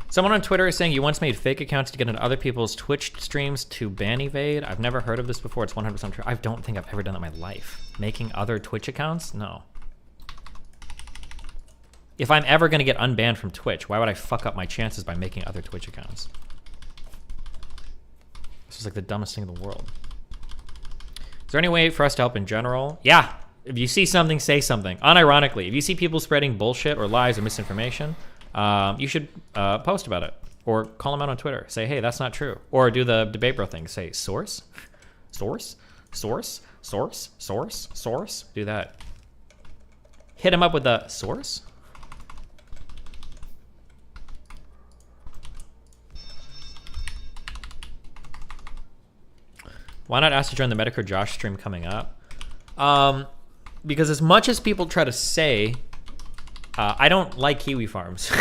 Someone on Twitter is saying you once made fake accounts to get into other people's Twitch streams to ban evade. I've never heard of this before. It's 100% true. I don't think I've ever done that in my life. Making other Twitch accounts? No. If I'm ever going to get unbanned from Twitch, why would I fuck up my chances by making other Twitch accounts? This is like the dumbest thing in the world. Is there any way for us to help in general? Yeah. If you see something, say something. Unironically, if you see people spreading bullshit or lies or misinformation, you should post about it or call them out on Twitter. Say, hey, that's not true. Or do the debate bro thing. Say, source, source, source, source, source, source. Do that. Hit him up with the source. Why not ask to join the Medicare Josh stream coming up? Because as much as people try to say, I don't like kiwi farms.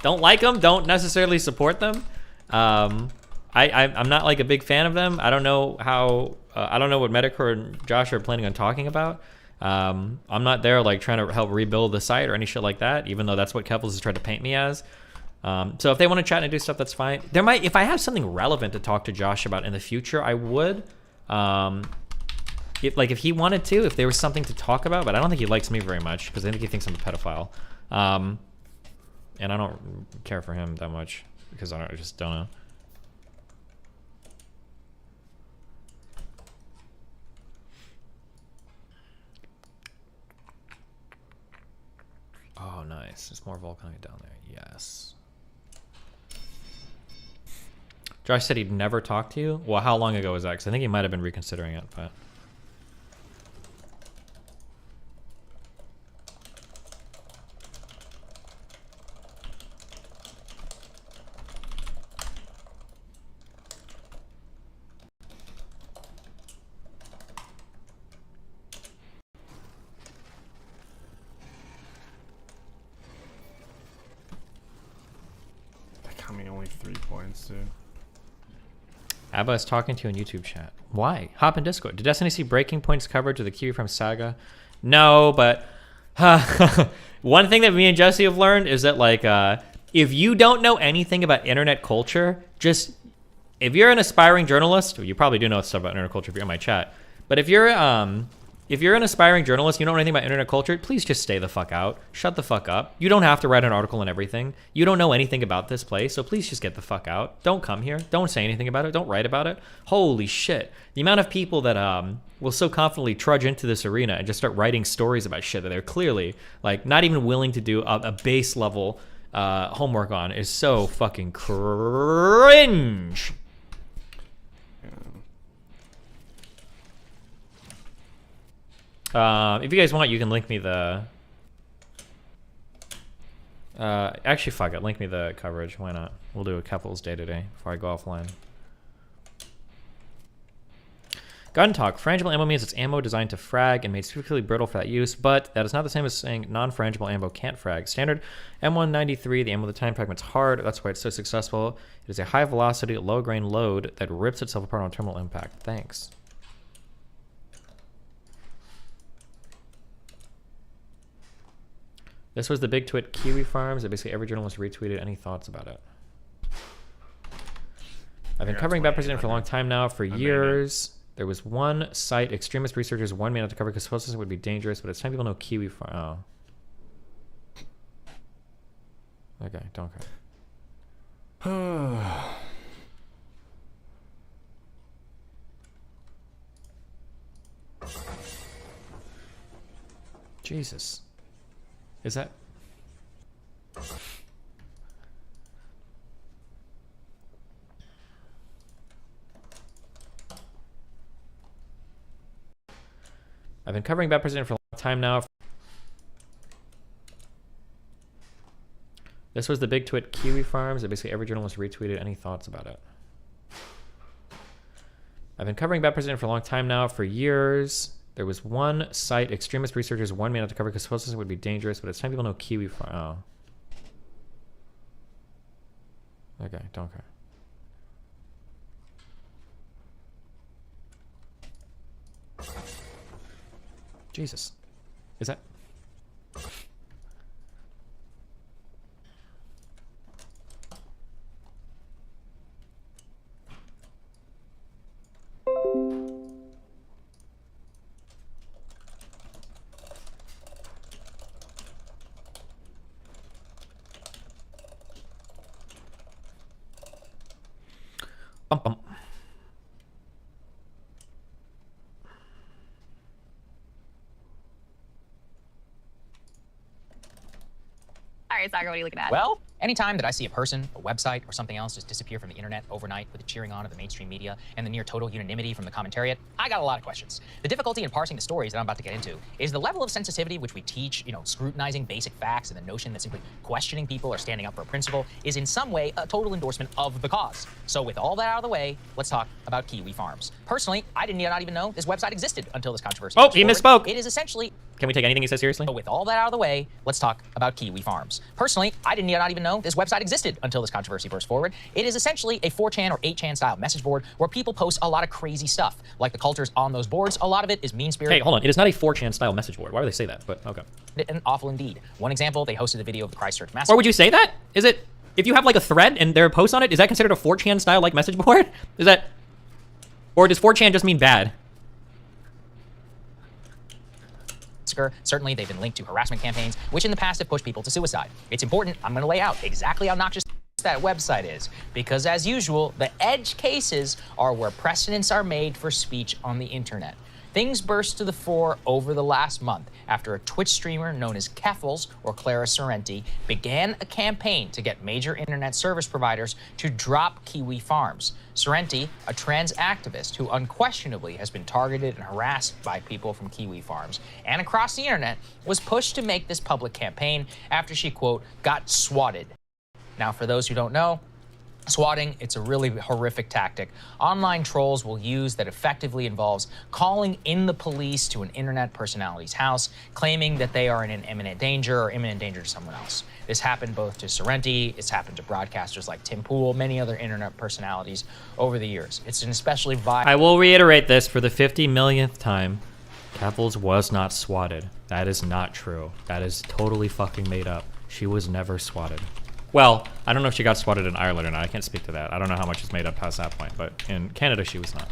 Don't like them. Don't necessarily support them. I'm not like a big fan of them. I don't know how. I don't know what Medicare and Josh are planning on talking about. I'm not there like trying to help rebuild the site or any shit like that. Even though that's what Kevels has tried to paint me as. So if they want to chat and do stuff, that's fine. There might, if I have something relevant to talk to Josh about in the future, I would. If he wanted to, if there was something to talk about, but I don't think he likes me very much because I think he thinks I'm a pedophile. And I don't care for him that much because I just don't know. Oh, nice. There's more volcanite down there. Yes. Josh said he'd never talk to you? Well, how long ago was that? Because I think he might have been reconsidering it, but... That got me only 3 points, dude. Abba is talking to you in YouTube chat. Why? Hop in Discord. Did Destiny see breaking points coverage of the Kiwi from Saga? No, but one thing that me and Jesse have learned is that like if you don't know anything about internet culture, just if you're an aspiring journalist, well, you probably do know stuff about internet culture if you're in my chat. But if you're an aspiring journalist, you don't know anything about internet culture, please just stay the fuck out. Shut the fuck up. You don't have to write an article and everything. You don't know anything about this place, so please just get the fuck out. Don't come here. Don't say anything about it. Don't write about it. Holy shit. The amount of people that will so confidently trudge into this arena and just start writing stories about shit that they're clearly like not even willing to do a base level homework on is so fucking cringe. If you guys want, you can link me the... actually, fuck it. Link me the coverage. Why not? We'll do a couples day today before I go offline. Gun talk. Frangible ammo means it's ammo designed to frag and made specifically brittle for that use, but that is not the same as saying non-frangible ammo can't frag. Standard M193, the ammo of the time fragment's hard. That's why it's so successful. It is a high velocity, low grain load that rips itself apart on terminal impact. Thanks. This was the big twit Kiwi Farms that basically every journalist retweeted. Any thoughts about it? I've been covering Bad President for a long time now, for years. There was one site extremist researchers warned me not to cover because socialism would be dangerous, but it's time people know Kiwi Farm. Oh. Okay, don't cry. Jesus. Is that... I've been covering Bad President for a long time now. This was the big twit Kiwi Farms that basically every journalist retweeted. Any thoughts about it? I've been covering Bad President for a long time now, for years. There was one site extremist researchers warned me not to cover because socialism would be dangerous, but it's time people know Kiwi Farm. Oh. Okay, don't cry. Jesus. Is that... Bum, bum. All right, Saga, what are you looking at? Well, Anytime that I see a person, a website, or something else just disappear from the internet overnight with the cheering on of the mainstream media and the near total unanimity from the commentariat, I got a lot of questions. The difficulty in parsing the stories that I'm about to get into is the level of sensitivity which we teach, scrutinizing basic facts, and the notion that simply questioning people or standing up for a principle is in some way a total endorsement of the cause. So with all that out of the way, let's talk about Kiwi Farms. Personally, I did not even know this website existed until this controversy. Oh, he misspoke. It is essentially... Can we take anything he says seriously? So with all that out of the way, let's talk about Kiwi Farms. Personally, I did not even know this website existed until this controversy burst forward. It is essentially a 4chan or 8chan style message board where people post a lot of crazy stuff. Like the cultures on those boards, a lot of it is mean-spirited. Hey, hold on. It is not a 4chan style message board. Why would they say that? But okay. And awful indeed. One example, they hosted a video of the Christchurch massacre. Or would you say that? Is it, if you have like a thread and there are posts on it, is that considered a 4chan style like message board? Is that, or does 4chan just mean bad? Certainly, they've been linked to harassment campaigns, which in the past have pushed people to suicide. It's important, I'm going to lay out exactly how obnoxious that website is, because as usual, the edge cases are where precedents are made for speech on the internet. Things burst to the fore over the last month after a Twitch streamer known as Keffels, or Clara Sorrenti, began a campaign to get major internet service providers to drop Kiwi Farms. Sorrenti, a trans activist who unquestionably has been targeted and harassed by people from Kiwi Farms and across the internet, was pushed to make this public campaign after she, quote, got swatted. Now, for those who don't know, swatting, it's a really horrific tactic online trolls will use that effectively involves calling in the police to an internet personality's house, claiming that they are in an imminent danger or imminent danger to someone else. This happened both to Sorrenti, it's happened to broadcasters like Tim Pool, many other internet personalities over the years. It's an especially violent... I will reiterate this for the 50 millionth time. Keffels was not swatted. That is not true. That is totally fucking made up. She was never swatted. Well, I don't know if she got swatted in Ireland or not. I can't speak to that. I don't know how much is made up past that point, but in Canada, she was not.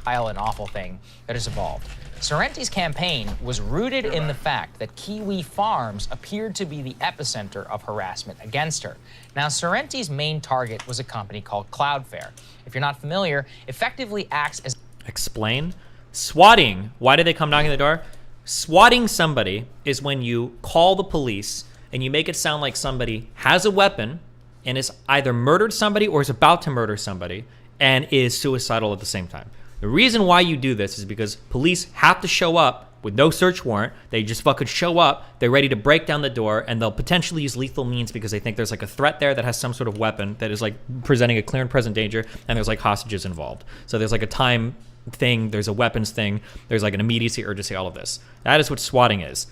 An awful thing that has evolved. Sorrenti's campaign was rooted in the fact that Kiwi Farms appeared to be the epicenter of harassment against her. Now, Sorrenti's main target was a company called Cloudflare. If you're not familiar, effectively acts as... Explain? Swatting. Why did they come knocking the door? Swatting somebody is when you call the police and you make it sound like somebody has a weapon and is either murdered somebody or is about to murder somebody and is suicidal at the same time. The reason why you do this is because police have to show up with no search warrant. They just fucking show up, they're ready to break down the door, and they'll potentially use lethal means because they think there's like a threat there that has some sort of weapon that is like presenting a clear and present danger, and there's like hostages involved. So there's like a time thing, there's a weapons thing, there's like an immediacy, urgency, all of this. That is what swatting is.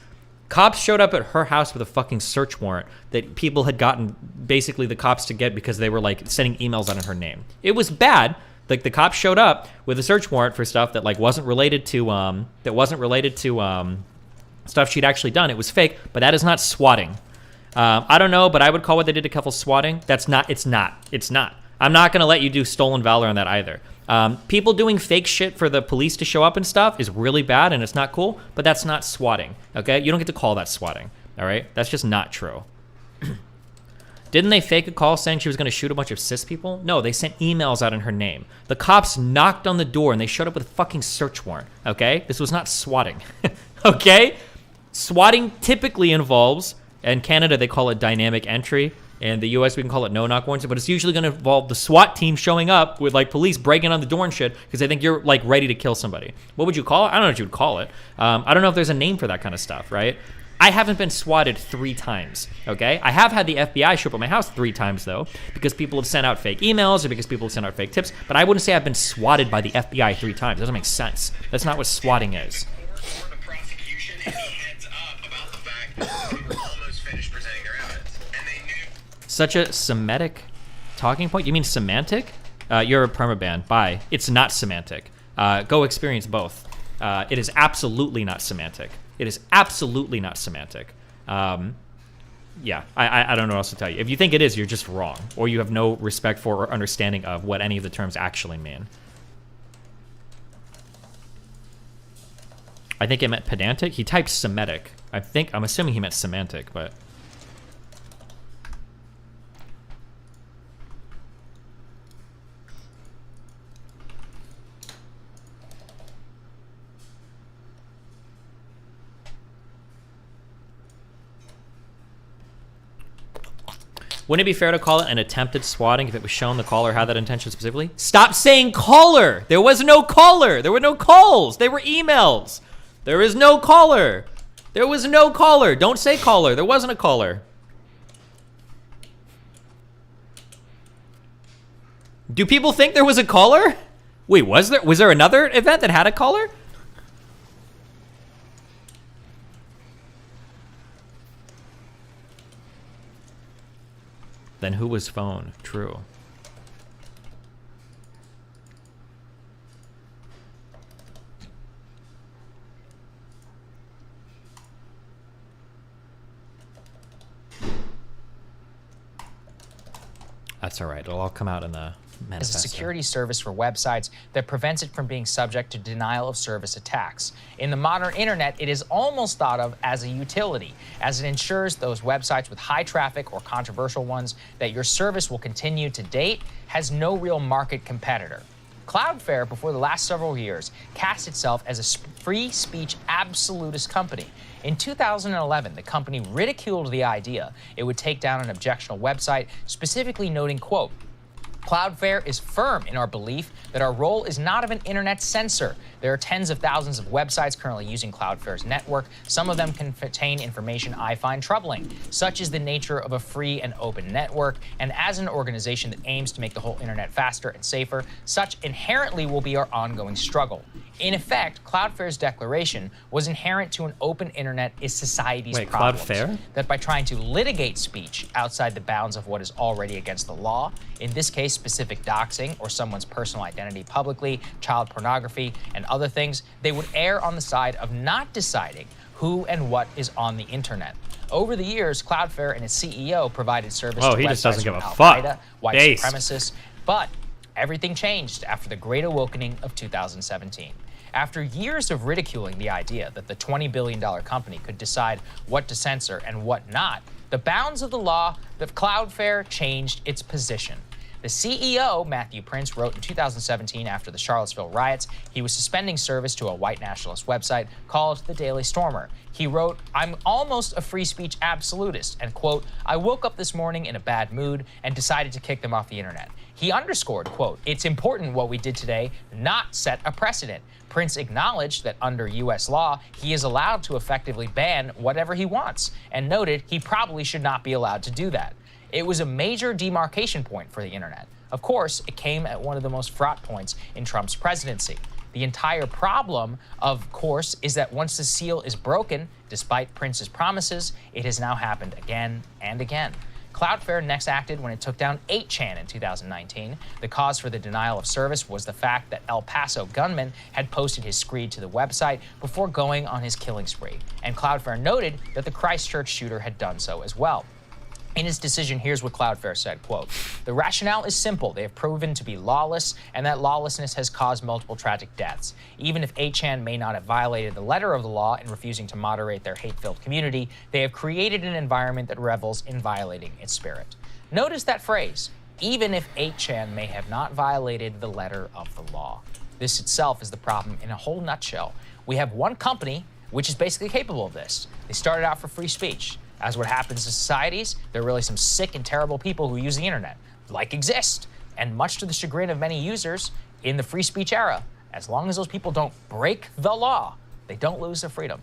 Cops showed up at her house with a fucking search warrant that people had gotten basically the cops to get because they were like sending emails out in her name. It was bad. Like the cops showed up with a search warrant for stuff that like wasn't related to stuff she'd actually done. It was fake, but that is not swatting. I don't know, but I would call what they did to Keffels swatting. It's not. I'm not gonna let you do stolen valor on that either. People doing fake shit for the police to show up and stuff is really bad and it's not cool, but that's not swatting, okay? You don't get to call that swatting, all right? That's just not true. Didn't they fake a call saying she was gonna shoot a bunch of cis people? No, they sent emails out in her name. The cops knocked on the door and they showed up with a fucking search warrant, okay? This was not swatting, okay? Swatting typically involves, in Canada they call it dynamic entry. In the US, we can call it no-knock warrants, but it's usually gonna involve the SWAT team showing up with like police breaking on the door and shit because they think you're like ready to kill somebody. What would you call it? I don't know what you would call it. I don't know if there's a name for that kind of stuff, right? I haven't been swatted 3 times, okay? I have had the FBI show up at my house 3 times though, because people have sent out fake emails or because people have sent out fake tips, but I wouldn't say I've been swatted by the FBI 3 times. It doesn't make sense. That's not what swatting is. Such a Semitic talking point? You mean semantic? You're a permaban. Bye. It's not semantic. Go experience both. It is absolutely not semantic. It is absolutely not semantic. Yeah, I don't know what else to tell you. If you think it is, you're just wrong. Or you have no respect for or understanding of what any of the terms actually mean. I think it meant pedantic. He typed Semitic. I'm assuming he meant semantic, but... Wouldn't it be fair to call it an attempted swatting if it was shown the caller had that intention specifically? Stop saying caller! There was no caller! There were no calls! They were emails! There is no caller! There was no caller! Don't say caller! There wasn't a caller. Do people think there was a caller? Wait, was there another event that had a caller? Then who was phone? True. That's all right. It'll all come out in the manifesto. Is a security service for websites that prevents it from being subject to denial of service attacks. In the modern internet, it is almost thought of as a utility, as it ensures those websites with high traffic or controversial ones that your service will continue to date has no real market competitor. Cloudflare, before the last several years, cast itself as a free speech absolutist company. In 2011, the company ridiculed the idea it would take down an objectionable website, specifically noting, quote, Cloudflare is firm in our belief that our role is not of an internet censor. There are tens of thousands of websites currently using Cloudflare's network. Some of them contain information I find troubling. Such is the nature of a free and open network, and as an organization that aims to make the whole internet faster and safer, such inherently will be our ongoing struggle. In effect, Cloudflare's declaration was inherent to an open internet is society's problems. Cloudflare? That by trying to litigate speech outside the bounds of what is already against the law, in this case specific doxing or someone's personal identity publicly, child pornography, and other things, they would err on the side of not deciding who and what is on the internet. Over the years, Cloudflare and its CEO provided service to he websites just doesn't give a from fuck. Al-Qaeda, white Based. supremacists, but everything changed after the Great Awakening of 2017. After years of ridiculing the idea that the $20 billion company could decide what to censor and what not, the bounds of the law, the Cloudflare changed its position. The CEO, Matthew Prince, wrote in 2017 after the Charlottesville riots, he was suspending service to a white nationalist website called The Daily Stormer. He wrote, I'm almost a free speech absolutist, and quote, I woke up this morning in a bad mood and decided to kick them off the internet. He underscored, quote, it's important what we did today, not set a precedent. Prince acknowledged that under U.S. law, he is allowed to effectively ban whatever he wants, and noted he probably should not be allowed to do that. It was a major demarcation point for the internet. Of course, it came at one of the most fraught points in Trump's presidency. The entire problem, of course, is that once the seal is broken, despite Prince's promises, it has now happened again and again. Cloudflare next acted when it took down 8chan in 2019. The cause for the denial of service was the fact that El Paso gunman had posted his screed to the website before going on his killing spree, and Cloudflare noted that the Christchurch shooter had done so as well. In his decision, here's what Cloudflare said, quote, the rationale is simple. They have proven to be lawless, and that lawlessness has caused multiple tragic deaths. Even if 8chan may not have violated the letter of the law in refusing to moderate their hate-filled community, they have created an environment that revels in violating its spirit. Notice that phrase, even if 8chan may have not violated the letter of the law. This itself is the problem in a whole nutshell. We have one company which is basically capable of this. They started out for free speech. As what happens in societies, there are really some sick and terrible people who use the internet, like exist. And much to the chagrin of many users in the free speech era, as long as those people don't break the law, they don't lose their freedom.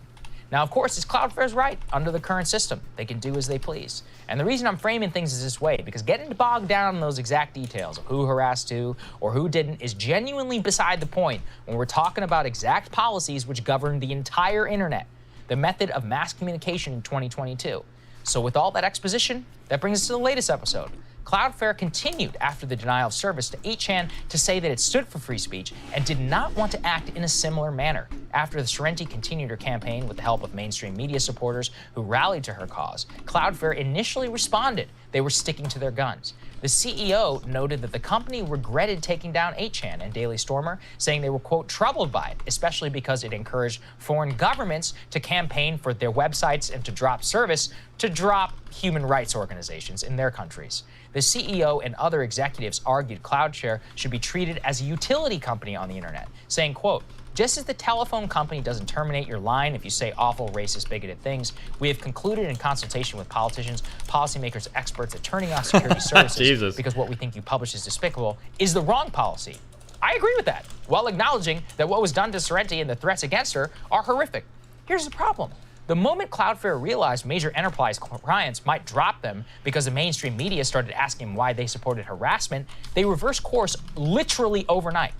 Now, of course, it's Cloudflare's right under the current system. They can do as they please. And the reason I'm framing things is this way, because getting bogged down in those exact details of who harassed who or who didn't is genuinely beside the point when we're talking about exact policies which govern the entire internet, the method of mass communication in 2022. So with all that exposition, that brings us to the latest episode. Cloudflare continued after the denial of service to 8chan to say that it stood for free speech and did not want to act in a similar manner. After the Sorrenti continued her campaign with the help of mainstream media supporters who rallied to her cause, Cloudflare initially responded they were sticking to their guns. The CEO noted that the company regretted taking down 8chan and Daily Stormer, saying they were, quote, troubled by it, especially because it encouraged foreign governments to campaign for their websites and to drop service to drop human rights organizations in their countries. The CEO and other executives argued Cloudflare should be treated as a utility company on the internet, saying, quote, Just as the telephone company doesn't terminate your line if you say awful, racist, bigoted things, we have concluded in consultation with politicians, policymakers, experts that turning off security services because what we think you publish is despicable is the wrong policy. I agree with that, while acknowledging that what was done to Sorrenti and the threats against her are horrific. Here's the problem. The moment Cloudflare realized major enterprise clients might drop them because the mainstream media started asking why they supported harassment, they reversed course literally overnight.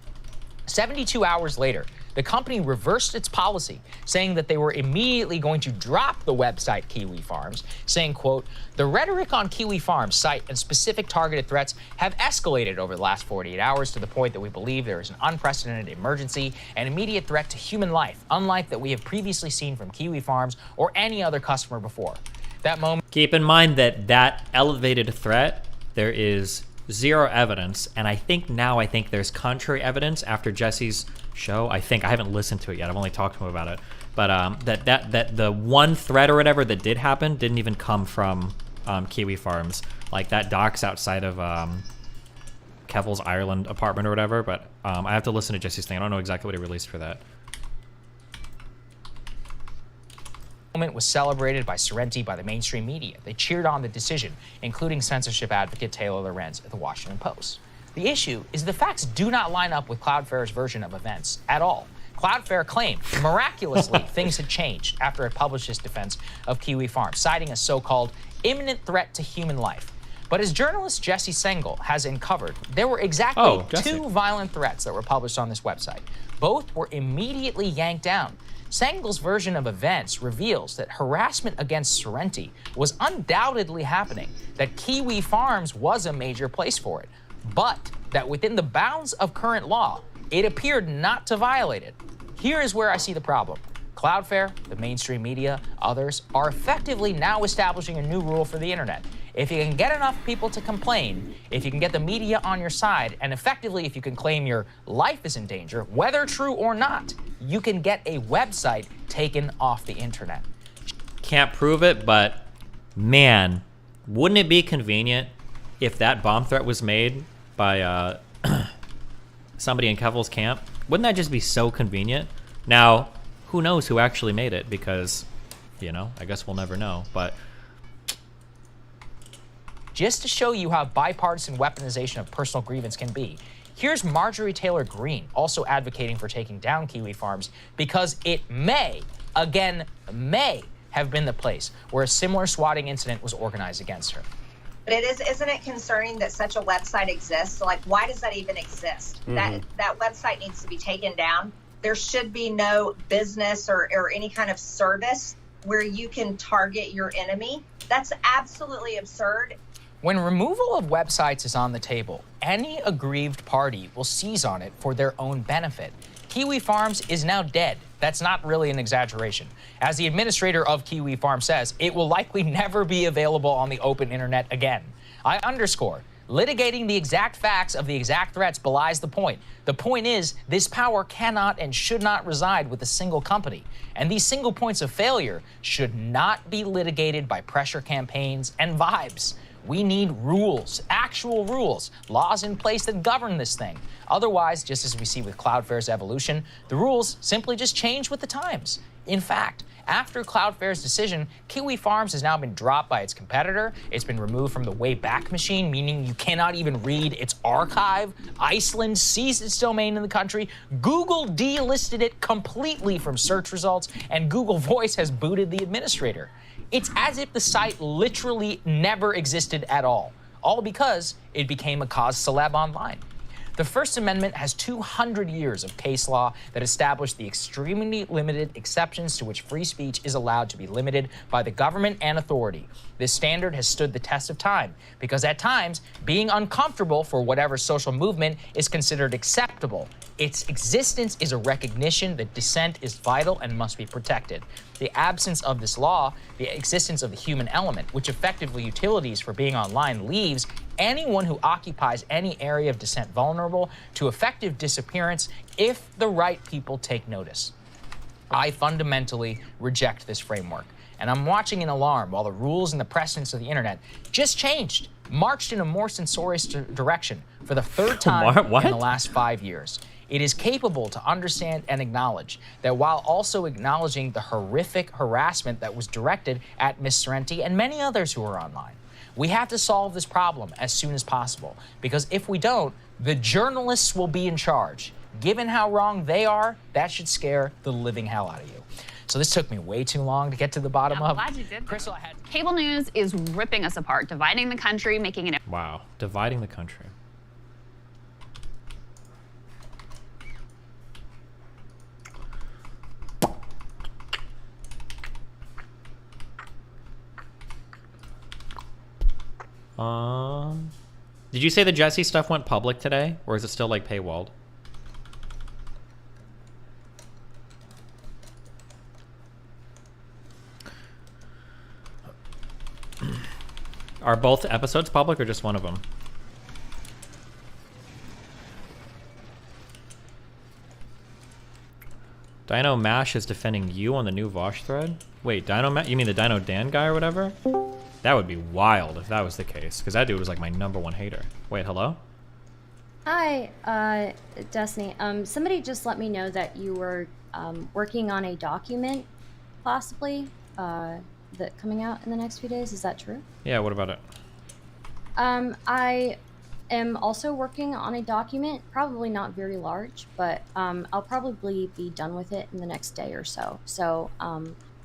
72 hours later, the company reversed its policy, saying that they were immediately going to drop the website Kiwi Farms, saying, quote, the rhetoric on Kiwi Farms site and specific targeted threats have escalated over the last 48 hours to the point that we believe there is an unprecedented emergency and immediate threat to human life, unlike that we have previously seen from Kiwi Farms or any other customer before. That moment. Keep in mind that that elevated threat, there is zero evidence, and I think there's contrary evidence after Jesse's show. I haven't listened to it yet. I've only talked to him about it. But that the one threat or whatever that did happen didn't even come from Kiwi Farms. Like that docks outside of Kevil's Ireland apartment or whatever. But I have to listen to Jesse's thing. I don't know exactly what he released for that. Moment was celebrated by Sorrenti by the mainstream media. They cheered on the decision, including censorship advocate Taylor Lorenz at the Washington Post. The issue is the facts do not line up with Cloudflare's version of events at all. Cloudflare claimed, miraculously, things had changed after it published its defense of Kiwi Farms, citing a so-called imminent threat to human life. But as journalist Jesse Sengel has uncovered, there were exactly two violent threats that were published on this website. Both were immediately yanked down. Sengel's version of events reveals that harassment against Sorrenti was undoubtedly happening, that Kiwi Farms was a major place for it, but that within the bounds of current law, it appeared not to violate it. Here is where I see the problem. Cloudflare, the mainstream media, others are effectively now establishing a new rule for the internet. If you can get enough people to complain, if you can get the media on your side, and effectively if you can claim your life is in danger, whether true or not, you can get a website taken off the internet. Can't prove it, but man, wouldn't it be convenient if that bomb threat was made by somebody in Kevil's camp? Wouldn't that just be so convenient? Now, who knows who actually made it, because, you know, I guess we'll never know, but just to show you how bipartisan weaponization of personal grievance can be, here's Marjorie Taylor Greene also advocating for taking down Kiwi Farms because it may, again, may have been the place where a similar swatting incident was organized against her. But isn't it concerning that such a website exists? So, like, why does that even exist? That website needs to be taken down. There should be no business or any kind of service where you can target your enemy. That's absolutely absurd. When removal of websites is on the table, any aggrieved party will seize on it for their own benefit. Kiwi Farms is now dead. That's not really an exaggeration. As the administrator of Kiwi Farms says, it will likely never be available on the open internet again. I underscore, litigating the exact facts of the exact threats belies the point. The point is, this power cannot and should not reside with a single company. And these single points of failure should not be litigated by pressure campaigns and vibes. We need rules, actual rules, laws in place that govern this thing. Otherwise, just as we see with Cloudflare's evolution, the rules simply just change with the times. In fact, after Cloudflare's decision, Kiwi Farms has now been dropped by its competitor. It's been removed from the Wayback Machine, meaning you cannot even read its archive. Iceland seized its domain in the country. Google delisted it completely from search results, and Google Voice has booted the administrator. It's as if the site literally never existed at all because it became a cause celeb online. The First Amendment has 200 years of case law that established the extremely limited exceptions to which free speech is allowed to be limited by the government and authority. This standard has stood the test of time because at times, being uncomfortable for whatever social movement is considered acceptable. Its existence is a recognition that dissent is vital and must be protected. The absence of this law, the existence of the human element, which effectively utilities for being online, leaves anyone who occupies any area of dissent vulnerable to effective disappearance if the right people take notice. I fundamentally reject this framework, and I'm watching in alarm while the rules and the precedents of the internet just changed, marched in a more censorious direction for the third time in the last 5 years. it is capable to understand and acknowledge that while also acknowledging the horrific harassment that was directed at Ms. Sorrenti and many others who are online. We have to solve this problem as soon as possible, because if we don't, the journalists will be in charge. Given how wrong they are, that should scare the living hell out of you. So this took me way too long to get to the bottom I'm of. glad you did. Crystal, I had Cable news is ripping us apart, dividing the country, making it. Wow, dividing the country. Did you say the Jesse stuff went public today, or is it still like paywalled? Are both episodes public or just one of them? Dino Mash is defending you on the new Vosh thread? Wait, Dino Mash? You mean the Dino Dan guy or whatever? That would be wild if that was the case, because that dude was like my #1 hater. Wait, hello? Hi, Destiny. Somebody just let me know that you were working on a document, possibly, that coming out in the next few days. Is that true? Yeah, what about it? I am also working on a document, probably not very large, but I'll probably be done with it in the next day or so. So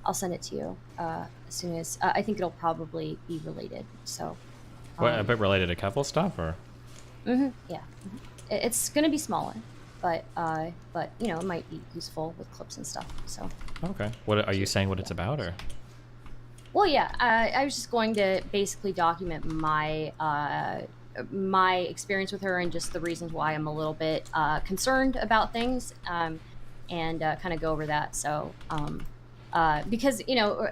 I'll send it to you as soon as I think it'll probably be related. So. What, a bit related to Keppel stuff, or? Yeah. It's gonna be smaller, but you know, it might be useful with clips and stuff. So. Okay. What are you saying? What it's about, or? Well, yeah. I was just going to basically document my my experience with her and just the reasons why I'm a little bit concerned about things, and kind of go over that. So. Because you know,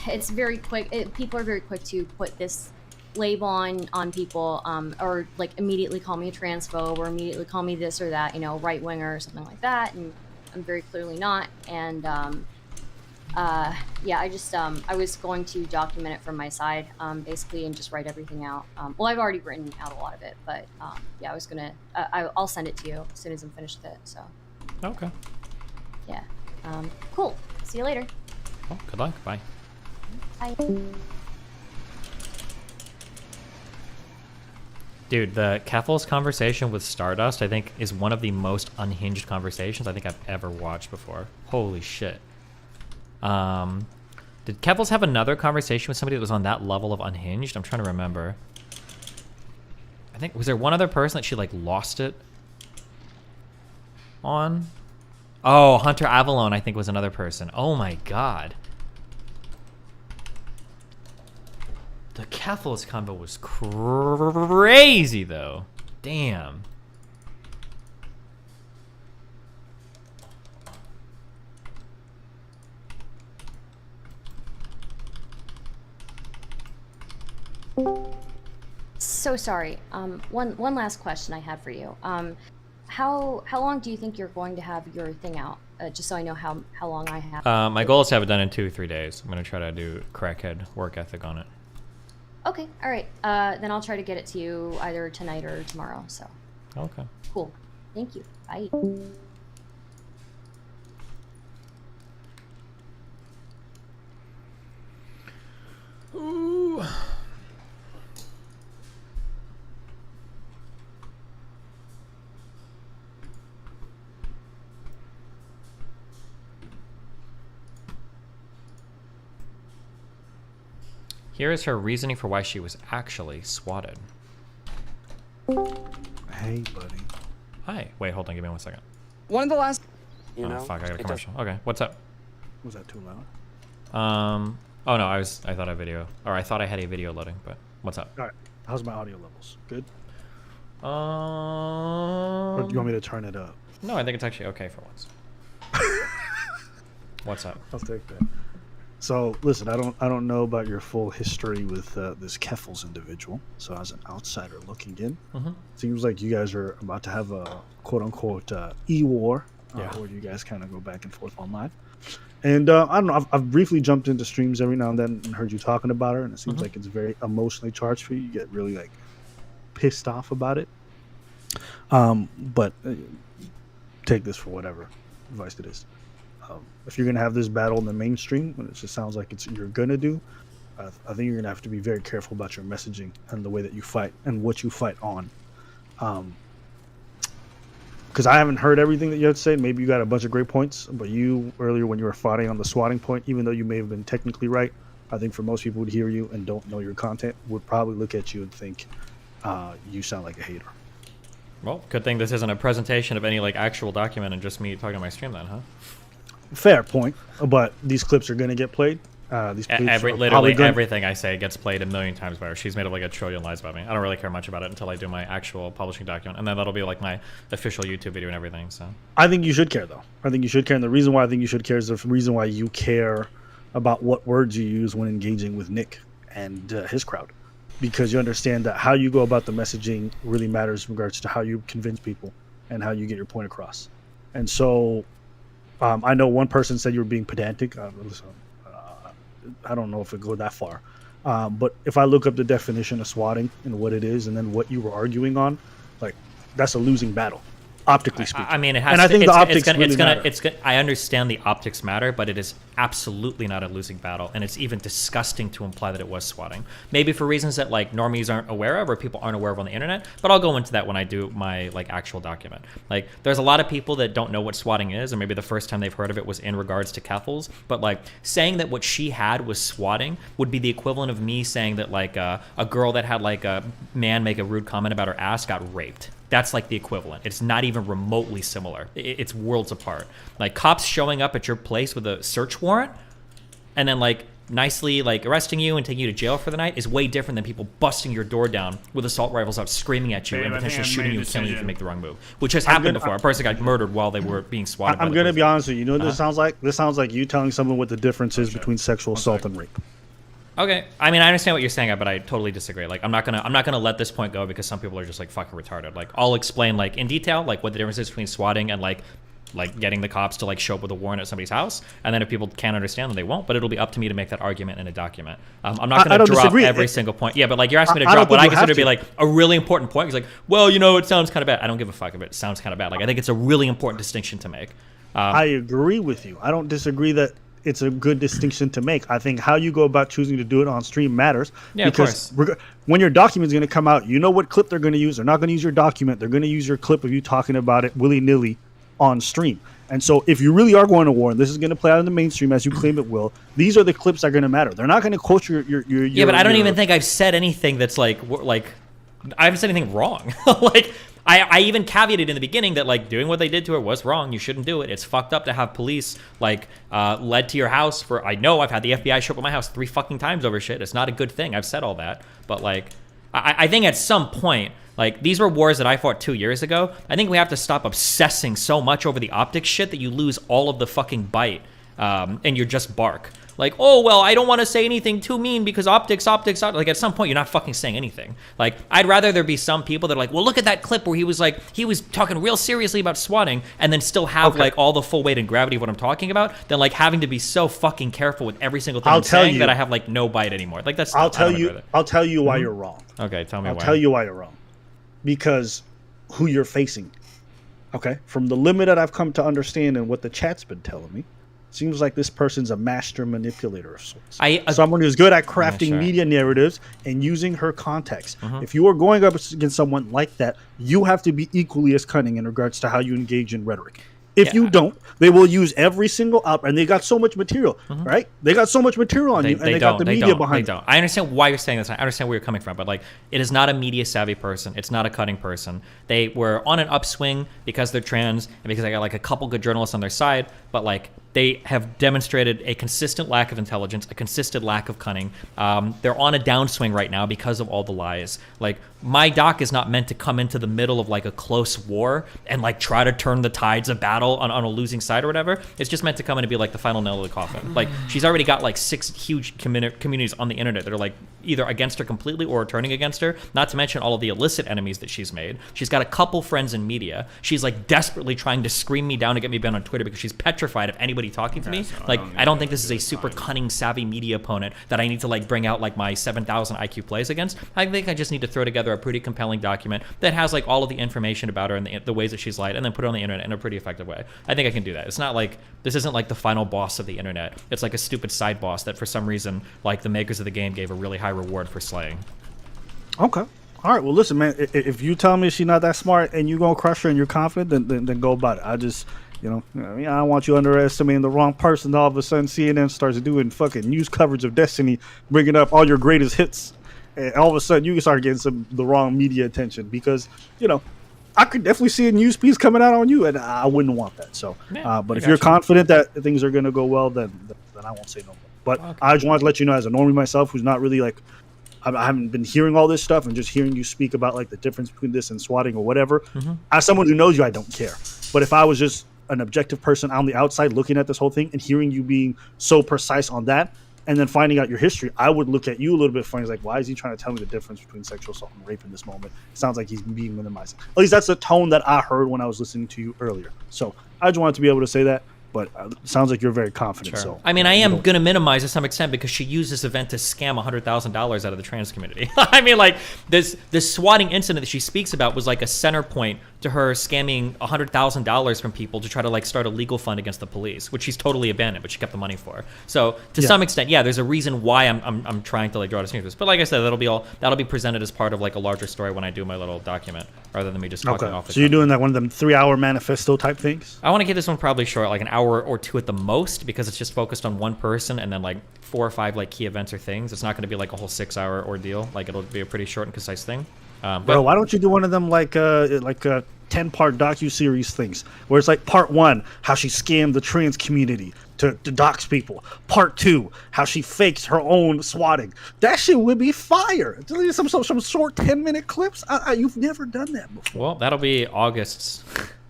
it's very quick. People are very quick to put this label on people, or like immediately call me a transphobe, or immediately call me this or that, you know, right winger or something like that. And I'm very clearly not. And yeah, I just I was going to document it from my side, basically, and just write everything out. Well, I've already written out a lot of it, but yeah, I was gonna. I'll send it to you as soon as I'm finished with it. So. Okay. Yeah. Cool. See you later. Well, good luck. Bye. Bye. Dude, the Keffel's conversation with Stardust, I think, is one of the most unhinged conversations I think I've ever watched before. Holy shit. Did Keffel's have another conversation with somebody that was on that level of unhinged? I'm trying to remember. I think, was there one other person that she, like, lost it on? Oh, Hunter Avalon, I think, was another person. Oh my god. The Keffel's combo was crazy, though. Damn. So sorry. One last question I had for you. How long do you think you're going to have your thing out? Just so I know how long I have. My goal is to have it done in 2 or 3 days. I'm gonna try to do crackhead work ethic on it. Okay, all right. Then I'll try to get it to you either tonight or tomorrow. So. Okay. Cool. Thank you. Bye. Ooh. Here is her reasoning for why she was actually swatted. Hey, buddy. Hi. Wait, hold on. Give me 1 second. One of the last. Oh, fuck. I got a commercial. Okay, what's up? Was that too loud? Oh no, I thought I had a video loading, but what's up? All right. How's my audio levels? Good? Or Or do you want me to turn it up? No, I think it's actually okay for once. What's up? I'll take that. So listen, I don't know about your full history with this Keffels individual. So as an outsider looking in, seems like you guys are about to have a quote unquote e-war, where you guys kind of go back and forth online. And I don't know, I've briefly jumped into streams every now and then and heard you talking about her, and it seems like it's very emotionally charged for you. You get really like pissed off about it. But take this for whatever advice it is. If you're gonna have this battle in the mainstream, and it just sounds like you're gonna do, I think you're gonna have to be very careful about your messaging and the way that you fight and what you fight on. Because I haven't heard everything that you have to say. Maybe you got a bunch of great points, but you earlier when you were fighting on the swatting point, even though you may have been technically right, I think for most people who hear you and don't know your content would probably look at you and think you sound like a hater. Well, good thing this isn't a presentation of any like actual document and just me talking on my stream then, huh? Fair point, but these clips are going to get played. Literally everything I say gets played a million times by her. She's made up like a trillion lies about me. I don't really care much about it until I do my actual publishing document, and then that'll be like my official YouTube video and everything. So I think you should care, though. I think you should care, and the reason why I think you should care is the reason why you care about what words you use when engaging with Nick and his crowd, because you understand that how you go about the messaging really matters in regards to how you convince people and how you get your point across. And so I know one person said you were being pedantic. I don't know if it go that far, but if I look up the definition of swatting and what it is, and then what you were arguing on, like that's a losing battle, optically speaking. I mean, it has. And I think the optics really matter. I understand the optics matter, but it is absolutely not a losing battle, and it's even disgusting to imply that it was swatting. Maybe for reasons that like normies aren't aware of, or people aren't aware of on the internet. But I'll go into that when I do my like actual document. Like, there's a lot of people that don't know what swatting is, or maybe the first time they've heard of it was in regards to Keffels. But like saying that what she had was swatting would be the equivalent of me saying that like a girl that had like a man make a rude comment about her ass got raped. That's like the equivalent. It's not even remotely similar. It's worlds apart. Like cops showing up at your place with a search warrant and then like nicely like arresting you and taking you to jail for the night is way different than people busting your door down with assault rifles out screaming at you and potentially shooting you and killing you if you make the wrong move, which has happened before. A person got murdered while they were being swatted. I'm going to be honest with you. You know what this sounds like? This sounds like you telling someone what the difference is between sexual assault and rape. Okay, I mean, I understand what you're saying, but I totally disagree. Like, I'm not gonna let this point go because some people are just like fucking retarded. Like, I'll explain like in detail like what the difference is between swatting and like getting the cops to like show up with a warrant at somebody's house. And then if people can't understand them, they won't. But it'll be up to me to make that argument in a document. I'm not gonna drop every single point. Yeah, but like you're asking me to drop what I consider to be like a really important point. It's like, well, you know, it sounds kind of bad. I don't give a fuck if it sounds kind of bad. Like, I think it's a really important distinction to make. I agree with you. I don't disagree that it's a good distinction to make. I think how you go about choosing to do it on stream matters. Yeah, because when your document is going to come out, you know what clip they're going to use. They're not going to use your document. They're going to use your clip of you talking about it willy-nilly on stream. And so if you really are going to war, and this is going to play out in the mainstream as you claim it will, these are the clips that are going to matter. They're not going to quote your yeah, but I don't even think I've said anything that's like I haven't said anything wrong. Like, I even caveated in the beginning that like doing what they did to her was wrong. You shouldn't do it. It's fucked up to have police like led to your house for. I know I've had the FBI show up at my house 3 fucking times over shit. It's not a good thing. I've said all that, but like I think at some point, like, these were wars that I fought 2 years ago. I think we have to stop obsessing so much over the optics shit that you lose all of the fucking bite and you're just bark. Like, oh, well, I don't want to say anything too mean because optics. Like, at some point, you're not fucking saying anything. Like, I'd rather there be some people that are like, well, look at that clip where he was talking real seriously about swatting and then still have, like, all the full weight and gravity of what I'm talking about than, like, having to be so fucking careful with every single thing I'm saying that I have, like, no bite anymore. Like, that's... I'll tell you why you're wrong. Okay, tell me why. I'll tell you why you're wrong. Because who you're facing. Okay? From the limit that I've come to understand and what the chat's been telling me, seems like this person's a master manipulator of sorts. Someone who's good at crafting media narratives and using her context. If you are going up against someone like that, you have to be equally as cunning in regards to how you engage in rhetoric. If you don't, they will use every single and they got so much material, right? They got so much material on you, and they got the media behind them. I understand why you're saying this. I understand where you're coming from, but like, it is not a media savvy person. It's not a cutting person. They were on an upswing because they're trans and because they got like a couple good journalists on their side, but like, they have demonstrated a consistent lack of intelligence, a consistent lack of cunning. They're on a downswing right now because of all the lies. Like, my doc is not meant to come into the middle of like a close war and like try to turn the tides of battle on a losing side or whatever. It's just meant to come in and be like the final nail of the coffin. Like, she's already got like 6 huge communities on the internet that are like either against her completely or turning against her, not to mention all of the illicit enemies that she's made. She's got a couple friends in media. She's like desperately trying to scream me down to get me banned on Twitter because she's petrified if anybody clearly talking to me. Like, I don't think this is a super cunning, savvy media opponent that I need to like bring out like my 7,000 IQ plays against. I think I just need to throw together a pretty compelling document that has like all of the information about her and the ways that she's lied, and then put it on the internet in a pretty effective way. I think I can do that. It's not like, this isn't like the final boss of the internet. It's like a stupid side boss that for some reason, like the makers of the game gave a really high reward for slaying. Okay. All right. Well, listen, man. If you tell me she's not that smart and you're gonna crush her and you're confident, then go about it. I just, I don't want you underestimating the wrong person. All of a sudden, CNN starts doing fucking news coverage of Destiny, bringing up all your greatest hits, and all of a sudden you start getting the wrong media attention because, I could definitely see a news piece coming out on you, and I wouldn't want that. So, but if you're confident that things are gonna go well, then I won't say no more. But I just wanted to let you know, as a normie myself, who's not really like, I haven't been hearing all this stuff and just hearing you speak about like the difference between this and swatting or whatever. As someone who knows you, I don't care. But if I was just an objective person on the outside looking at this whole thing and hearing you being so precise on that, and then finding out your history, I would look at you a little bit funny. It's like, why is he trying to tell me the difference between sexual assault and rape in this moment? It sounds like he's being minimizing. At least that's the tone that I heard when I was listening to you earlier. So I just wanted to be able to say that. But it sounds like you're very confident. Sure. So I mean, I am going to minimize to some extent because she used this event to scam $100,000 out of the trans community. I mean, like, this swatting incident that she speaks about was like a center point to her scamming $100,000 from people to try to like start a legal fund against the police, which she's totally abandoned, but she kept the money for. So to some extent, there's a reason why I'm trying to like draw distinctions. But like I said, that'll be presented as part of like a larger story when I do my little document, rather than me just talking off the So you're doing like one of them 3-hour manifesto type things? I want to keep this one probably short, like an hour or two at the most, because it's just focused on one person and then like 4 or 5 like key events or things. It's not going to be like a whole 6-hour ordeal. Like, it'll be a pretty short and concise thing. Bro, why don't you do one of them like 10-part docu-series things where it's like part 1, how she scammed the trans community to dox people. Part 2, how she fakes her own swatting. That shit would be fire. Some short 10-minute clips. You've never done that before. Well, that'll be August's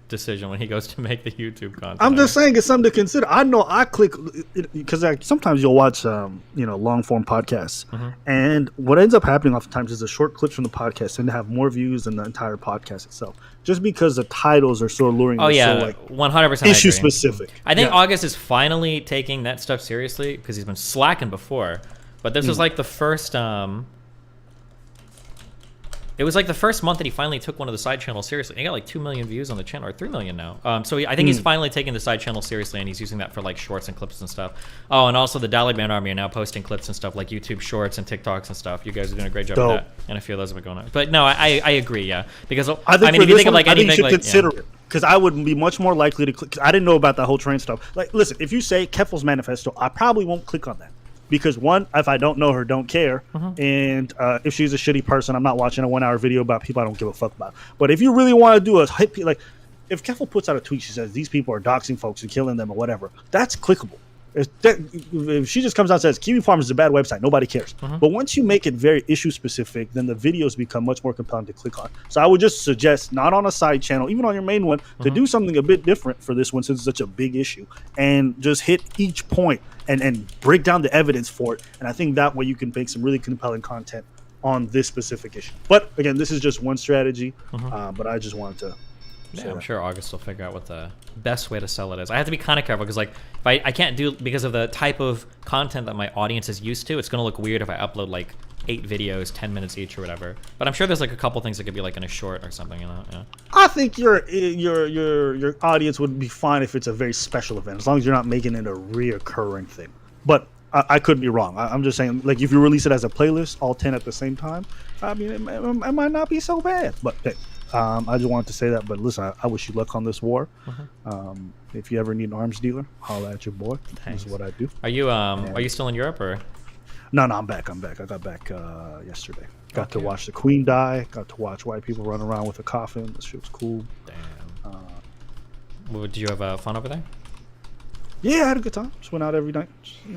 decision when he goes to make the YouTube content. I'm just saying it's something to consider. I know I click because sometimes you'll watch long form podcasts, and what ends up happening oftentimes is the short clips from the podcast tend to have more views than the entire podcast itself, just because the titles are so alluring. Oh yeah, so, like, 100% issue specific. I think August is finally taking that stuff seriously because he's been slacking before, but this was like the first. It was like the first month that he finally took one of the side channels seriously. He got like 2 million views on the channel, or 3 million now. So I think he's finally taking the side channel seriously, and he's using that for like shorts and clips and stuff. Oh, and also the Daliban Army are now posting clips and stuff like YouTube shorts and TikToks and stuff. You guys are doing a great job of that, and a few of those have been going on. But no, I agree, yeah, because I mean, if you think of like anything, you should like, consider it. Because I would be much more likely to click. Cause I didn't know about that whole trans stuff. Like, listen, if you say Keffel's manifesto, I probably won't click on that. Because one, if I don't know her, don't care, and if she's a shitty person, I'm not watching a 1-hour video about people I don't give a fuck about. But if you really want to do a hit, like if Keffel puts out a tweet, she says these people are doxing folks and killing them or whatever, that's clickable. If she just comes out and says Kiwi Farms is a bad website, nobody cares. But once you make it very issue specific, then the videos become much more compelling to click on. So I would just suggest, not on a side channel, even on your main one, to do something a bit different for this one since it's such a big issue, and just hit each point and break down the evidence for it. And I think that way you can make some really compelling content on this specific issue. But again, this is just one strategy. But I just wanted to. Yeah, I'm sure August will figure out what the best way to sell it is. I have to be kind of careful because, like, if I can't do, because of the type of content that my audience is used to, it's going to look weird if I upload like 8 videos, 10 minutes each or whatever. But I'm sure there's like a couple things that could be like in a short or something, you know? Yeah. I think your audience would be fine if it's a very special event, as long as you're not making it a reoccurring thing. But I could be wrong. I'm just saying, like, if you release it as a playlist, all 10 at the same time, I mean, it might not be so bad. But hey, I just wanted to say that. But listen, I wish you luck on this war. If you ever need an arms dealer, holla at your boy. This is what I do. Are you still in Europe or? No, I'm back. I got back yesterday. Got to watch the Queen die. Got to watch white people run around with a coffin. This shit was cool. Damn. Did you have fun over there? Yeah, I had a good time. Just went out every night.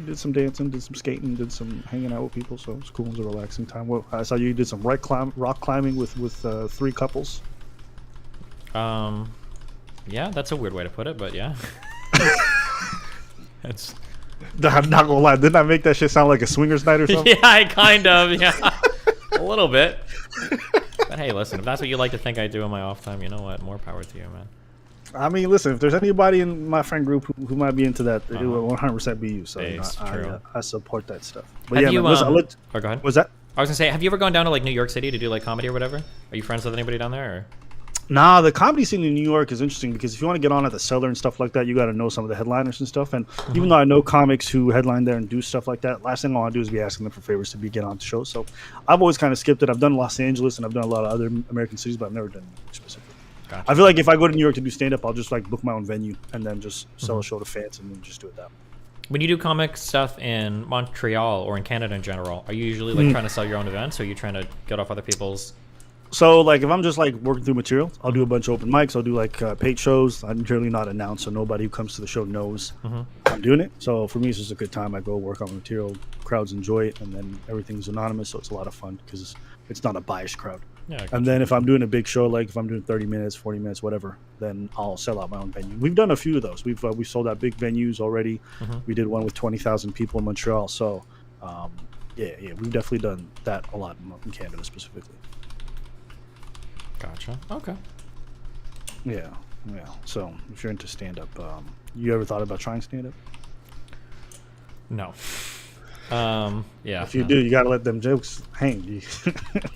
Did some dancing, did some skating, did some hanging out with people. So it was cool. It was a relaxing time. Well, I saw you did some rock climbing with 3 couples. Yeah, that's a weird way to put it, but yeah. That's. I'm not gonna lie. Didn't I make that shit sound like a swingers night or something? Yeah, kind of. Yeah, a little bit. But hey, listen, if that's what you like to think I do in my off time, you know what? More power to you, man. I mean, listen, if there's anybody in my friend group who might be into that, it will 100% be you. So I support that stuff. But Have yeah, you, man, listen, go ahead. Was that? I was gonna say, have you ever gone down to like New York City to do like comedy or whatever? Are you friends with anybody down there? Or? Nah, the comedy scene in New York is interesting because if you want to get on at the Cellar and stuff like that, you got to know some of the headliners and stuff. And even though I know comics who headline there and do stuff like that, last thing I want to do is be asking them for favors to get on the show. So I've always kind of skipped it. I've done Los Angeles and I've done a lot of other American cities, but I've never done New York specifically. Gotcha. I feel like if I go to New York to do stand up, I'll just like book my own venue and then just sell a show to fans and then just do it that way. When you do comic stuff in Montreal or in Canada in general, are you usually like trying to sell your own events, or are you trying to get off other people's? So like if I'm just like working through material, I'll do a bunch of open mics. I'll do like paid shows. I'm generally not announced, so nobody who comes to the show knows I'm doing it. So for me, it's just a good time. I go work on the material, crowds enjoy it, and then everything's anonymous, so it's a lot of fun because it's not a biased crowd. Yeah, and then if I'm doing a big show, like if I'm doing 30 minutes, 40 minutes, whatever, then I'll sell out my own venue. We've done a few of those. We've sold out big venues already. We did one with 20,000 people in Montreal. So yeah, we've definitely done that a lot in Canada specifically. Gotcha. Okay. Yeah. So if you're into stand-up, you ever thought about trying stand-up? No. Yeah. If you do, you gotta let them jokes hang.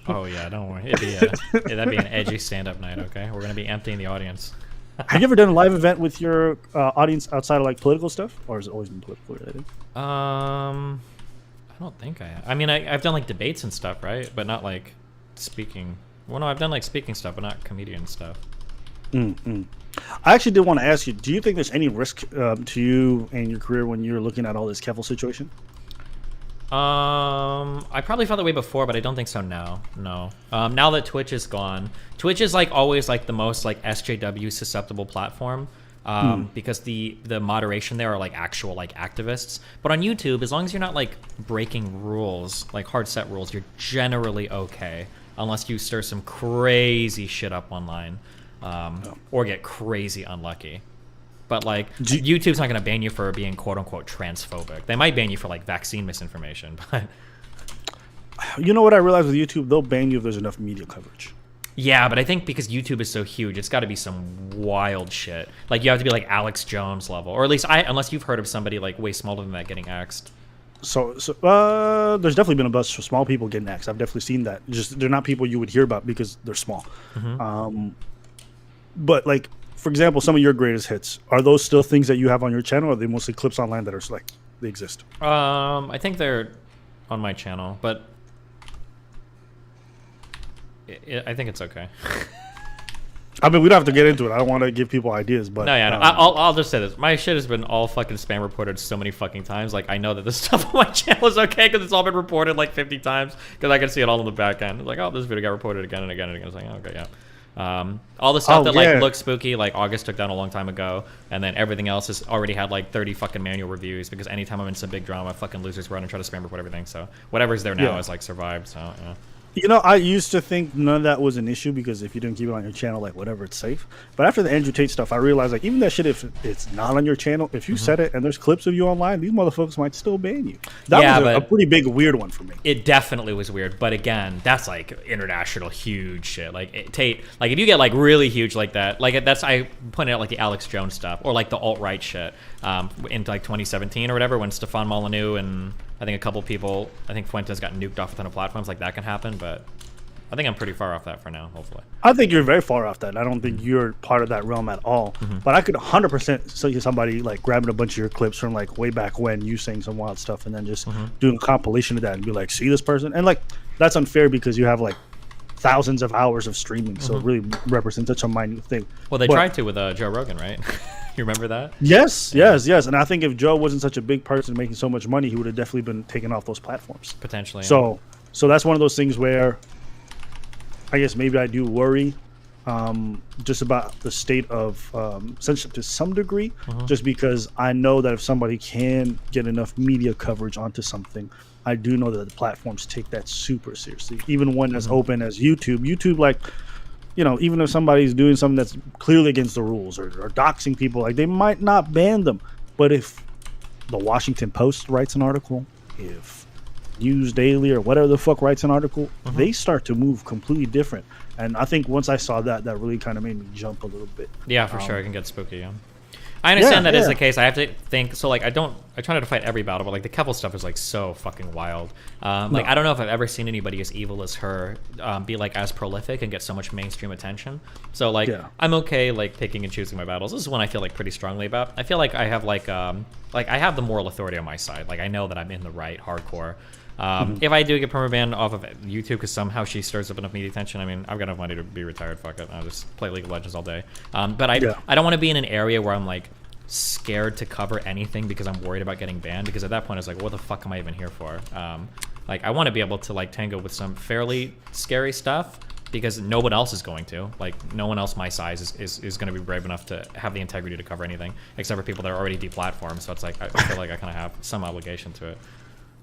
Oh yeah, don't worry. That'd be an edgy stand-up night. Okay, we're gonna be emptying the audience. Have you ever done a live event with your audience outside of like political stuff, or has it always been political related? I don't think I have. I mean, I've done like debates and stuff, right? But not like speaking. Well, no, I've done like speaking stuff, but not comedian stuff. I actually did want to ask you, do you think there's any risk to you and your career when you're looking at all this Keffel situation? I probably felt that way before, but I don't think so now. No. Now that Twitch is gone, Twitch is like always like the most like SJW susceptible platform. Because the moderation there are like actual like activists. But on YouTube, as long as you're not like breaking rules, like hard set rules, you're generally okay. Unless you stir some crazy shit up online, or get crazy unlucky. But like YouTube's not going to ban you for being quote unquote transphobic. They might ban you for like vaccine misinformation, but you know what I realized with YouTube, they'll ban you if there's enough media coverage. Yeah, but I think because YouTube is so huge, it's got to be some wild shit. Like you have to be like Alex Jones level, or at least unless you've heard of somebody like way smaller than that getting axed. So there's definitely been a bunch of small people getting axed. I've definitely seen that. Just they're not people you would hear about because they're small. But like, for example, some of your greatest hits, are those still things that you have on your channel, or are they mostly clips online that are like they exist? I think they're on my channel, but I think it's okay. I mean, we don't have to get into it. I don't want to give people ideas, but no, yeah, no. I'll just say this: my shit has been all fucking spam reported so many fucking times. Like I know that this stuff on my channel is okay because it's all been reported like 50 times because I can see it all in the back end. It's like, oh, this video got reported again and again and again. It's like, oh, okay, yeah. All the stuff that like looks spooky, like August took down a long time ago, and then everything else has already had like 30 fucking manual reviews because anytime I'm in some big drama, fucking losers run and try to spam report everything. So whatever's there now has like survived. So yeah. You know, I used to think none of that was an issue because if you didn't keep it on your channel, like whatever, it's safe. But after the Andrew Tate stuff, I realized like even that shit, if it's not on your channel, if you said it and there's clips of you online, these motherfuckers might still ban you. That was a pretty big weird one for me. It definitely was weird, but again, that's like international huge shit. Like Tate, like if you get like really huge like that, like that's I pointed out like the Alex Jones stuff or like the alt-right shit in like 2017 or whatever when Stefan Molyneux and I think a couple people, I think Fuentes got nuked off a ton of platforms, like that can happen, but I think I'm pretty far off that for now, hopefully. I think you're very far off that. I don't think you're part of that realm at all. But I could 100% see somebody like grabbing a bunch of your clips from like way back when you saying some wild stuff and then just doing a compilation of that and be like, see this person? And like, that's unfair because you have like thousands of hours of streaming, so it really represents such a minute thing. Well, they tried to with Joe Rogan, right? You remember that? Yes. And I think if Joe wasn't such a big person making so much money, he would have definitely been taken off those platforms. Potentially. So that's one of those things where I guess maybe I do worry just about the state of censorship to some degree, just because I know that if somebody can get enough media coverage onto something, I do know that the platforms take that super seriously. Even one as open as YouTube, like, you know, even if somebody's doing something that's clearly against the rules or doxing people, like they might not ban them. But if the Washington Post writes an article, if News Daily or whatever the fuck writes an article, Mm-hmm. they start to move completely different. And I think once I saw that, that really kind of made me jump a little bit. Yeah, for sure, it can get spooky. Yeah. I understand that is the case. I have to think. So like, I try not to fight every battle, but like the Kevel stuff is like so fucking wild. Like I don't know if I've ever seen anybody as evil as her be like as prolific and get so much mainstream attention. So like, I'm okay like picking and choosing my battles. This is one I feel like pretty strongly about. I feel like I have like I have the moral authority on my side. Like I know that I'm in the right hardcore. If I do get permabanned off of YouTube because somehow she stirs up enough media attention, I mean, I've got enough money to be retired. Fuck it, I'll just play League of Legends all day. But I don't want to be in an area where I'm like scared to cover anything because I'm worried about getting banned. Because at that point, it's like, what the fuck am I even here for? Like, I want to be able to like tango with some fairly scary stuff because no one else is going to. Like, no one else my size is going to be brave enough to have the integrity to cover anything, except for people that are already deplatformed. So it's like I feel like I kind of have some obligation to it.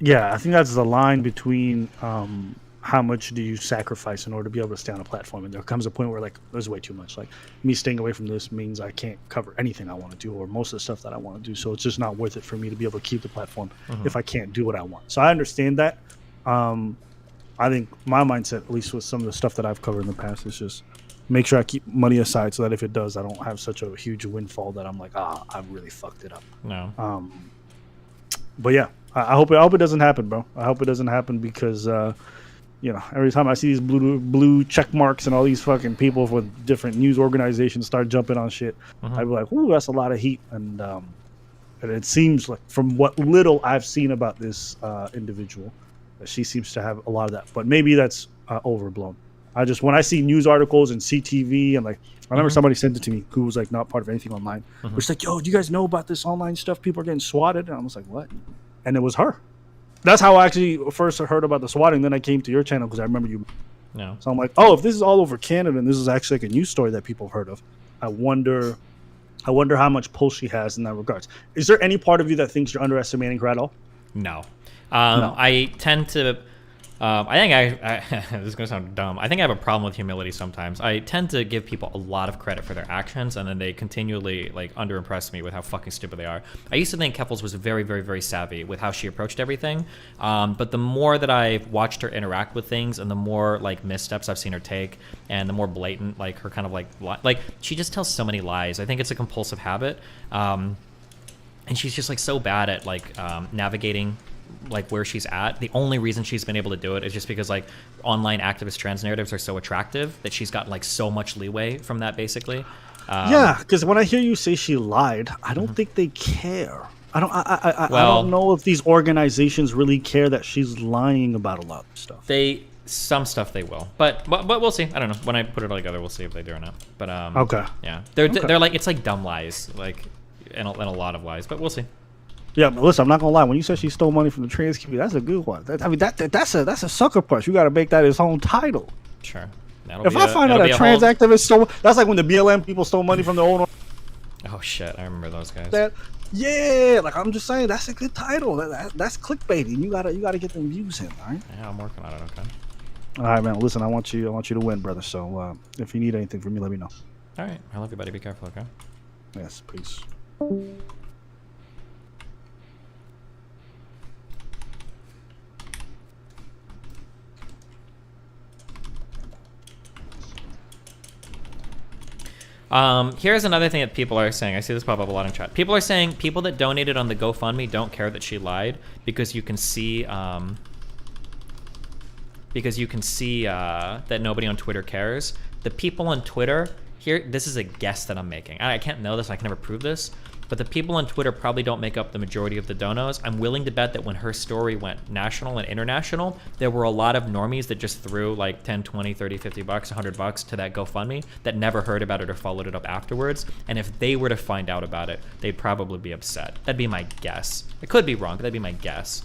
Yeah, I think that's the line between how much do you sacrifice in order to be able to stay on a platform. And there comes a point where, like, there's way too much. Like, me staying away from this means I can't cover anything I want to do or most of the stuff that I want to do. So it's just not worth it for me to be able to keep the platform if I can't do what I want. So I understand that. I think my mindset, at least with some of the stuff that I've covered in the past, is just make sure I keep money aside so that if it does, I don't have such a huge windfall that I'm like, I really fucked it up. No. But yeah, I hope it doesn't happen, bro. I hope it doesn't happen because, you know, every time I see these blue check marks and all these fucking people with different news organizations start jumping on shit, I'd be like, ooh, that's a lot of heat. And it seems like from what little I've seen about this individual, that she seems to have a lot of that. But maybe that's overblown. When I see news articles and CTV and like, I remember somebody sent it to me who was like not part of anything online. Which like, yo, do you guys know about this online stuff? People are getting swatted. And I was like, what? And it was her. That's how I actually first heard about the swatting. Then I came to your channel because I remember you. No. So I'm like, oh, if this is all over Canada and this is actually like a news story that people have heard of, I wonder how much pull she has in that regards. Is there any part of you that thinks you're underestimating her at all? No. I tend to. I think this is gonna sound dumb. I think I have a problem with humility sometimes. I tend to give people a lot of credit for their actions, and then they continually like underimpress me with how fucking stupid they are. I used to think Keffels was very, very, very savvy with how she approached everything, but the more that I've watched her interact with things, and the more like missteps I've seen her take, and the more blatant like her kind of like she just tells so many lies. I think it's a compulsive habit, and she's just like so bad at like navigating like where she's at. The only reason she's been able to do it is just because like online activist trans narratives are so attractive that she's got like so much leeway from that basically. Yeah, because when I hear you say she lied, I don't think they care. I don't know if these organizations really care that she's lying about a lot of stuff. Some stuff they will, but we'll see. I don't know. When I put it all together, we'll see if they do or not. But okay, yeah, they're like, it's like dumb lies, like and a lot of lies, but we'll see. Yeah, but listen, I'm not gonna lie. When you said she stole money from the trans community, that's a good one. That's a sucker punch. You got to make that its own title. Sure. If I find out a trans activist stole, that's like when the BLM people stole money from their own. Oh shit, I remember those guys. Yeah, like I'm just saying, that's a good title. That's clickbaiting. You gotta get them views in, all right? Yeah, I'm working on it. Okay. All right, man. Listen, I want you to win, brother. So if you need anything from me, let me know. All right, I love you, buddy. Be careful, okay? Yes, peace. Here's another thing that people are saying. I see this pop up a lot in chat. People are saying people that donated on the GoFundMe don't care that she lied because you can see that nobody on Twitter cares. The people on Twitter here, this is a guess that I'm making. I can't know this. I can never prove this. But the people on Twitter probably don't make up the majority of the donos. I'm willing to bet that when her story went national and international, there were a lot of normies that just threw like 10, 20, 30, 50 bucks, $100 to that GoFundMe that never heard about it or followed it up afterwards. And if they were to find out about it, they'd probably be upset. That'd be my guess. I could be wrong, but that'd be my guess.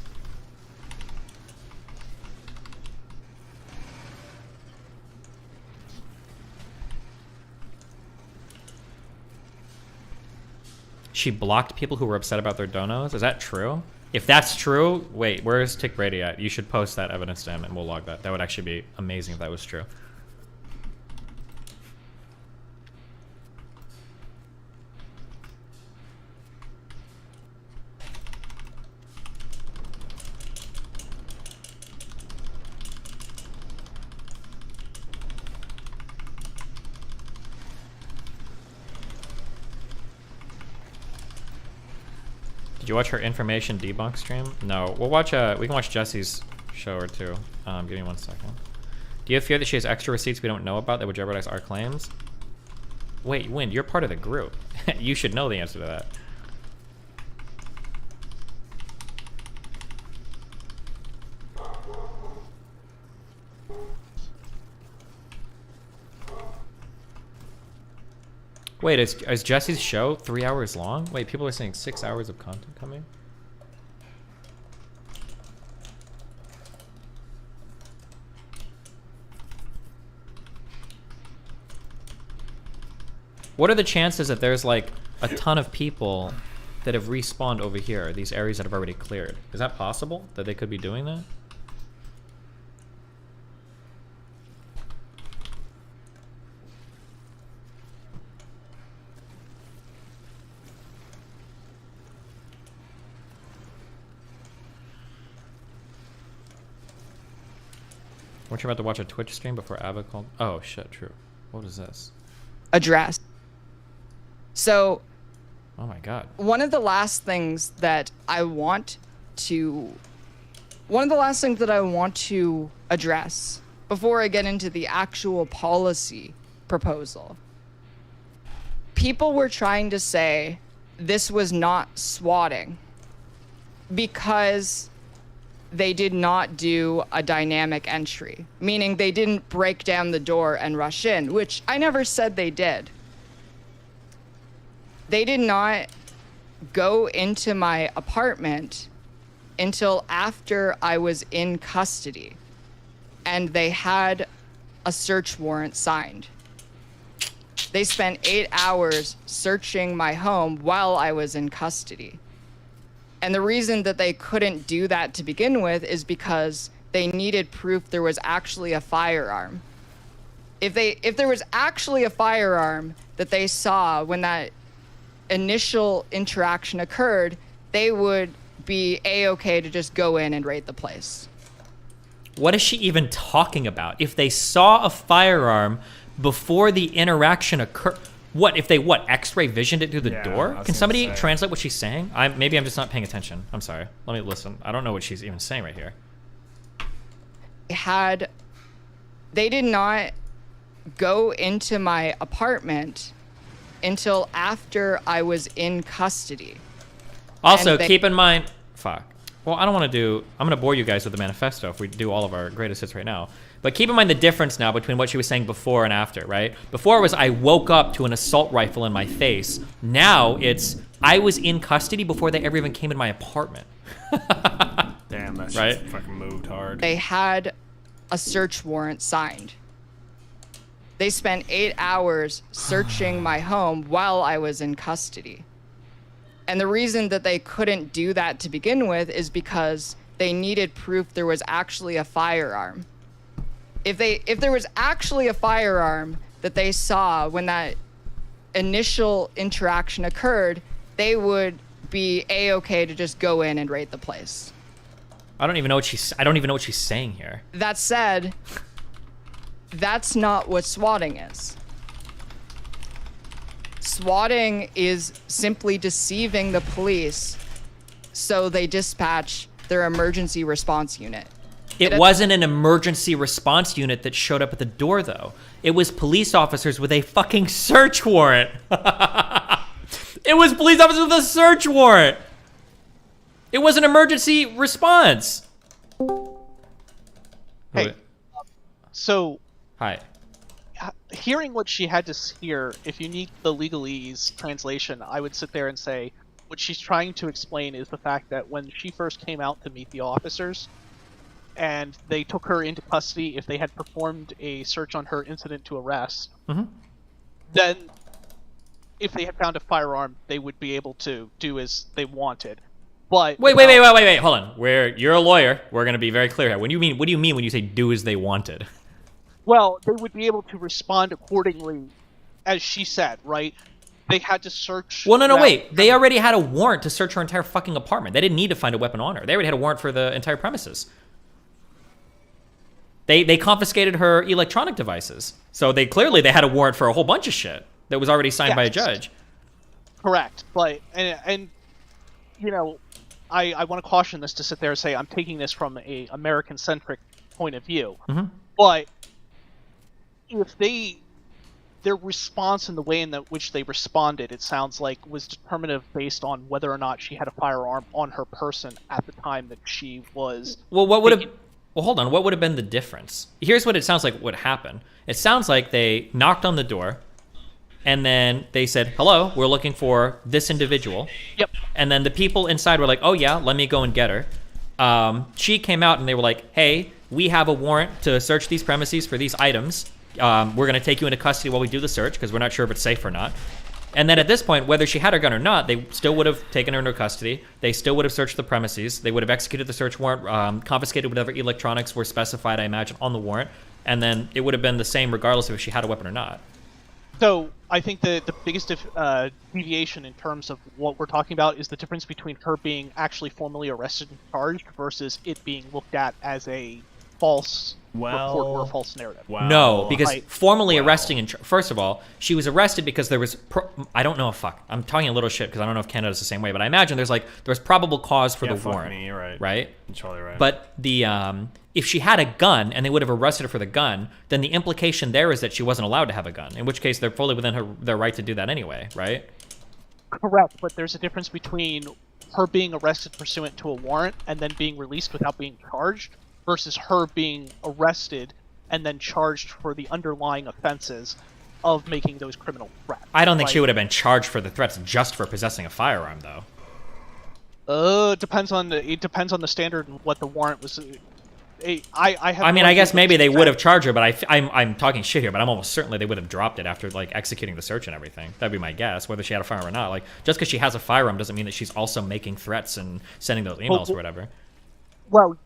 She blocked people who were upset about their donos? Is that true? If that's true, wait, where's Tick Brady at? You should post that evidence to him and we'll log that. That would actually be amazing if that was true. Did you watch her information debunk stream? No. We'll watch. We can watch Jesse's show or two. Give me 1 second. Do you have fear that she has extra receipts we don't know about that would jeopardize our claims? Wait, Wind, you're part of the group. You should know the answer to that. Wait, is Jesse's show 3 hours long? Wait, people are saying 6 hours of content coming? What are the chances that there's like a ton of people that have respawned over here, these areas that have already cleared? Is that possible that they could be doing that? Weren't you about to watch a Twitch stream before Ava called? Oh shit, true. What is this? Address. So, oh my god. One of the last things that I want to address before I get into the actual policy proposal. People were trying to say this was not swatting because they did not do a dynamic entry, meaning they didn't break down the door and rush in, which I never said they did. They did not go into my apartment until after I was in custody and they had a search warrant signed. They spent 8 hours searching my home while I was in custody. And the reason that they couldn't do that to begin with is because they needed proof there was actually a firearm. If there was actually a firearm that they saw when that initial interaction occurred, they would be A-okay to just go in and raid the place. What is she even talking about? If they saw a firearm before the interaction occurred, what if they X-ray visioned it through the door? Can somebody translate what she's saying? Maybe I'm just not paying attention. I'm sorry. Let me listen. I don't know what she's even saying right here. They did not go into my apartment until after I was in custody. Also, keep in mind, fuck. Well, I don't want to do, I'm going to bore you guys with the manifesto if we do all of our greatest hits right now. But keep in mind the difference now between what she was saying before and after, right? Before it was, I woke up to an assault rifle in my face. Now it's, I was in custody before they ever even came in my apartment. Damn, that shit right? fucking moved hard. They had a search warrant signed. They spent 8 hours searching my home while I was in custody. And the reason that they couldn't do that to begin with is because they needed proof there was actually a firearm. If there was actually a firearm that they saw when that initial interaction occurred, they would be A-okay to just go in and raid the place. I don't even know what she's saying here. That said, that's not what swatting is. Swatting is simply deceiving the police so they dispatch their emergency response unit. It wasn't an emergency response unit that showed up at the door, though. It was police officers with a fucking search warrant. It was police officers with a search warrant. It was an emergency response. Hey, so... Hi. Hearing what she had to hear, if you need the legalese translation, I would sit there and say, what she's trying to explain is the fact that when she first came out to meet the officers, and they took her into custody if they had performed a search on her incident to arrest, then if they had found a firearm, they would be able to do as they wanted. But wait, hold on. You're a lawyer. We're gonna be very clear here. What do you mean when you say do as they wanted? Well, they would be able to respond accordingly, as she said, right? They had to search... Well, no, wait. They already had a warrant to search her entire fucking apartment. They didn't need to find a weapon on her. They already had a warrant for the entire premises. They confiscated her electronic devices. So they had a warrant for a whole bunch of shit that was already signed by a judge. Correct. But, and you know, I want to caution this to sit there and say I'm taking this from a American-centric point of view. Mhm. But if their response and the way in which they responded, it sounds like, was determinative based on whether or not she had a firearm on her person at the time that she was. Well, what would have? Well, hold on. What would have been the difference? Here's what it sounds like would happen. It sounds like they knocked on the door, and then they said, "Hello, we're looking for this individual." Yep. And then the people inside were like, "Oh yeah, let me go and get her." She came out, and they were like, "Hey, we have a warrant to search these premises for these items. We're going to take you into custody while we do the search because we're not sure if it's safe or not." And then at this point, whether she had her gun or not, they still would have taken her into custody. They still would have searched the premises. They would have executed the search warrant, confiscated whatever electronics were specified, I imagine, on the warrant. And then it would have been the same regardless of if she had a weapon or not. So I think the biggest deviation in terms of what we're talking about is the difference between her being actually formally arrested and charged versus it being looked at as a false report or a false narrative. No, because formally arresting and first of all, she was arrested because there was I don't know. Fuck, I'm talking a little shit because I don't know if Canada's the same way, but I imagine there was probable cause for the warrant. Me, you're right. Right. You're totally right. But the if she had a gun and they would have arrested her for the gun, then the implication there is that she wasn't allowed to have a gun. In which case, they're fully within their right to do that anyway, right? Correct, but there's a difference between her being arrested pursuant to a warrant and then being released without being charged, versus her being arrested and then charged for the underlying offenses of making those criminal threats. I don't think she would have been charged for the threats just for possessing a firearm, though. It depends on the standard and what the warrant was. I guess maybe they would have charged her, but I'm talking shit here. But I'm almost certainly they would have dropped it after like executing the search and everything. That'd be my guess, whether she had a firearm or not. Like just because she has a firearm doesn't mean that she's also making threats and sending those emails or whatever. Well,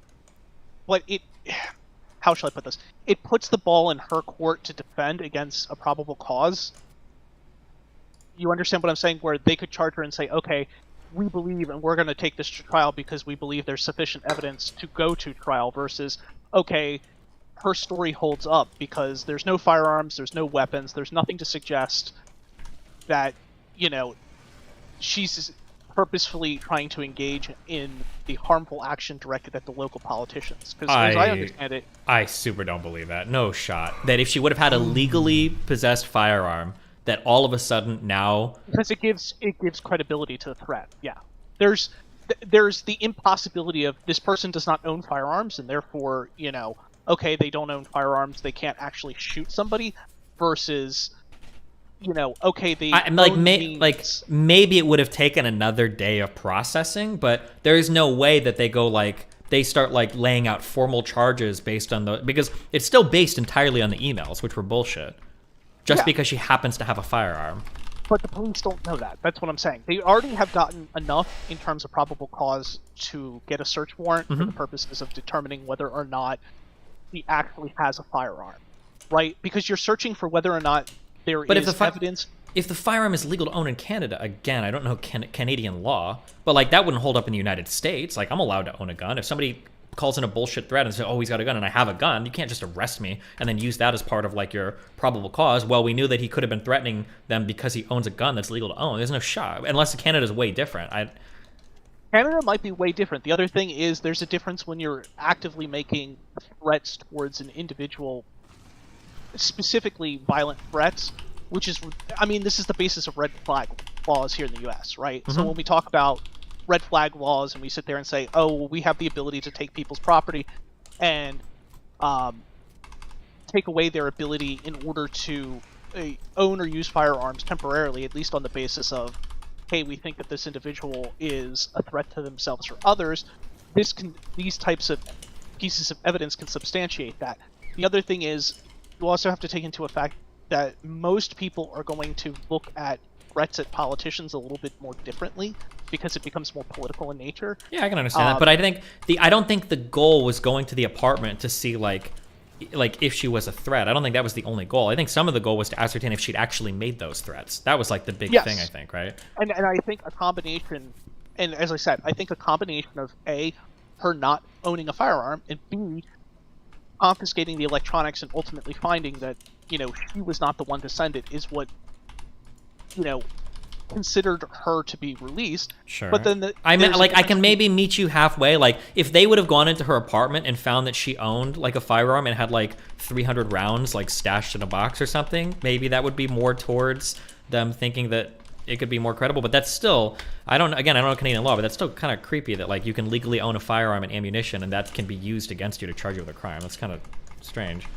how shall I put this? It puts the ball in her court to defend against a probable cause. You understand what I'm saying? Where they could charge her and say, okay, we believe and we're going to take this to trial because we believe there's sufficient evidence to go to trial, versus, okay, her story holds up because there's no firearms, there's no weapons, there's nothing to suggest that, she's purposefully trying to engage in the harmful action directed at the local politicians. Because as I understand it, I super don't believe that. No shot. That if she would have had a legally possessed firearm, that all of a sudden now, because it gives credibility to the threat. Yeah, there's the impossibility of this person does not own firearms, and therefore, okay, they don't own firearms, they can't actually shoot somebody, versus, okay, they maybe it would have taken another day of processing, but there is no way that they start laying out formal charges based on because it's still based entirely on the emails, which were bullshit. Just because she happens to have a firearm. But the police don't know that. That's what I'm saying. They already have gotten enough in terms of probable cause to get a search warrant for the purposes of determining whether or not he actually has a firearm, right? Because you're searching for whether or not there is evidence. If the firearm is legal to own in Canada, again, I don't know Canadian law, but that wouldn't hold up in the United States. I'm allowed to own a gun. If somebody calls in a bullshit threat and says, oh, he's got a gun and I have a gun, you can't just arrest me and then use that as part of your probable cause. Well, we knew that he could have been threatening them because he owns a gun that's legal to own. There's no shot, unless Canada's way different. Canada might be way different. The other thing is there's a difference when you're actively making threats towards an individual, specifically violent threats, which is, this is the basis of red flag laws here in the U.S., right? So when we talk about red flag laws and we sit there and say, oh, well, we have the ability to take people's property and take away their ability in order to own or use firearms temporarily, at least on the basis of, hey, we think that this individual is a threat to themselves or others, these types of pieces of evidence can substantiate that. The other thing is, you also have to take into effect that most people are going to look at threats at politicians a little bit more differently because it becomes more political in nature. Yeah, I can understand that, but I don't think the goal was going to the apartment to see if she was a threat. I don't think that was the only goal. I think some of the goal was to ascertain if she'd actually made those threats. That was the big thing, I think, right? And I think a combination, and as I said, I think a combination of A, her not owning a firearm, and B, confiscating the electronics and ultimately finding that, she was not the one to send it is what, considered her to be released. Sure. But then I mean, there's a like, I difference can maybe meet you halfway. Like, if they would have gone into her apartment and found that she owned like a firearm and had like 300 rounds like stashed in a box or something, maybe that would be more towards them thinking that it could be more credible. But that's still, I don't know Canadian law, but that's still kind of creepy that like you can legally own a firearm and ammunition and that can be used against you to charge you with a crime. That's kind of strange.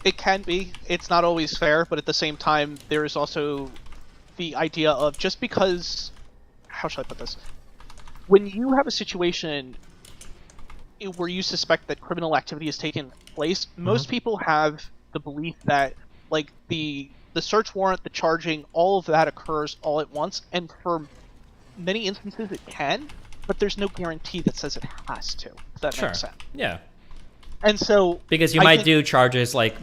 It can be. It's not always fair, but at the same time, there is also the idea of just because, how should I put this? When you have a situation where you suspect that criminal activity has taken place, most people have the belief that like the search warrant, the charging, all of that occurs all at once, and for many instances it can, but there's no guarantee that says it has to, if that makes sense. Yeah. And so because you might do charges like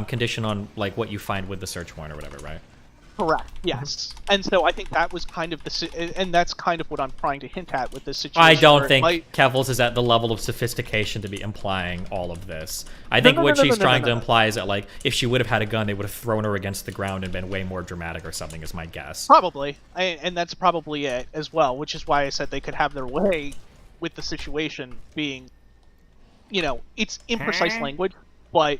condition on like what you find with the search warrant or whatever, right? Correct. Yes. And so I think that was kind of and that's kind of what I'm trying to hint at with this situation. I don't think Kevils is at the level of sophistication to be implying all of this. I think what she's trying to imply is that like if she would have had a gun, they would have thrown her against the ground and been way more dramatic or something. Is my guess. Probably, and that's probably it as well. Which is why I said they could have their way with the situation being, you know, it's imprecise language, but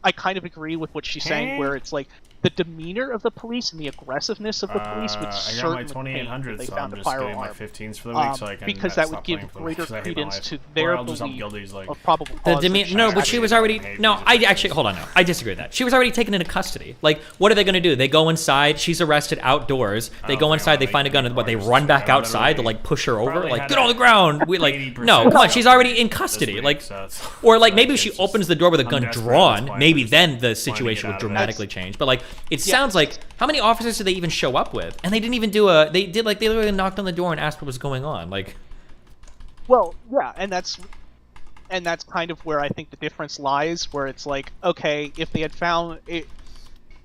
I kind of agree with what she's saying, where it's like the demeanor of the police and the aggressiveness of the police would certainly I got my 2800s, they so found I'm a just getting my firearm. 15s for the week, so I can because that stop would give playing for the greater week 'cause I hate my credence life. to Or their I'll just belief guilties, like, of probable The cause. demeanor, no, but she was already I actually hold on. No, I disagree with that. She was already taken into custody. Like, what are they going to do? They go inside. She's arrested outdoors. They go inside. They find a gun, and what? They run back outside to like push her over. Like, get on the ground. We like no, come on. She's already in custody. Like, or like maybe if she opens the door with a gun drawn, maybe then the situation would dramatically change. But like, it sounds like how many officers did they even show up with? And they didn't even do a. They did like they literally knocked on the door and asked what was going on. Like, well, yeah, and that's kind of where I think the difference lies. Where it's like, okay, if they had found it,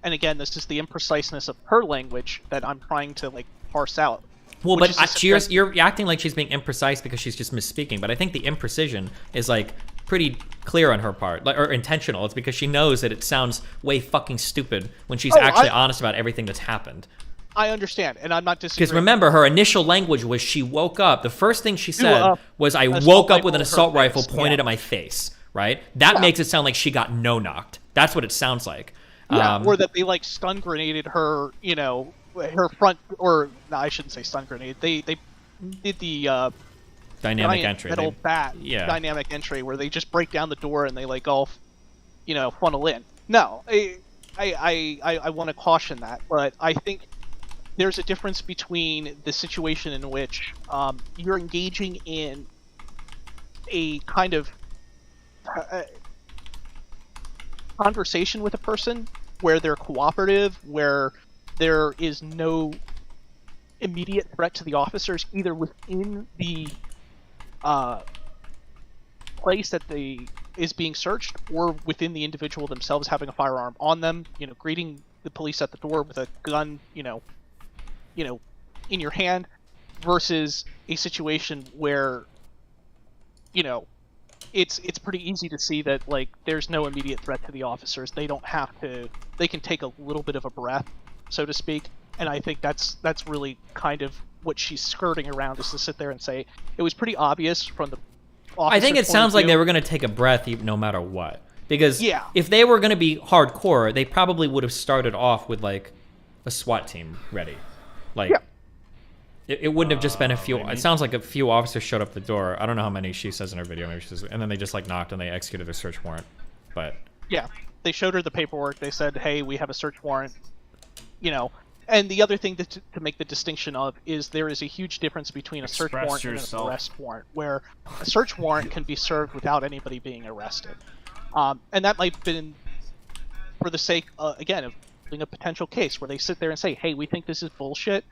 and again, this is the impreciseness of her language that I'm trying to like parse out. Well, but you're acting like she's being imprecise because she's just misspeaking. But I think the imprecision is like pretty clear on her part, like, or intentional. It's because she knows that it sounds way fucking stupid when she's actually honest about everything that's happened. I understand, and I'm not disagreeing. Because remember, her initial language was she woke up. The first thing she said was, "I woke up with an assault rifle pointed at my face." Right? That makes it sound like she got no-knocked. That's what it sounds like. Yeah, or that they like stun grenaded her, you know, her front, or no, I shouldn't say stun grenade. They did the dynamic entry, metal bat dynamic entry where they just break down the door and they like all, you know, funnel in. No, I want to caution that, but I think there's a difference between the situation in which you're engaging in a kind of conversation with a person where they're cooperative, where there is no immediate threat to the officers, either within the place that is being searched or within the individual themselves having a firearm on them, you know, greeting the police at the door with a gun, you know, in your hand, versus a situation where, you know, it's pretty easy to see that like there's no immediate threat to the officers. They don't have to. They can take a little bit of a breath, so to speak. And I think that's really kind of what she's skirting around, is to sit there and say it was pretty obvious from the officer's I think it point sounds of like view. they were going to take a breath no matter what. Because if they were going to be hardcore, they probably would have started off with like a SWAT team ready. Like, it wouldn't have just been a few. Maybe. It sounds like a few officers showed up the door. I don't know how many she says in her video. Maybe she says, and then they just like knocked and they executed their search warrant. But yeah, they showed her the paperwork. They said, "Hey, we have a search warrant." You know, and the other thing to make the distinction of is there is a huge difference between a search warrant and an arrest warrant, where a search warrant can be served without anybody being arrested, and that might have been for the sake, again, of a potential case where they sit there and say, "Hey, we think this is bullshit,"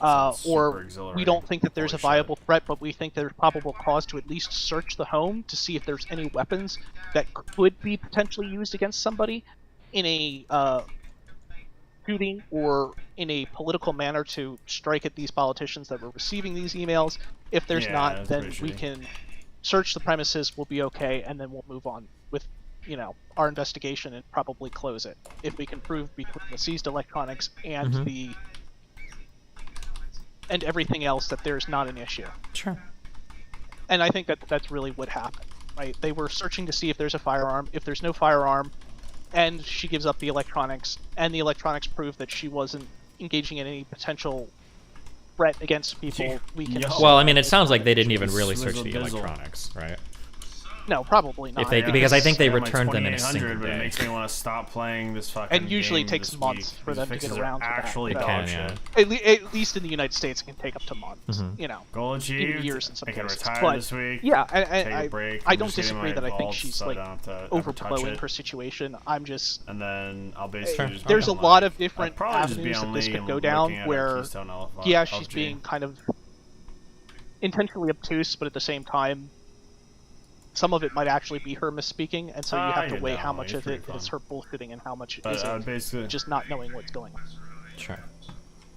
or "We don't think that there's a viable threat, but we think there's probable cause to at least search the home to see if there's any weapons that could be potentially used against somebody in a shooting or in a political manner to strike at these politicians that were receiving these emails. If there's not, then we can search the premises. We'll be okay, and then we'll move on with, you know, our investigation and probably close it if we can prove between the seized electronics and the and everything else that there's not an issue. Sure. And I think that that's really what happened, right? They were searching to see if there's a firearm. If there's no firearm, and she gives up the electronics, and the electronics prove that she wasn't engaging in any potential threat against people, we can. Well, I mean, it sounds like they didn't even really Swizzle search the dizzle. electronics, right? No, probably not. If they, because I think they returned them in a 2800, single but it day. makes me want to stop playing this fucking And usually game takes this months week. for These them to get fixes are around to that. actually So- dog yeah. shit. At least in the United States, it can take up to months. Mhm. You know, Goal even achieved. years in some I can cases. retire But this week. yeah, take I a break. I I'm don't just getting disagree my that I think vaults she's so I like don't have to ever touch overblowing it. her situation. I'm just And then I'll basically just there's a become lot like- of different I'd probably just be avenues that on this League could and go looking down at a where Keystone Alpha- yeah, she's LG. being kind of intentionally obtuse, but at the same time some of it might actually be her misspeaking, and so you have to you weigh know, how much it's of it pretty is fun. her bullshitting and how much But is I it would basically just not knowing what's going on. Sure.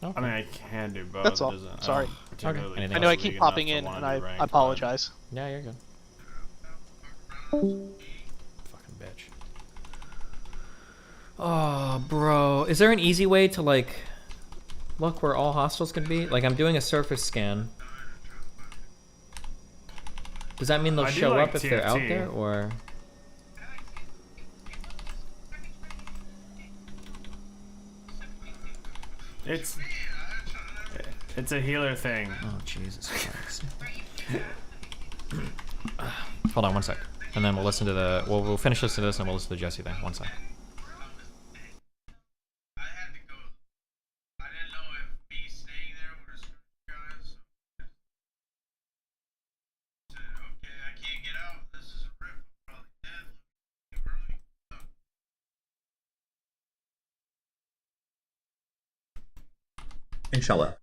I mean, I can do both. That's it all. doesn't- Sorry. particularly Anything I know I trust keep League popping enough in, to wanna and do I ranked, but- apologize. Yeah, you're good. Fucking bitch. Oh, bro. Is there an easy way to, like, look where all hostiles can be? Like, I'm doing a surface scan. Does that mean they'll I do show like up if they're out TFT. there, or...? It's a healer thing. Oh, Jesus Christ. Hold on one sec. And then we'll listen to the... We'll finish listening to this and we'll listen to the Jesse thing. One sec. Inshallah.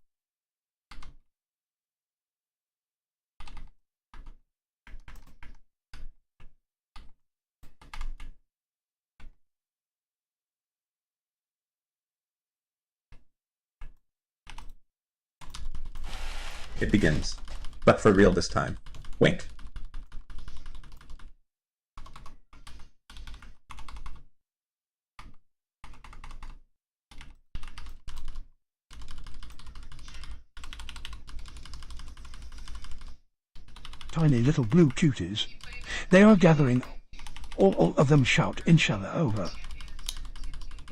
It begins, but for real this time. Wink. Tiny little blue cuties. They are gathering. All of them shout, Inshallah, over.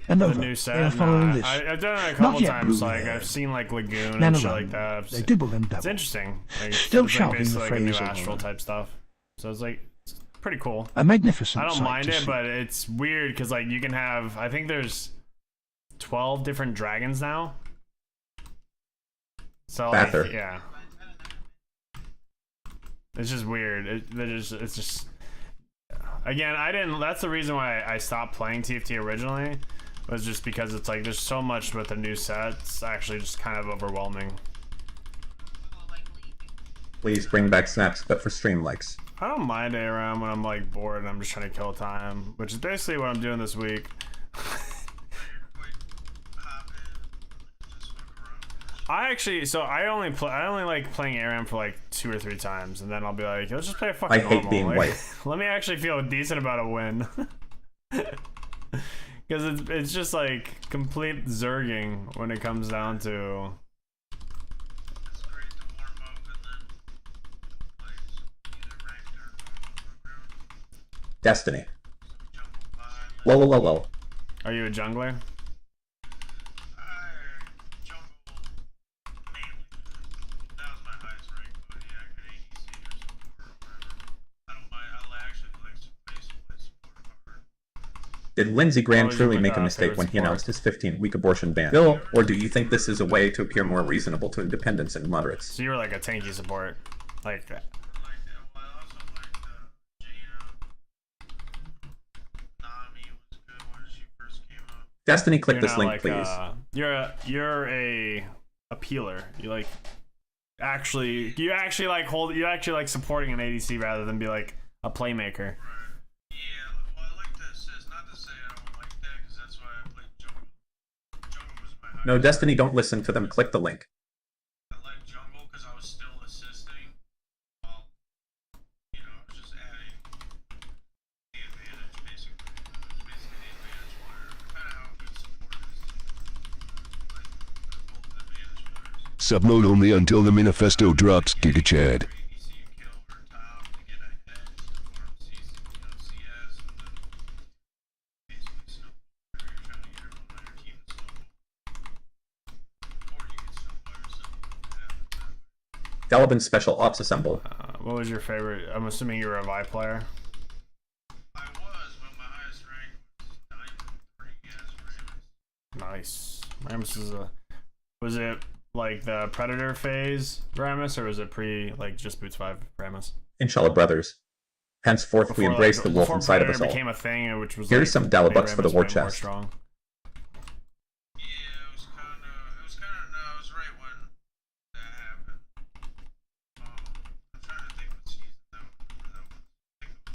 And The over. new They are set? following Nah, this. I've done it a Not couple yet times. blue Like there. I've seen like Lagoon None and of shit them. like that. They dibble and It's dabble. interesting. Like, Still it's shouting the basically like a new phrase Astral over. type stuff. So it's like it's pretty cool. A magnificent I don't sight mind to it, see. but it's weird because like you can have. I think there's 12 different dragons now. So like, Bather. yeah. It's just weird. It's just. Again, I didn't. That's the reason why I stopped playing TFT originally, was just because it's like there's so much with the new set. It's actually just kind of overwhelming. Please bring back snaps, but for stream likes. I don't mind ARM when I'm like bored and I'm just trying to kill time, which is basically what I'm doing this week. I only like playing ARM for like 2 or 3 times, and then I'll be like, let's just play a fucking I hate normal. being Like, white. let me actually feel decent about a win. Because it's just like complete zerging when it comes down to. Destiny. Lol. Are you a jungler? Did Lindsey Graham What was truly your, make a mistake favorite when he sport? announced his 15-week abortion ban bill, or do you think this is a way to appear more reasonable to independents and moderates? So you were like a tanky support, like. Destiny, click You're this not link, like, please. You're a peeler. You like you actually like supporting an ADC rather than be like a playmaker. No, Destiny, don't listen to them. Click the link. submode only until the manifesto drops, Giga Chad. Delabin Special Ops Assemble. What was your favorite? I'm assuming you were a Vi player. Nice. Ramus is a. Was it like the Predator phase Ramus, or was it like just Boots 5 Ramus? Inshallah, brothers. Henceforth, we Before, embrace like, the wolf before inside of Predator us all. became a thing, which was Here's some made Dalabucks for the Ramus war way more chest. strong.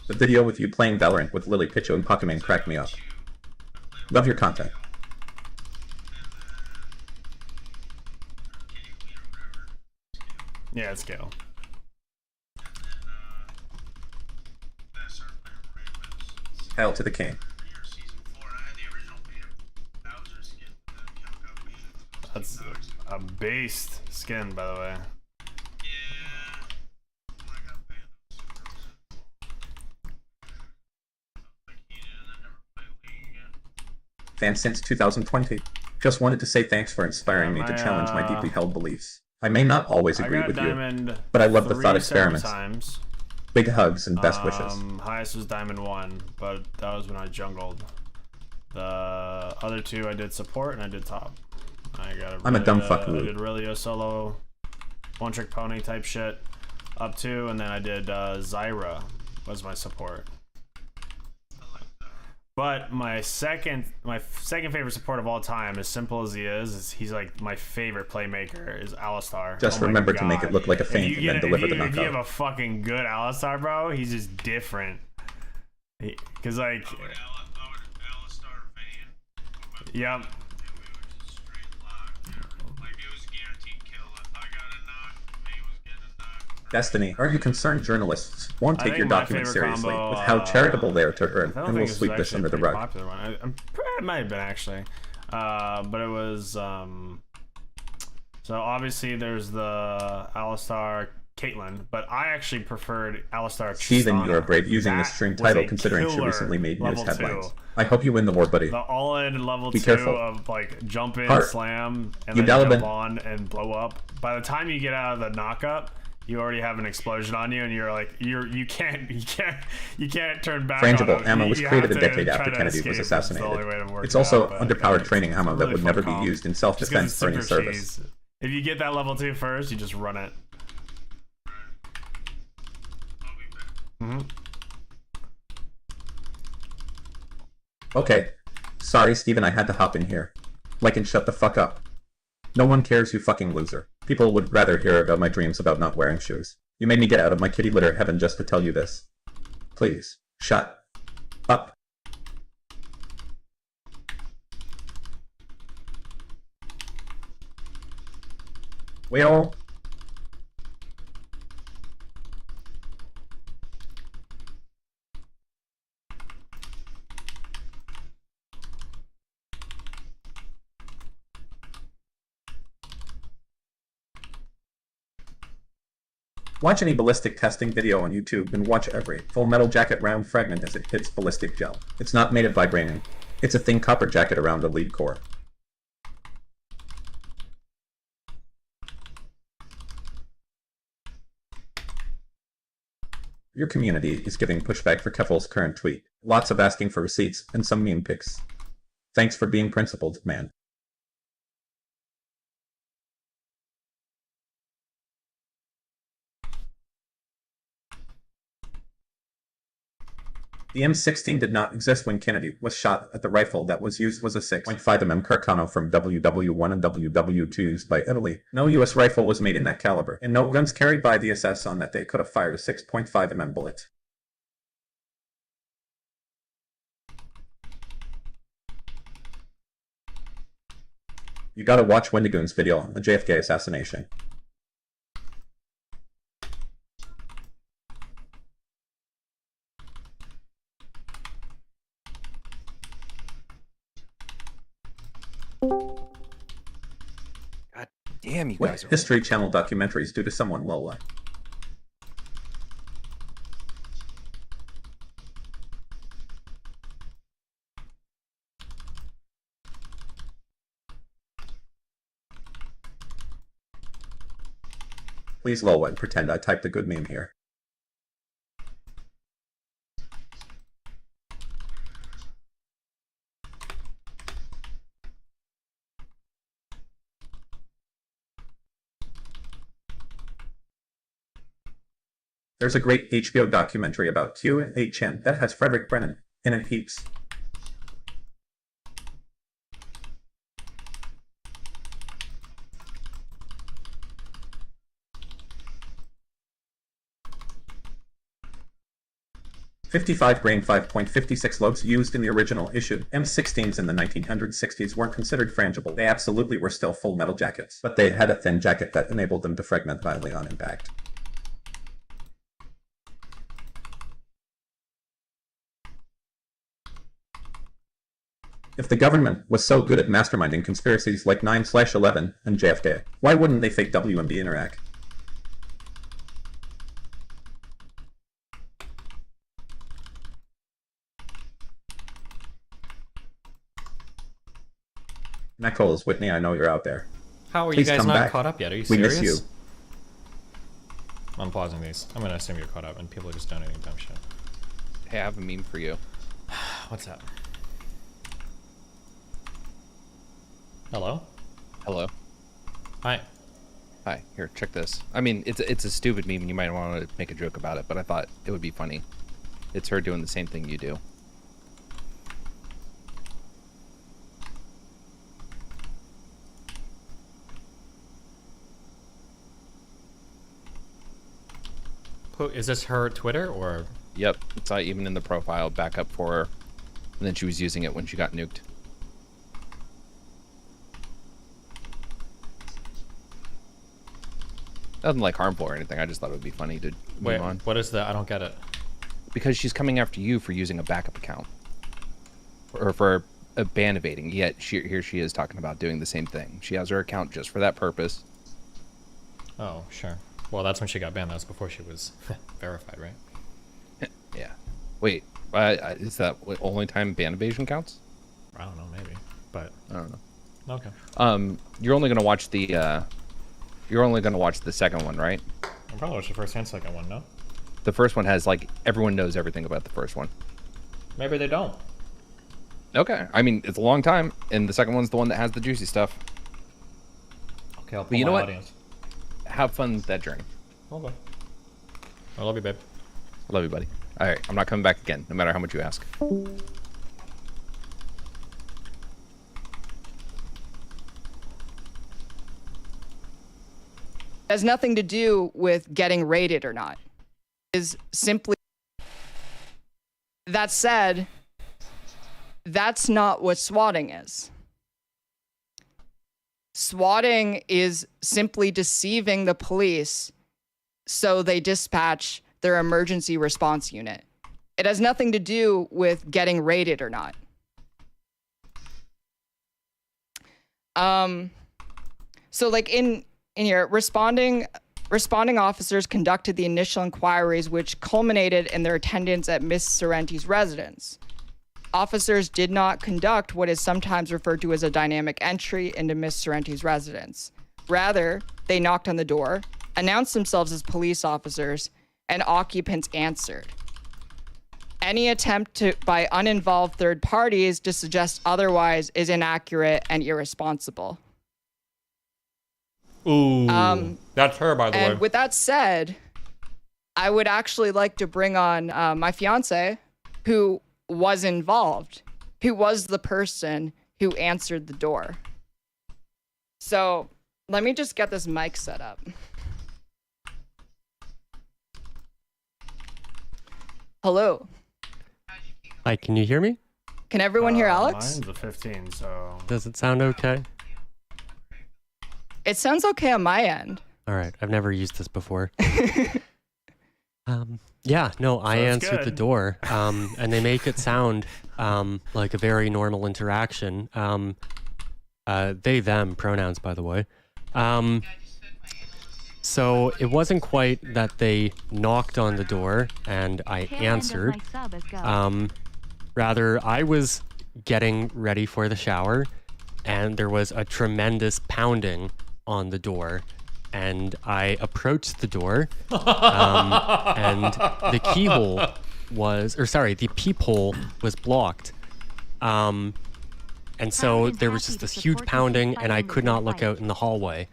The video with you playing Valorant with Lily Picho and Pokemon cracked me up. Love your content. Yeah, it's Gale. Hail to the king. That's a based skin, by the way. Fan since 2020. Just wanted to say thanks for inspiring me to challenge my deeply held beliefs. I may not always agree with you, but I love the thought experiments. Times. Big hugs and best wishes. Highest was Diamond 1, but that was when I jungled. The other two I did support and I did top. I'm a dumb fuck. I did really solo, one trick pony type shit up to, and then I did Zyra was my support. But my second favorite support of all time, as simple as he is he's like my favorite playmaker, is Alistar. Just remember to make it look like a feint and then deliver the knockout. If you have a fucking good Alistar, bro, he's just different. Cause like, yep. Destiny, are you concerned journalists won't I take think your my documents favorite seriously combo, with how charitable they are to Earth, I don't and will think sweep was this actually under a the pretty rug? popular one. It might have been actually, but it was so obviously there's the Alistar Caitlyn, but I actually preferred Alistar Steven, you are Tristana. brave using this That stream was title a considering she killer recently made news level headlines. 2. I hope you win the war, buddy. The all-in level Be 2 careful. of like jump in, Heart. slam, and You then jump Dalibin. on and blow up. By the time you get out of the knockup, you already have an explosion on you, and you're like you can't turn back. Frangible on it. ammo was You created a have to decade try after to Kennedy escape. was It's the assassinated. only way to work It's it also out, but, underpowered yeah, training ammo it's that really would fun never comp. be used in Just 'cause self-defense it's for any super service. cheese. If you get that level 2 first, you just run it. Okay. Sorry, Steven, I had to hop in here. Like and shut the fuck up. No one cares, you fucking loser. People would rather hear about my dreams about not wearing shoes. You made me get out of my kitty litter heaven just to tell you this. Please, shut up. Well, watch any ballistic testing video on YouTube and watch every Full Metal Jacket round fragment as it hits ballistic gel. It's not made of vibranium. It's a thin copper jacket around the lead core. Your community is giving pushback for Keffel's current tweet. Lots of asking for receipts and some meme pics. Thanks for being principled, man. The M16 did not exist when Kennedy was shot at the rifle that was used was a 6.5 mm Carcano from WW1 and WW2 used by Italy. No US rifle was made in that caliber, and no guns carried by the SS on that day could have fired a 6.5 mm bullet. You gotta watch Wendigoon's video on the JFK assassination. Damn, you What guys are. History Channel documentaries do to someone, Lola? Please, Lola, and pretend I typed a good meme here. There's a great HBO documentary about Q8chan that has Frederick Brennan in it heaps. .55 grain 5.56 lobes used in the original issue. M16s in the 1960s weren't considered frangible. They absolutely were still full metal jackets, but they had a thin jacket that enabled them to fragment violently on impact. If the government was so good at masterminding conspiracies like 9/11 and JFK, why wouldn't they fake WMD in Iraq? Knuckles, Whitney, I know you're out there. How are Please you guys come not back. caught up yet? Are you We serious? miss you. I'm pausing these. I'm gonna assume you're caught up and people are just donating dumb shit. Hey, I have a meme for you. What's that? Hello? Hello. Hi. Hi. Here, check this. I mean, it's a stupid meme, and you might want to make a joke about it, but I thought it would be funny. It's her doing the same thing you do. Is this her Twitter or? Yep. It's not even in the profile backup for her. And then she was using it when she got nuked. Nothing like harmful or anything. I just thought it would be funny to Wait, meme on. what is that? I don't get it. Because she's coming after you for using a backup account. Or for a ban evading. Yet here she is talking about doing the same thing. She has her account just for that purpose. Oh, sure. Well, that's when she got banned. That was before she was verified, right? Yeah. Wait, is that what only time ban evasion counts? I don't know, maybe, but I don't know. Okay. You're only gonna watch the second one, right? I'll probably watch the first and second one, no? The first one has like everyone knows everything about the first one. Maybe they don't. Okay, I mean it's a long time, and the second one's the one that has the juicy stuff. Okay, I'll pull But you know my what? audience. Have fun with that journey. Okay. I love you, babe. I love you, buddy. All right, I'm not coming back again, no matter how much you ask. Has nothing to do with getting raided or not. Is simply that said, that's not what swatting is. Swatting is simply deceiving the police so they dispatch their emergency response unit. It has nothing to do with getting raided or not. So like in your responding officers conducted the initial inquiries, which culminated in their attendance at Miss Sorrenti's residence. Officers did not conduct what is sometimes referred to as a dynamic entry into Miss Sorrenti's residence. Rather, they knocked on the door, announced themselves as police officers, and occupants answered. Any attempt by uninvolved third parties to suggest otherwise is inaccurate and irresponsible. Ooh, that's her, by the way. And with that said, I would actually like to bring on my fiance, who was involved, who was the person who answered the door. So let me just get this mic set up. Hello. Hi, can you hear me? Can everyone hear Alex? Mine's a 15, so... Does it sound okay? It sounds okay on my end. All right, I've never used this before. Yeah, no, I Sounds answered the good. door, and they make it sound like a very normal interaction. They, them, pronouns, by the way. So it wasn't quite that they knocked on the door and I answered. Rather, I was getting ready for the shower and there was a tremendous pounding on the door. And I approached the door and the keyhole the peephole was blocked. And so there was just this huge pounding and I could not look out in the hallway.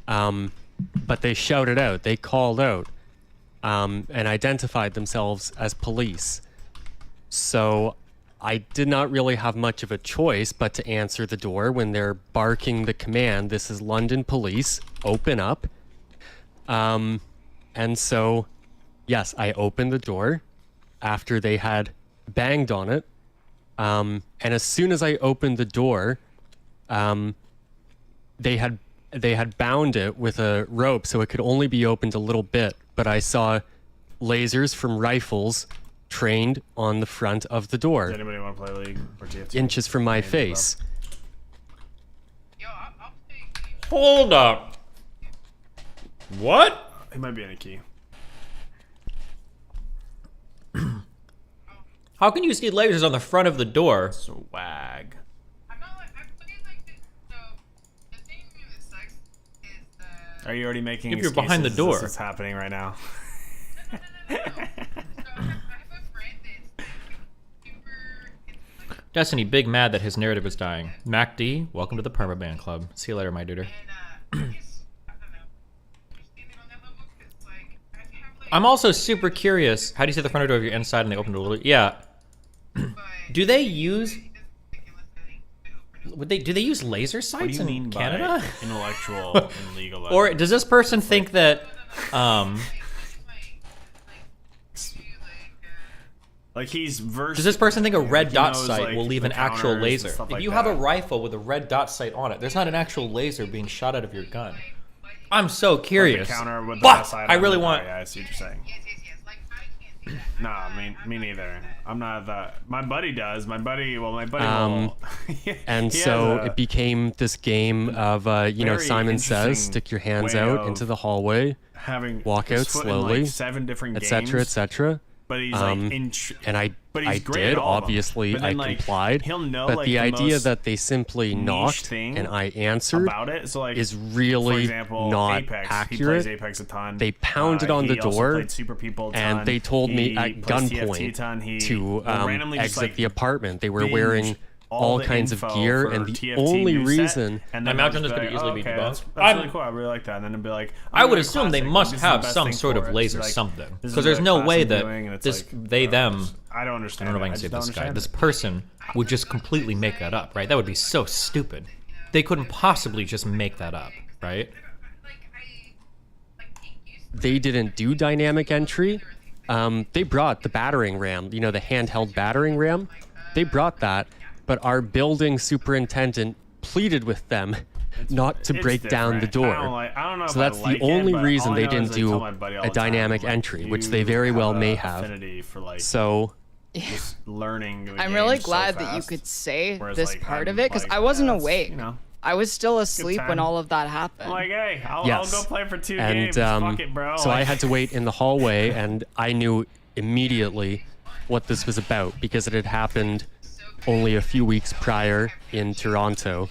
But they shouted out, they called out, and identified themselves as police. So I did not really have much of a choice but to answer the door when they're barking the command, "This is London Police, open up." And so, yes, I opened the door after they had banged on it. And as soon as I opened the door, they had bound it with a rope so it could only be opened a little bit, but I saw lasers from rifles trained on the front of the door. Does anybody want to play League or TFT? Inches from my face. Hold up. What? He might be in a key. How can you see lasers on the front of the door? Swag. Are you already making If you're behind the excuses? door. This is happening right now. Destiny, big mad that his narrative is dying. Mac D, welcome to the Permaban Club. See you later, my duder. I'm also super curious. How do you see the front door if you're inside and they open it a little? Yeah. Do they use? Do they use laser What do sights you in mean Canada? by intellectual and legal? Or does this person think that? Like he's versed. Does this person think a red he dot knows, sight like, will leave the an actual counters and laser? stuff If like you have a that. rifle with a red dot sight on it, there's not an actual laser being shot out of your gun. I'm so curious. Like the counter with the Fuck! dot sight I on really it. want. Oh, yeah, I see what you're saying. Nah, me neither. I'm not that. My buddy does. My buddy will. And he so has a it became this game of, very Simon Says, interesting stick your hands way out of into the hallway, having walk his out foot in, slowly, like, 7 different etc., games, etc. but he's And I great did, at all of them. obviously, But then, I like, complied. he'll know, but like, the the idea most that they simply niche knocked thing and I answered about it. So, like, is really for example, not Apex. accurate. He plays Apex a ton. They pounded on the he also door, played Super People a ton. and they told me He at plays TFT a gunpoint ton. He to will randomly just, exit like, the apartment. They were binge wearing all the kinds of info gear, for and the TFT only news set, reason and I then imagine they'll this just could be easily like, be okay, debunked. That's really cool. I really like that. And then it'd be like, I would really assume they classic. must This is the have best some thing sort for of it. laser Like, something, this is because there's what no class way I'm that doing, and it's this like, they them. I don't understand. I don't know if I can it. say just this don't guy. This understand person would just completely make that up, right? That would be so stupid. They couldn't possibly just make that up, right? they didn't do dynamic entry. They brought the battering ram, the handheld battering ram. They brought that, but our building superintendent pleaded with them not to break down the door. I don't know So if I that's like the only it, but reason all I they know didn't is I tell do my buddy all a the time, dynamic like, entry, which you they very well have may a have. affinity for, like, So just learning. the I'm really game so glad that you fast. could say Whereas, this like, part I'm of it because like, I wasn't yeah, it's, awake. I was still asleep when time. all of that happened. I'm like, hey, I'll yes. go play for 2 and, games. Fuck it, bro. So I had to wait in the hallway, and I knew immediately what this was about because it had happened only a few weeks prior in Toronto.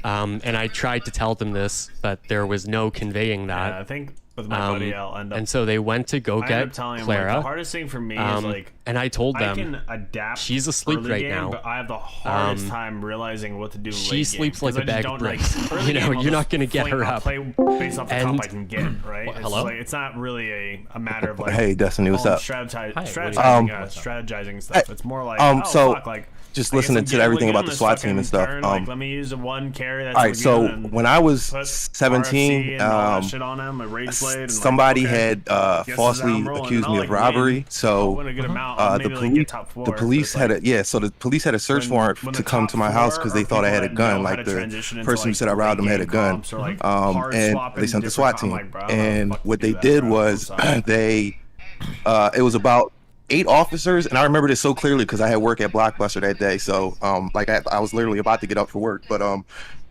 And I tried to tell them this, but there was no conveying that. Yeah, I think with my buddy, I'll end up. And so they went to go I get end up telling him, Clara. like, the hardest thing for me is, like, and I told them, I can adapt. she's asleep early right game, now. But I have the hardest time realizing what to do. She late sleeps game, like a 'cause I bag just of don't, like, bricks. early game, I'll You're not just gonna get her I'll up. play based off the And- cup I can get, right? It's hello? like, it's not really a matter of like. Hey, Destiny, what's up? Strategizing stuff. It's more like so fuck, like just I guess listening I'm to getting everything good about on the this SWAT team fucking and stuff. turn, like, let me use a one carry. That's all right, so and when I was put 17, RFC and all that shit on him, a rage blade, and, like, somebody okay, had guess this is falsely how I'm rolling, accused and me I'll, of like, robbery. win. So win a good amount, I'll the maybe, like, get police, top four, the but police it's had like, so the police had a search warrant to come to my house because they thought I had a gun. Like the person who said I robbed them had a gun, and they sent the SWAT team. And what they did was they it was about 8 officers, and I remember this so clearly because I had work at Blockbuster that day. So like I was literally about to get up for work, but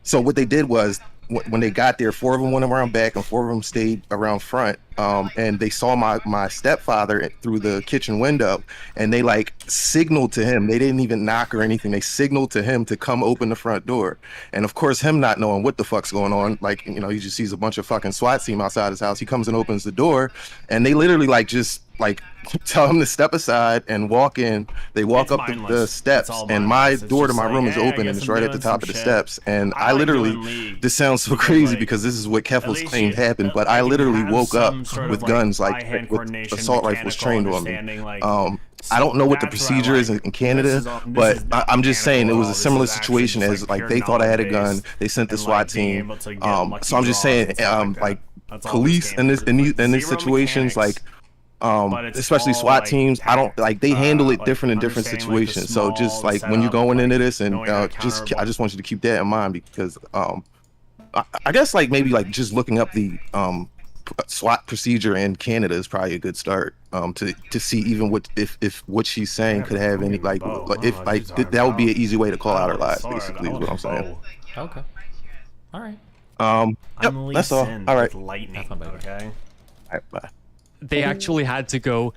so what they did was when they got there, 4 of them went around back and 4 of them stayed around front. And they saw my stepfather through the kitchen window, and they like signaled to him. They didn't even knock or anything. They signaled to him to come open the front door. And of course, him not knowing what the fuck's going on, like, you know, he just sees a bunch of fucking SWAT team outside his house. He comes and opens the door, and they literally like just like tell him to step aside and walk in. They walk up the steps, and my door to my room is open, and it's right at the top of the steps. And I literally, this sounds so crazy because this is what Keffels claimed happened, but I literally woke up with guns, like with assault rifles trained on me. I don't know what the procedure is in Canada, but I'm just saying it was a similar situation as like they thought I had a gun. They sent the SWAT team. So I'm just saying, like police in these situations, like especially SWAT teams, I don't like they handle it different in different situations. So just like when you're going into this, and I just want you to keep that in mind because I guess like maybe like just looking up the SWAT procedure in Canada is probably a good start to see even what if what she's saying could have any like if like that would be an easy way to call out her lies, basically is what I'm saying. Okay. All right. Yep, that's all. All right. Lightning. Okay. All right, bye. They actually had to go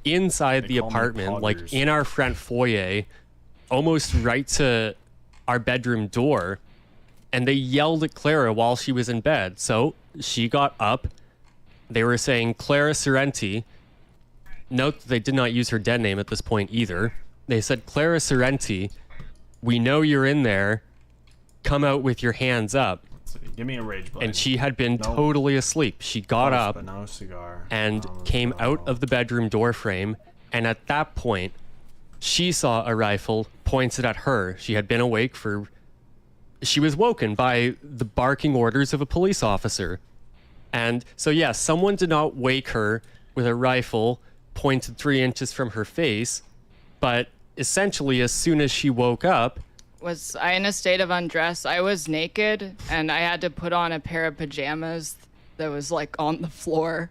inside the apartment, like in our front foyer, almost right to our bedroom door, and they yelled at Clara while she was in bed. So she got up. They were saying, Clara Sorrenti. Note that they did not use her dead name at this point either. They said, Clara Sorrenti, we know you're in there. Come out with your hands up. Give me a rage blade. And she had been totally asleep. She got up but no cigar. and came out of the bedroom door frame. And at that point, she saw a rifle pointed at her. She had been awake for... She was woken by the barking orders of a police officer. And so, yeah, someone did not wake her with a rifle pointed 3 inches from her face. But essentially, as soon as she woke up... Was I in a state of undress? I was naked, and I had to put on a pair of pajamas that was like on the floor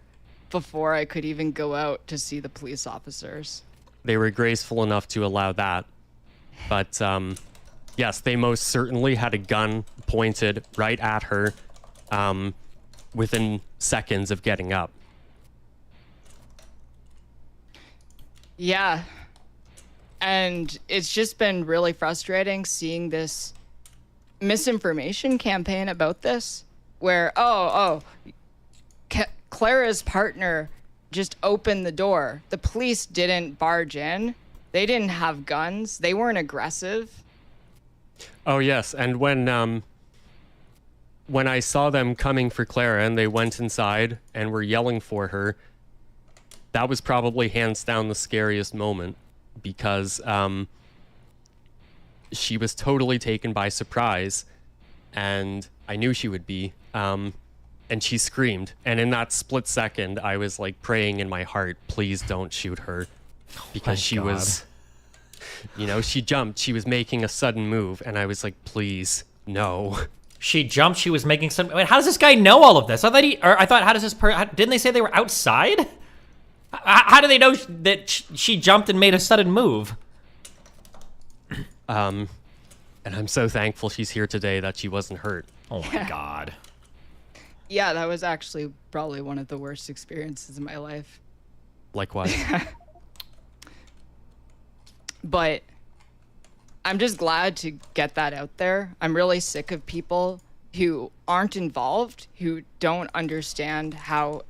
before I could even go out to see the police officers. They were graceful enough to allow that. But yes, they most certainly had a gun pointed right at her within seconds of getting up. Yeah. And it's just been really frustrating seeing this misinformation campaign about this, where, Clara's partner just opened the door. The police didn't barge in. They didn't have guns. They weren't aggressive. Oh, yes. And when I saw them coming for Clara and they went inside and were yelling for her, that was probably hands down the scariest moment. Because she was totally taken by surprise, and I knew she would be, and she screamed. And in that split second, I was like praying in my heart, please don't shoot her, because she was, you know, she jumped, she was making a sudden move, and I was like, please, no. She jumped, she was making some... Wait, how does this guy know all of this? I thought, how does this didn't they say they were outside? How do they know that she jumped and made a sudden move? And I'm so thankful she's here today that she wasn't hurt. Oh my God. Yeah, that was actually probably one of the worst experiences in my life. Likewise. But I'm just glad to get that out there. I'm really sick of people who aren't involved, who don't understand how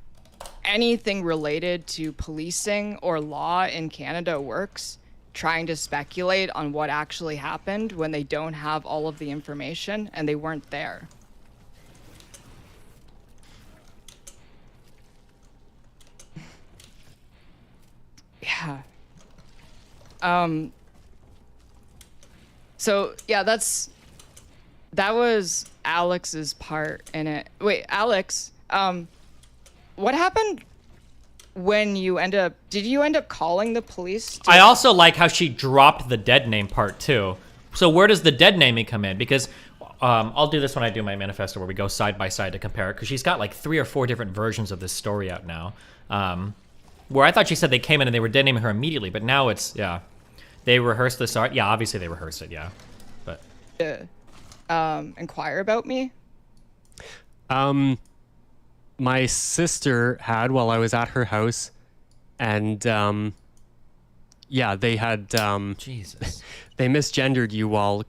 anything related to policing or law in Canada works, trying to speculate on what actually happened when they don't have all of the information and they weren't there. Yeah. So yeah, that was Alex's part in it. Wait, Alex, what happened when did you end up calling the police? I also like how she dropped the dead name part too. So where does the dead naming come in? Because I'll do this when I do my manifesto where we go side by side to compare it, because she's got like 3 or 4 different versions of this story out now. Where I thought she said they came in and they were dead naming her immediately, but now it's, yeah. They rehearsed this art. Yeah, obviously they rehearsed it, yeah. But inquire about me? My sister had while I was at her house, and yeah, they had Jesus. They misgendered you while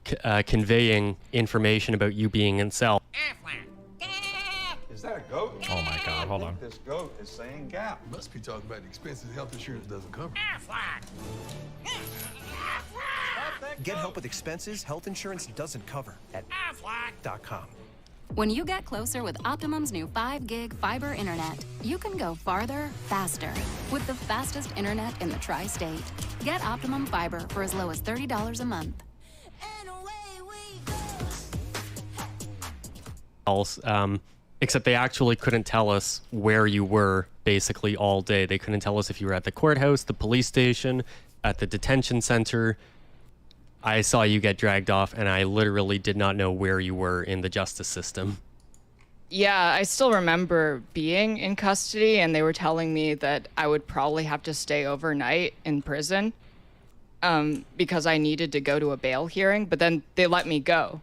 conveying information about you being in cell. Is that a goat? Oh my God, hold on. This goat is saying gap. Must be talking about the expenses health insurance doesn't cover. Get help with expenses health insurance doesn't cover at Aflac.com. When you get closer with Optimum's new 5-gig fiber internet, you can go farther, faster, with the fastest internet in the tri-state. Get Optimum Fiber for as low as $30 a month. Else, except they actually couldn't tell us where you were basically all day. They couldn't tell us if you were at the courthouse, the police station, at the detention center. I saw you get dragged off, and I literally did not know where you were in the justice system. Yeah, I still remember being in custody, and they were telling me that I would probably have to stay overnight in prison because I needed to go to a bail hearing, but then they let me go.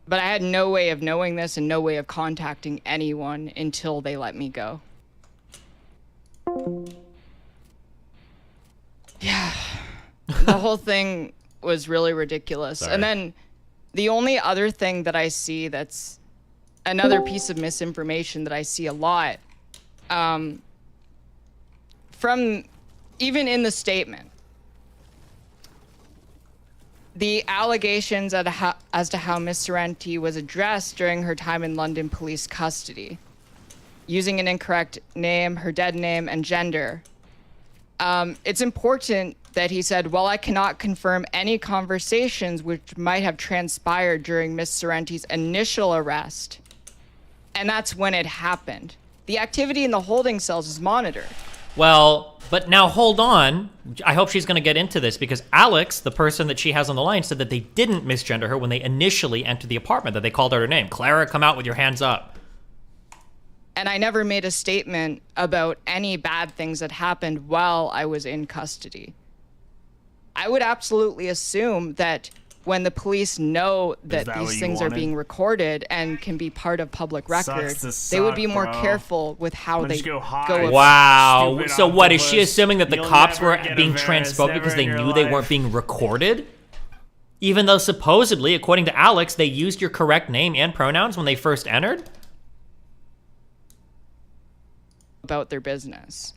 But I had no way of knowing this and no way of contacting anyone until they let me go. Yeah, the whole thing was really ridiculous. Sorry. And then the only other thing that I see that's another piece of misinformation that I see a lot from even in the statement, the allegations as to how Miss Sorrenti was addressed during her time in London police custody, using an incorrect name, her dead name, and gender. It's important that he said, "Well, I cannot confirm any conversations which might have transpired during Miss Sorrenti's initial arrest." And that's when it happened. The activity in the holding cells is monitored. Well, but now hold on. I hope she's going to get into this because Alex, the person that she has on the line, said that they didn't misgender her when they initially entered the apartment, that they called out her name. Clara, come out with your hands up. And I never made a statement about any bad things that happened while I was in custody. I would absolutely assume that when the police know that these things are being recorded and can be part of public record, they would be more careful with how they go about. Wow. So what, is she assuming that the cops were being transphobed because they knew they weren't being recorded? Even though supposedly, according to Alex, they used your correct name and pronouns when they first entered? About their business.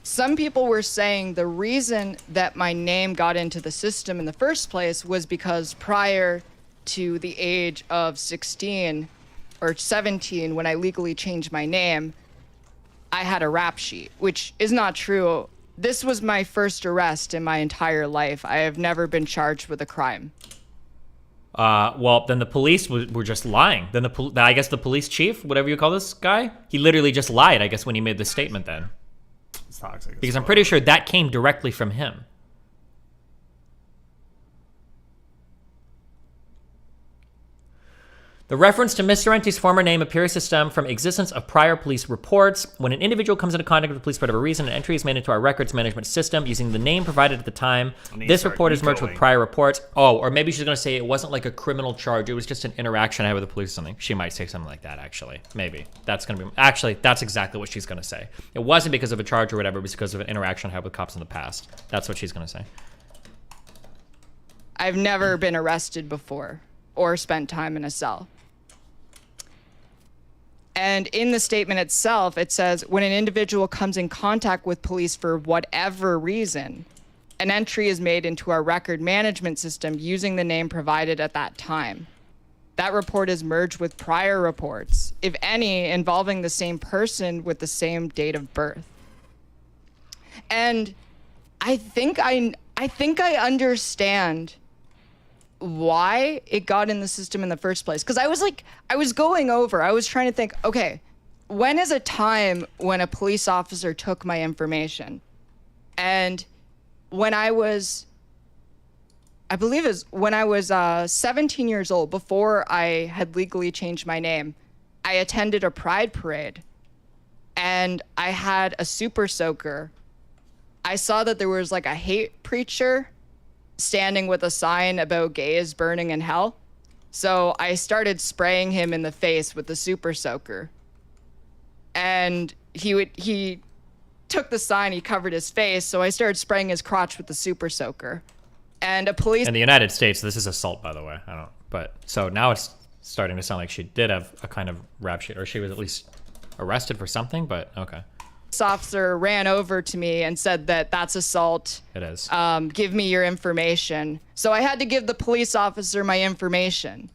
Some people were saying the reason that my name got into the system in the first place was because prior to the age of 16 or 17, when I legally changed my name, I had a rap sheet, which is not true. This was my first arrest in my entire life. I have never been charged with a crime. Well, then the police were just lying. Then I guess the police chief, whatever you call this guy, he literally just lied, I guess, when he made this statement then. It's toxic. Because I'm pretty sure that came directly from him. The reference to Miss Sorrenti's former name appears to stem from existence of prior police reports. When an individual comes into contact with the police for whatever reason, an entry is made into our records management system using the name provided at the time. This report is merged with prior reports. Oh, or maybe she's going to say it wasn't like a criminal charge. It was just an interaction I had with the police or something. She might say something like that, actually. Maybe. That's going to be... Actually, that's exactly what she's going to say. It wasn't because of a charge or whatever. It was because of an interaction I had with cops in the past. That's what she's going to say. I've never been arrested before or spent time in a cell. And in the statement itself, it says, when an individual comes in contact with police for whatever reason, an entry is made into our record management system using the name provided at that time. That report is merged with prior reports, if any, involving the same person with the same date of birth. And I think I understand why it got in the system in the first place. Because I was trying to think, okay, when is a time when a police officer took my information? And when I was, I believe it was when I was 17 years old, before I had legally changed my name, I attended a pride parade and I had a super soaker. I saw that there was like a hate preacher standing with a sign about gays burning in hell. So I started spraying him in the face with the super soaker. And he took the sign, he covered his face, so I started spraying his crotch with the super soaker. And a police... In the United States, this is assault, by the way. I don't... But, so now it's starting to sound like she did have a kind of rap sheet, or she was at least arrested for something, but okay. Police officer ran over to me and said that that's assault. It is. Give me your information. So I had to give the police officer my information.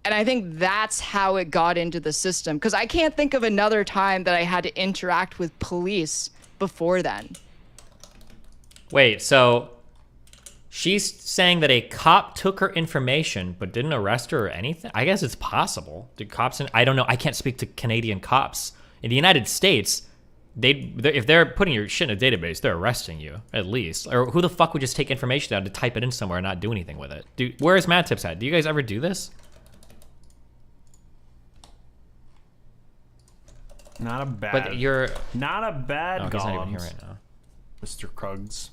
And I think that's how it got into the system. Because I can't think of another time that I had to interact with police before then. Wait, so she's saying that a cop took her information but didn't arrest her or anything? I guess it's possible. Did cops... I don't know. I can't speak to Canadian cops. In the United States, if they're putting your shit in a database, they're arresting you, at least. Or who the fuck would just take information down to type it in somewhere and not do anything with it? Dude, where's Mad Tips at? Do you guys ever do this? Not a bad. But you're not a bad. Oh, Gollums. he's not even here right now. Mr. Krugs.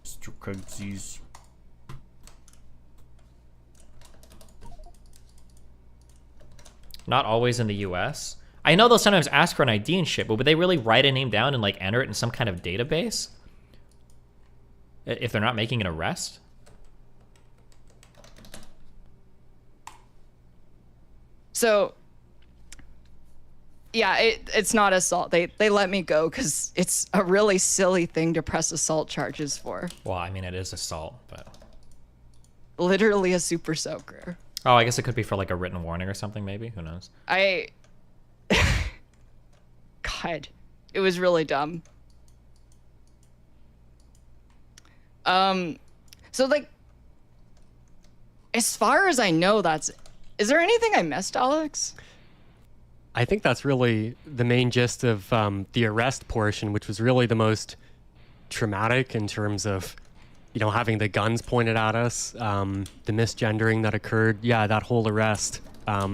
Mr. Krugsies. Not always in the U.S. I know they'll sometimes ask for an ID and shit, but would they really write a name down and like enter it in some kind of database if they're not making an arrest? So, yeah, it's not assault. They let me go because it's a really silly thing to press assault charges for. Well, I mean, it is assault, but... Literally a super soaker. Oh, I guess it could be for like a written warning or something, maybe? Who knows? God, it was really dumb. So like, as far as I know, is there anything I missed, Alex? I think that's really the main gist of the arrest portion, which was really the most traumatic in terms of, you know, having the guns pointed at us, the misgendering that occurred. Yeah, that whole arrest.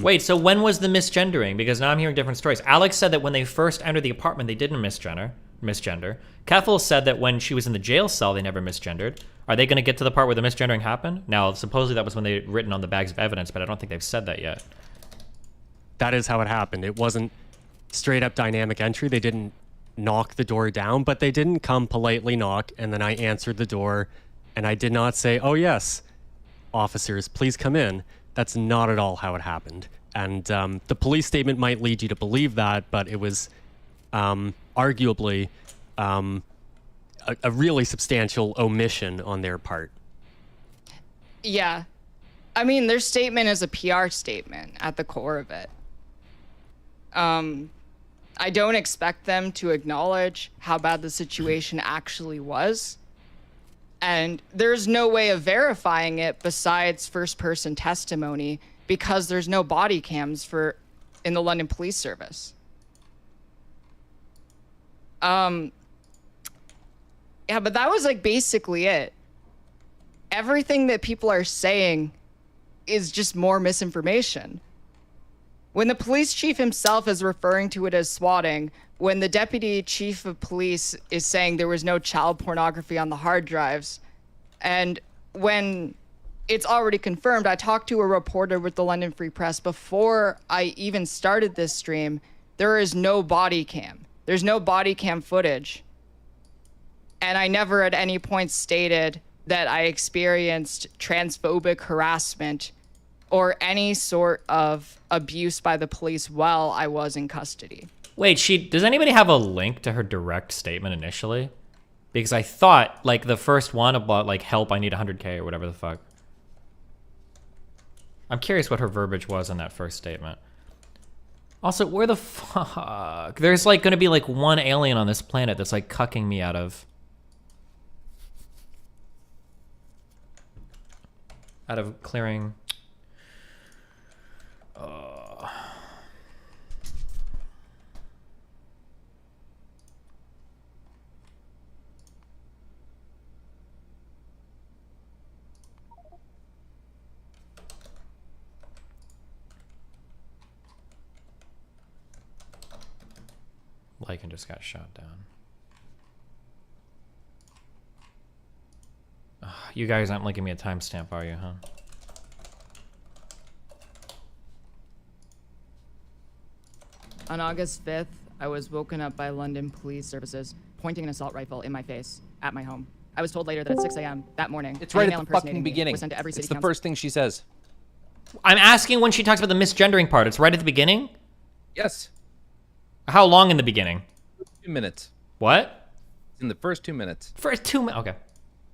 Wait, so when was the misgendering? Because now I'm hearing different stories. Alex said that when they first entered the apartment, they didn't misgender. Keffel said that when she was in the jail cell, they never misgendered. Are they going to get to the part where the misgendering happened? Now, supposedly that was when they written on the bags of evidence, but I don't think they've said that yet. That is how it happened. It wasn't straight up dynamic entry. They didn't knock the door down, but they didn't come politely knock, and then I answered the door, and I did not say, "Oh yes, officers, please come in." That's not at all how it happened. And the police statement might lead you to believe that, but it was arguably a really substantial omission on their part. Yeah. I mean, their statement is a PR statement at the core of it. I don't expect them to acknowledge how bad the situation actually was. And there's no way of verifying it besides first-person testimony because there's no body cams in the London Police Service. Yeah, but that was like basically it. Everything that people are saying is just more misinformation. When the police chief himself is referring to it as swatting, when the deputy chief of police is saying there was no child pornography on the hard drives, and when it's already confirmed, I talked to a reporter with the London Free Press before I even started this stream, there is no body cam. There's no body cam footage. And I never at any point stated that I experienced transphobic harassment or any sort of abuse by the police while I was in custody. Wait, does anybody have a link to her direct statement initially? Because I thought, like, the first one about, like, help, I need 100K or whatever the fuck. I'm curious what her verbiage was in that first statement. Also, where the fuck? There's, like, gonna be, like, one alien on this planet that's, like, cucking me out of clearing... Lycan just got shot down. Oh, You guys aren't giving me a timestamp, are you, huh? On August 5th, I was woken up by London Police Services pointing an assault rifle in my face at my home. I was told later that at 6 a.m. that morning, It's an right email at the fucking impersonating me beginning. was sent to every city It's the council. first thing she says. I'm asking when she talks about the misgendering part. It's right at the beginning? Yes. How long in the beginning? 2 minutes. What? In the first 2 minutes. First 2 minutes. Okay.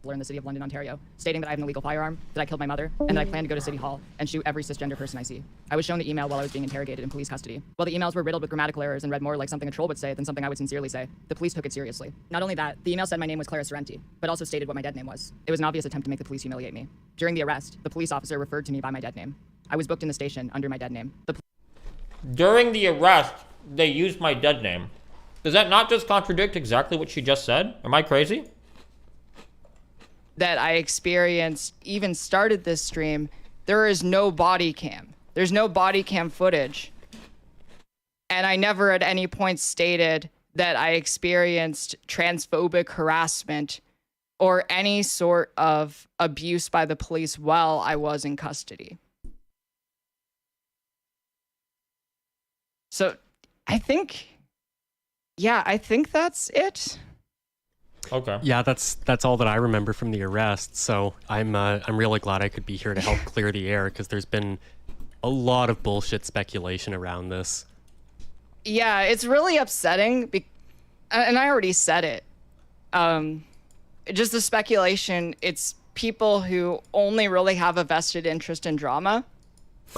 In the city of London, Ontario, stating that I have an illegal firearm, that I killed my mother, and that I plan to go to City Hall and shoot every cisgender person I see. I was shown the email while I was being interrogated in police custody. While the emails were riddled with grammatical errors and read more like something a troll would say than something I would sincerely say, the police took it seriously. Not only that, the email said my name was Clara Sorrenti, but also stated what my dead name was. It was an obvious attempt to make the police humiliate me. During the arrest, the police officer referred to me by my dead name. I was booked in the station under my dead name. During the arrest, they used my dead name. Does that not just contradict exactly what she just said? Am I crazy? That I experienced even started this stream, there is no body cam. There's no body cam footage. And I never at any point stated that I experienced transphobic harassment or any sort of abuse by the police while I was in custody. So I think that's it. Okay. Yeah, that's all that I remember from the arrest. So I'm really glad I could be here to help clear the air because there's been a lot of bullshit speculation around this. Yeah, it's really upsetting, and I already said it. Just the speculation. It's people who only really have a vested interest in drama,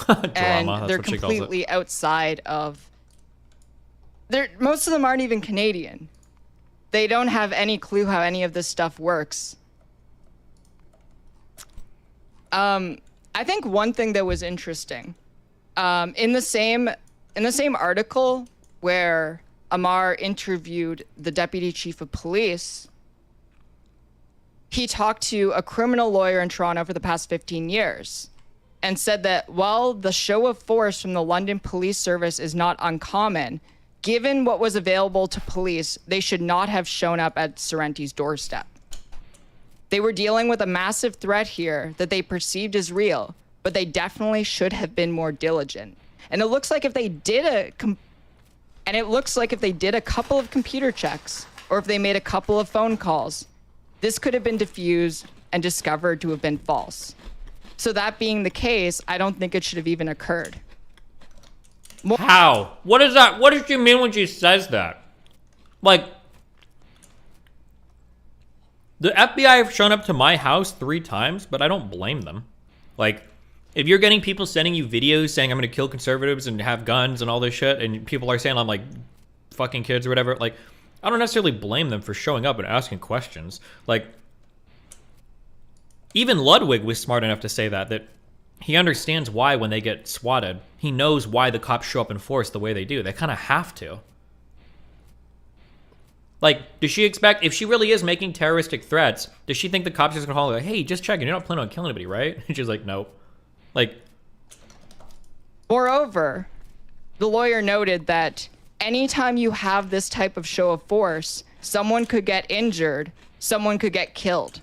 and that's they're what she calls it. completely outside of. Most of them aren't even Canadian. They don't have any clue how any of this stuff works. I think one thing that was interesting, in the same article where Amar interviewed the deputy chief of police, he talked to a criminal lawyer in Toronto for the past 15 years and said that while the show of force from the London Police Service is not uncommon, given what was available to police, they should not have shown up at Sorrenti's doorstep. They were dealing with a massive threat here that they perceived as real, but they definitely should have been more diligent. And it looks like if they did a couple of computer checks, or if they made a couple of phone calls, this could have been diffused and discovered to have been false. So that being the case, I don't think it should have even occurred. How? What is that? What does she mean when she says that? Like, the FBI have shown up to my house 3 times, but I don't blame them. Like, if you're getting people sending you videos saying I'm gonna kill conservatives and have guns and all this shit, and people are saying I'm like fucking kids or whatever, like, I don't necessarily blame them for showing up and asking questions. Like, even Ludwig was smart enough to say that he understands why when they get swatted, he knows why the cops show up in force the way they do. They kind of have to. Like, does she expect, if she really is making terroristic threats, does she think the cops are just gonna call her like, hey, just checking, you're not planning on killing anybody, right? And she's like, nope. Like, moreover, the lawyer noted that anytime you have this type of show of force, someone could get injured, someone could get killed.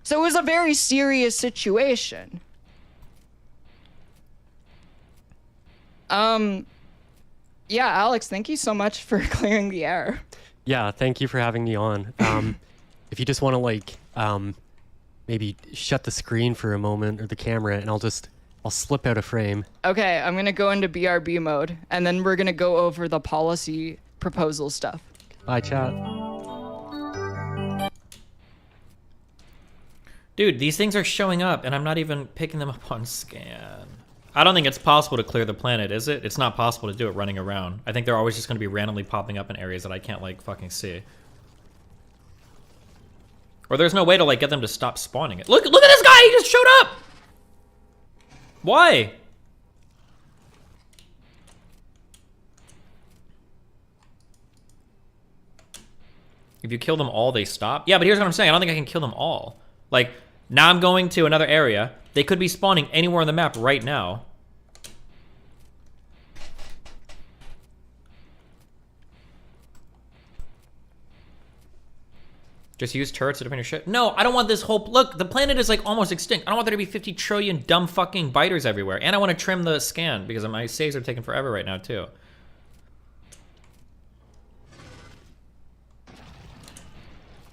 So it was a very serious situation. Yeah, Alex, thank you so much for clearing the air. Yeah, thank you for having me on. If you just want to like maybe shut the screen for a moment or the camera, and I'll slip out of frame. Okay, I'm gonna go into BRB mode, and then we're gonna go over the policy proposal stuff. Bye, chat. dude, these things are showing up, and I'm not even picking them up on scan. I don't think it's possible to clear the planet, is it? It's not possible to do it running around. I think they're always just going to be randomly popping up in areas that I can't, like, fucking see. Or there's no way to, like, get them to stop spawning it. Look at this guy! He just showed up! Why? If you kill them all, they stop? Yeah, but here's what I'm saying. I don't think I can kill them all. Like, now I'm going to another area. They could be spawning anywhere on the map right now. Just use turrets to defend your shit. No, I don't want this whole... Look, the planet is like almost extinct. I don't want there to be 50 trillion dumb fucking biters everywhere. And I want to trim the scan because my saves are taking forever right now too.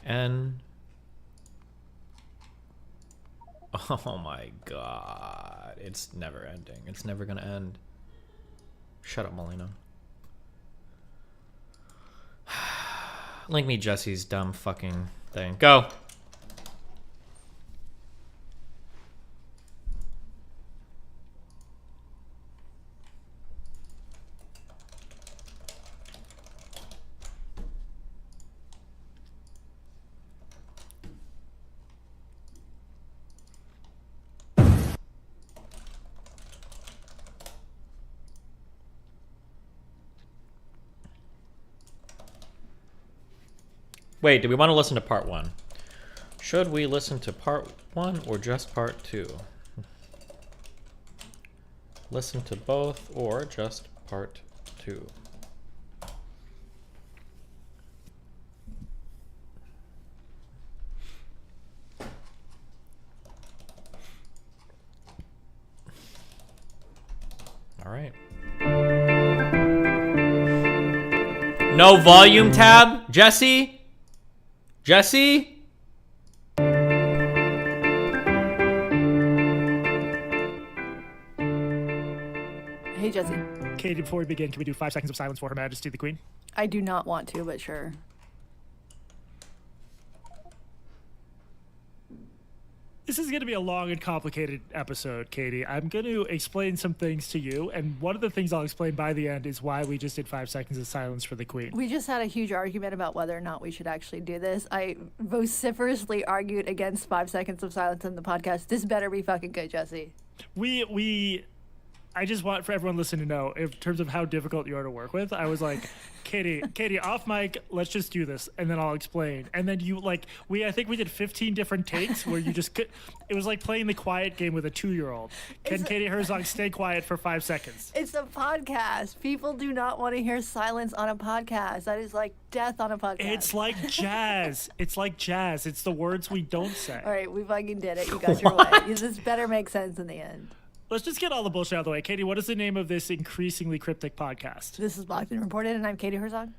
And... Oh my god. It's never ending. It's never gonna end. Shut up, Molina. Link me Jesse's dumb fucking thing. Go. Wait, do we want to listen to part 1? Should we listen to part 1 or just part 2? Listen to both or just part 2? All right. No volume tab? Jesse? Jesse? Hey, Jesse. Katie, before we begin, can we do 5 seconds of silence for Her Majesty the Queen? I do not want to, but sure. This is going to be a long and complicated episode, Katie. I'm going to explain some things to you, and one of the things I'll explain by the end is why we just did 5 seconds of silence for the Queen. We just had a huge argument about whether or not we should actually do this. I vociferously argued against 5 seconds of silence in the podcast. This better be fucking good, Jesse. I just want for everyone listening to know, in terms of how difficult you are to work with, I was like, Katie, off mic, let's just do this, and then I'll explain. And then I think we did 15 different takes where you just it was like playing the quiet game with a 2-year-old. Can Katie Herzog stay quiet for 5 seconds? It's a podcast. People do not want to hear silence on a podcast. That is like death on a podcast. It's like jazz. It's like jazz. It's the words we don't say. All right, we fucking did it. You got your way. This better make sense in the end. Let's just get all the bullshit out of the way. Katie, what is the name of this increasingly cryptic podcast? This is Blocked and Reported, and I'm Katie Herzog.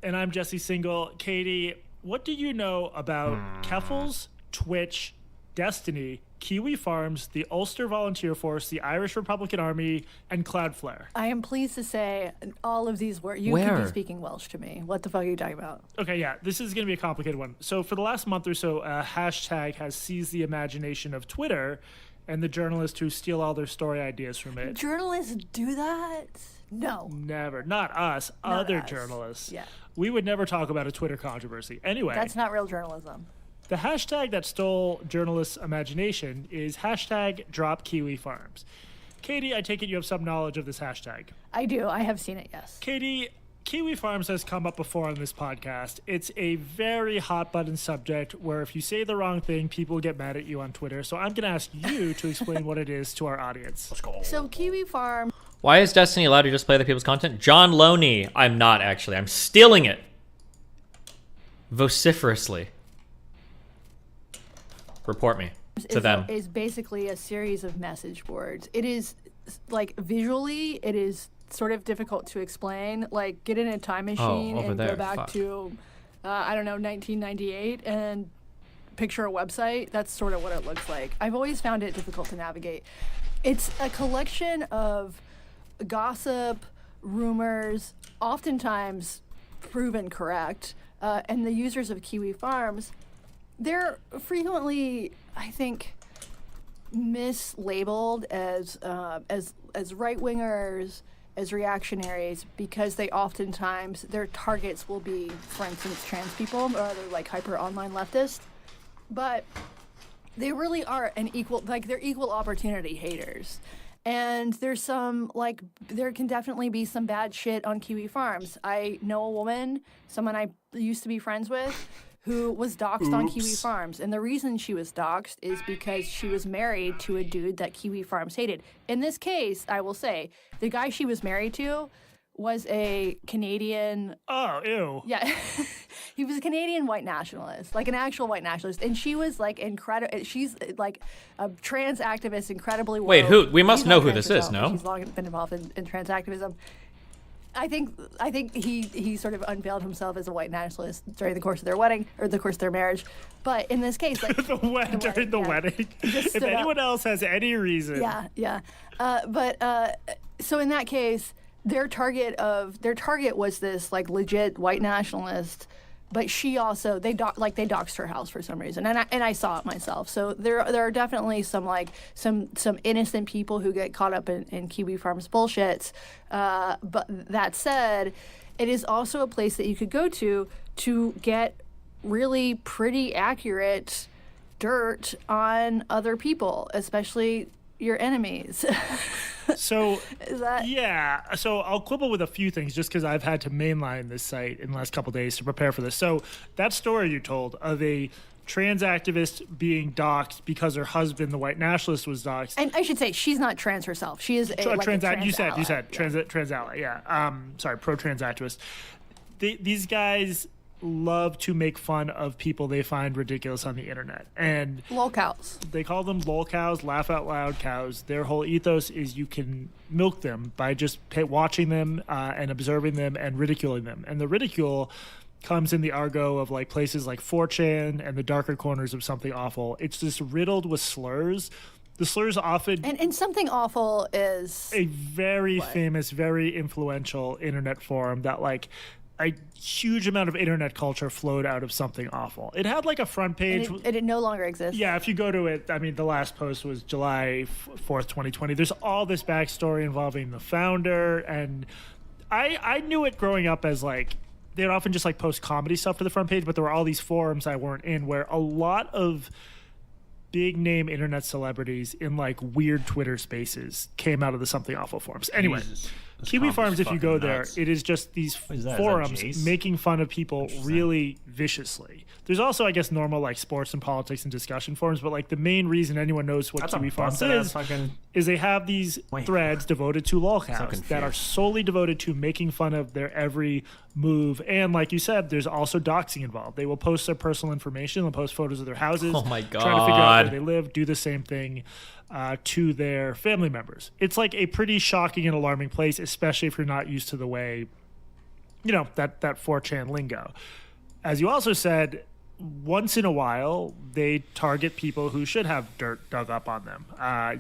And I'm Jesse Single. Katie, what do you know about Keffels, Twitch, Destiny, Kiwi Farms, the Ulster Volunteer Force, the Irish Republican Army, and Cloudflare? I am pleased to say all of these words. You could be speaking Welsh to me. What the fuck are you talking about? Okay, yeah, this is going to be a complicated one. So for the last month or so, a hashtag has seized the imagination of Twitter and the journalists who steal all their story ideas from it. Journalists do that? No. Never. Not us. Other journalists. Yeah. We would never talk about a Twitter controversy. Anyway. That's not real journalism. The hashtag that stole journalists' imagination is hashtag #DropKiwiFarms. Katie, I take it you have some knowledge of this hashtag. I do. I have seen it, yes. Katie, Kiwi Farms has come up before on this podcast. It's a very hot button subject where if you say the wrong thing, people will get mad at you on Twitter. So I'm going to ask you to explain what it is to our audience. Let's go. So Kiwi Farm. Why is Destiny allowed to just play other people's content? John Loney. I'm not actually. I'm stealing it. Vociferously. Report me to them. Is basically a series of message boards. It is like visually, it is sort of difficult to explain. Like get in a time machine and go back to, I don't know, 1998 and picture a website. That's sort of what it looks like. I've always found it difficult to navigate. It's a collection of gossip, rumors, oftentimes proven correct, and the users of Kiwi Farms, they're frequently, I think, mislabeled as right-wingers, as reactionaries, because they oftentimes, their targets will be, for instance, trans people, or other like hyper online leftists, but they really are they're equal opportunity haters. And there's there can definitely be some bad shit on Kiwi Farms. I know a woman, someone I used to be friends with, who was doxxed on Kiwi Farms. And the reason she was doxxed is because she was married to a dude that Kiwi Farms hated. In this case, I will say, the guy she was married to was a Canadian... Oh, ew. Yeah. He was a Canadian white nationalist, like an actual white nationalist, and she was like incredible. She's like a trans activist, incredibly. Wait, woke. who? We must She's know not who trans this is. herself, No. but she's long been involved in trans activism. I think he sort of unveiled himself as a white nationalist during the course of their wedding or the course of their marriage. But in this case, like during the wedding, if anyone else has any reason, yeah. So in that case, their target was this like legit white nationalist. But she also they doxed her house for some reason, and I saw it myself. So there are definitely some innocent people who get caught up in Kiwi Farms bullshits. But that said, it is also a place that you could go to get really pretty accurate dirt on other people, especially your enemies. So Is that... yeah, so I'll quibble with a few things just because I've had to mainline this site in the last couple of days to prepare for this. So that story you told of a trans activist being doxxed because her husband, the white nationalist, was doxxed. And I should say she's not trans herself. She is a trans ally. You said trans ally. Yeah. Sorry, pro trans activist. These guys love to make fun of people they find ridiculous on the internet, and lol cows. They call them lol cows, laugh out loud cows. Their whole ethos is you can milk them by just watching them and observing them and ridiculing them. And the ridicule comes in the argot of like places like 4chan and the darker corners of Something Awful. It's just riddled with slurs. The slurs often... And Something Awful is... a very famous, very influential internet forum that like... a huge amount of internet culture flowed out of Something Awful. It had like a front page. And it no longer exists. Yeah, if you go to it, I mean, the last post was July 4th, 2020. There's all this backstory involving the founder. And I knew it growing up as like, they'd often just like post comedy stuff to the front page, but there were all these forums I weren't in where a lot of big name internet celebrities in like weird Twitter spaces came out of the Something Awful forums. Anyway. Jesus. Kiwi Farms, if you go there, it is just these forums making fun of people really viciously. There's also, I guess, normal like sports and politics and discussion forums, but like the main reason anyone knows what Kiwi Farms is they have these threads devoted to lolcows that are solely devoted to making fun of their every move. And like you said, there's also doxing involved. They will post their personal information, they'll post photos of their houses, oh my God, trying to figure out where they live, do the same thing to their family members. It's like a pretty shocking and alarming place, especially if you're not used to the way, that 4chan lingo. As you also said, once in a while, they target people who should have dirt dug up on them.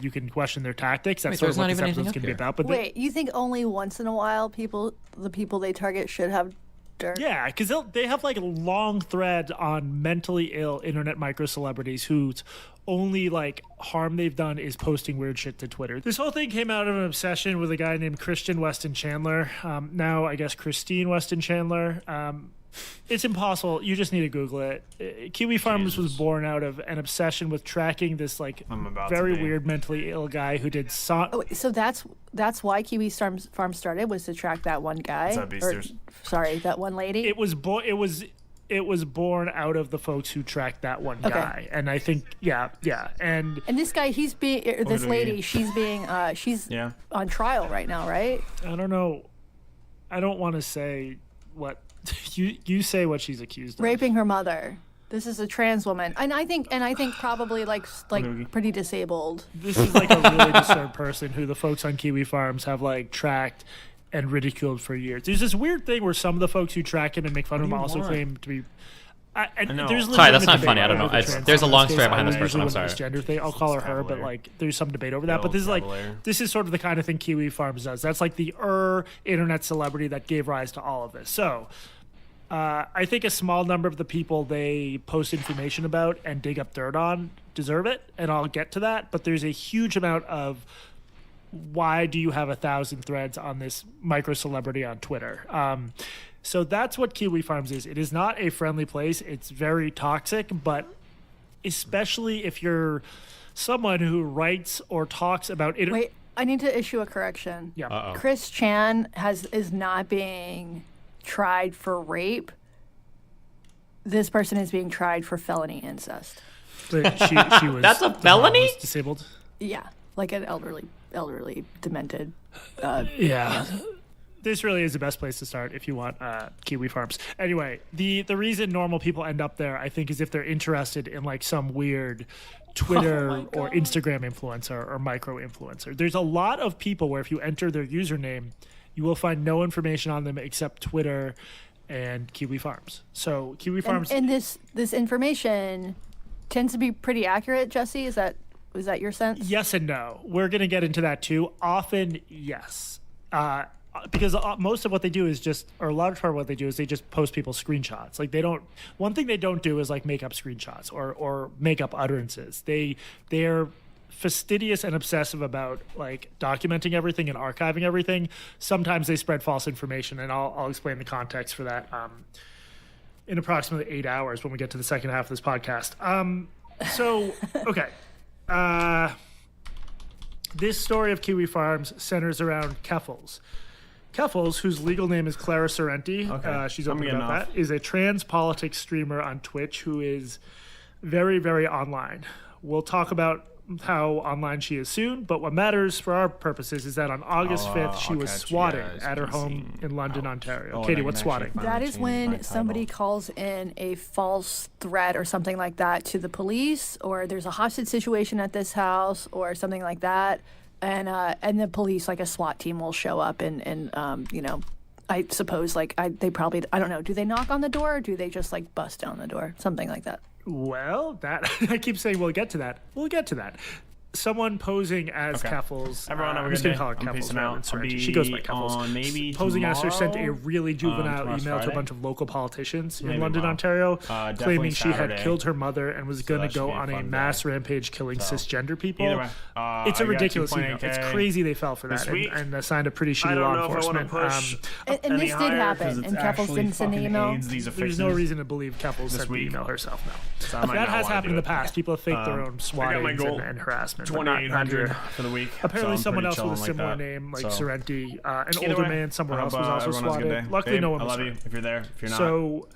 You can question their tactics. That's sort of what this episode's going to be about. But wait, you think only once in a while the people they target should have dirt? Yeah, because they have like a long thread on mentally ill internet micro celebrities whose only like harm they've done is posting weird shit to Twitter. This whole thing came out of an obsession with a guy named Christian Weston Chandler. Now I guess Christine Weston Chandler. It's impossible. You just need to Google it. Kiwi Farms was born out of an obsession with tracking this like very weird mentally ill guy who did so that's why Kiwi Farms started, was to track that one guy. That one lady. It was born out of the folks who tracked that one guy, and I think and this guy, she's on trial right now, right? I don't know. I don't want to say what you say what she's accused of. Raping her mother. This is a trans woman, and I think probably like pretty disabled. This is like a really disturbed person who the folks on Kiwi Farms have like tracked and ridiculed for years. There's this weird thing where some of the folks who track him and make fun of him also claim to be. Sorry, that's not funny. I don't know. There's a long story behind this person. I'm sorry. This gender thing. I'll call her, but like, there's some debate over that. But this is sort of the kind of thing Kiwi Farms does. That's like the internet celebrity that gave rise to all of this. So, I think a small number of the people they post information about and dig up dirt on deserve it, and I'll get to that. But there's a huge amount of why do you have 1,000 threads on this micro celebrity on Twitter? So that's what Kiwi Farms is. It is not a friendly place. It's very toxic, but especially if you're someone who writes or talks about it. Wait, I need to issue a correction. Yeah. Uh-oh. Chris Chan is not being tried for rape. This person is being tried for felony incest. But she was. That's a felony? Was disabled. Yeah, like an elderly, demented. This really is the best place to start if you want kiwi farms. Anyway, the reason normal people end up there, I think, is if they're interested in like some weird Twitter or Instagram influencer or micro influencer. There's a lot of people where if you enter their username, you will find no information on them except Twitter and Kiwi Farms. So Kiwi Farms, and this information tends to be pretty accurate. Jesse, is that your sense? Yes and no. We're gonna get into that too. Often, yes. Because most of what they do is a large part of what they do is they just post people's screenshots. Like one thing they don't do is like make up screenshots or make up utterances. They're fastidious and obsessive about like documenting everything and archiving everything. Sometimes they spread false information, and I'll explain the context for that in approximately 8 hours when we get to the second half of this podcast. Okay. This story of Kiwi Farms centers around Keffels. Keffels, whose legal name is Clara Sorrenti, she's open about that, is a trans politics streamer on Twitch who is very, very online. We'll talk about how online she is soon, but what matters for our purposes is that on August 5th, she was swatted at her home in London, Ontario. Katie, what's swatting? That is when somebody calls in a false threat or something like that to the police, or there's a hostage situation at this house or something like that. And the police, like a SWAT team, will show up and I suppose they probably, I don't know, do they knock on the door or do they just like bust down the door? Something like that. Well, that I keep saying we'll get to that. We'll get to that. Someone posing as Keffels. Everyone, have a I'm just good going to call her day. I'm Keffels. peacing out. I'll be She goes by Keffels. on maybe posing as her sent a tomorrow, really juvenile tomorrow's email to a Friday. bunch of local politicians Maybe in London, tomorrow. Ontario, Definitely claiming she had Saturday. killed her mother and was going that to should go be a on a fun mass day. rampage killing cisgender people. Either way, It's a I got ridiculous email. 2.8K It's crazy they fell for this that week. and assigned a pretty I shitty don't law know if I want to enforcement. push And any this did higher, 'cause happen, it's and Keffels actually didn't send the fucking email. AIDS. These are There's no fixes. reason to believe Keffels sent the week. email herself now. So I might That not has wanna happened in do the it. past. People have faked their own I got my swatting goal, and harassment. but not 2,800 here. for the week. Apparently, so I'm someone pretty else with a chilling similar like that. name, like So, Sorrenti, an either older way, man somewhere I else hope, was also everyone has a good swatted. day. Luckily, Babe, no one I was love you hurt. if you're there. If you're not, So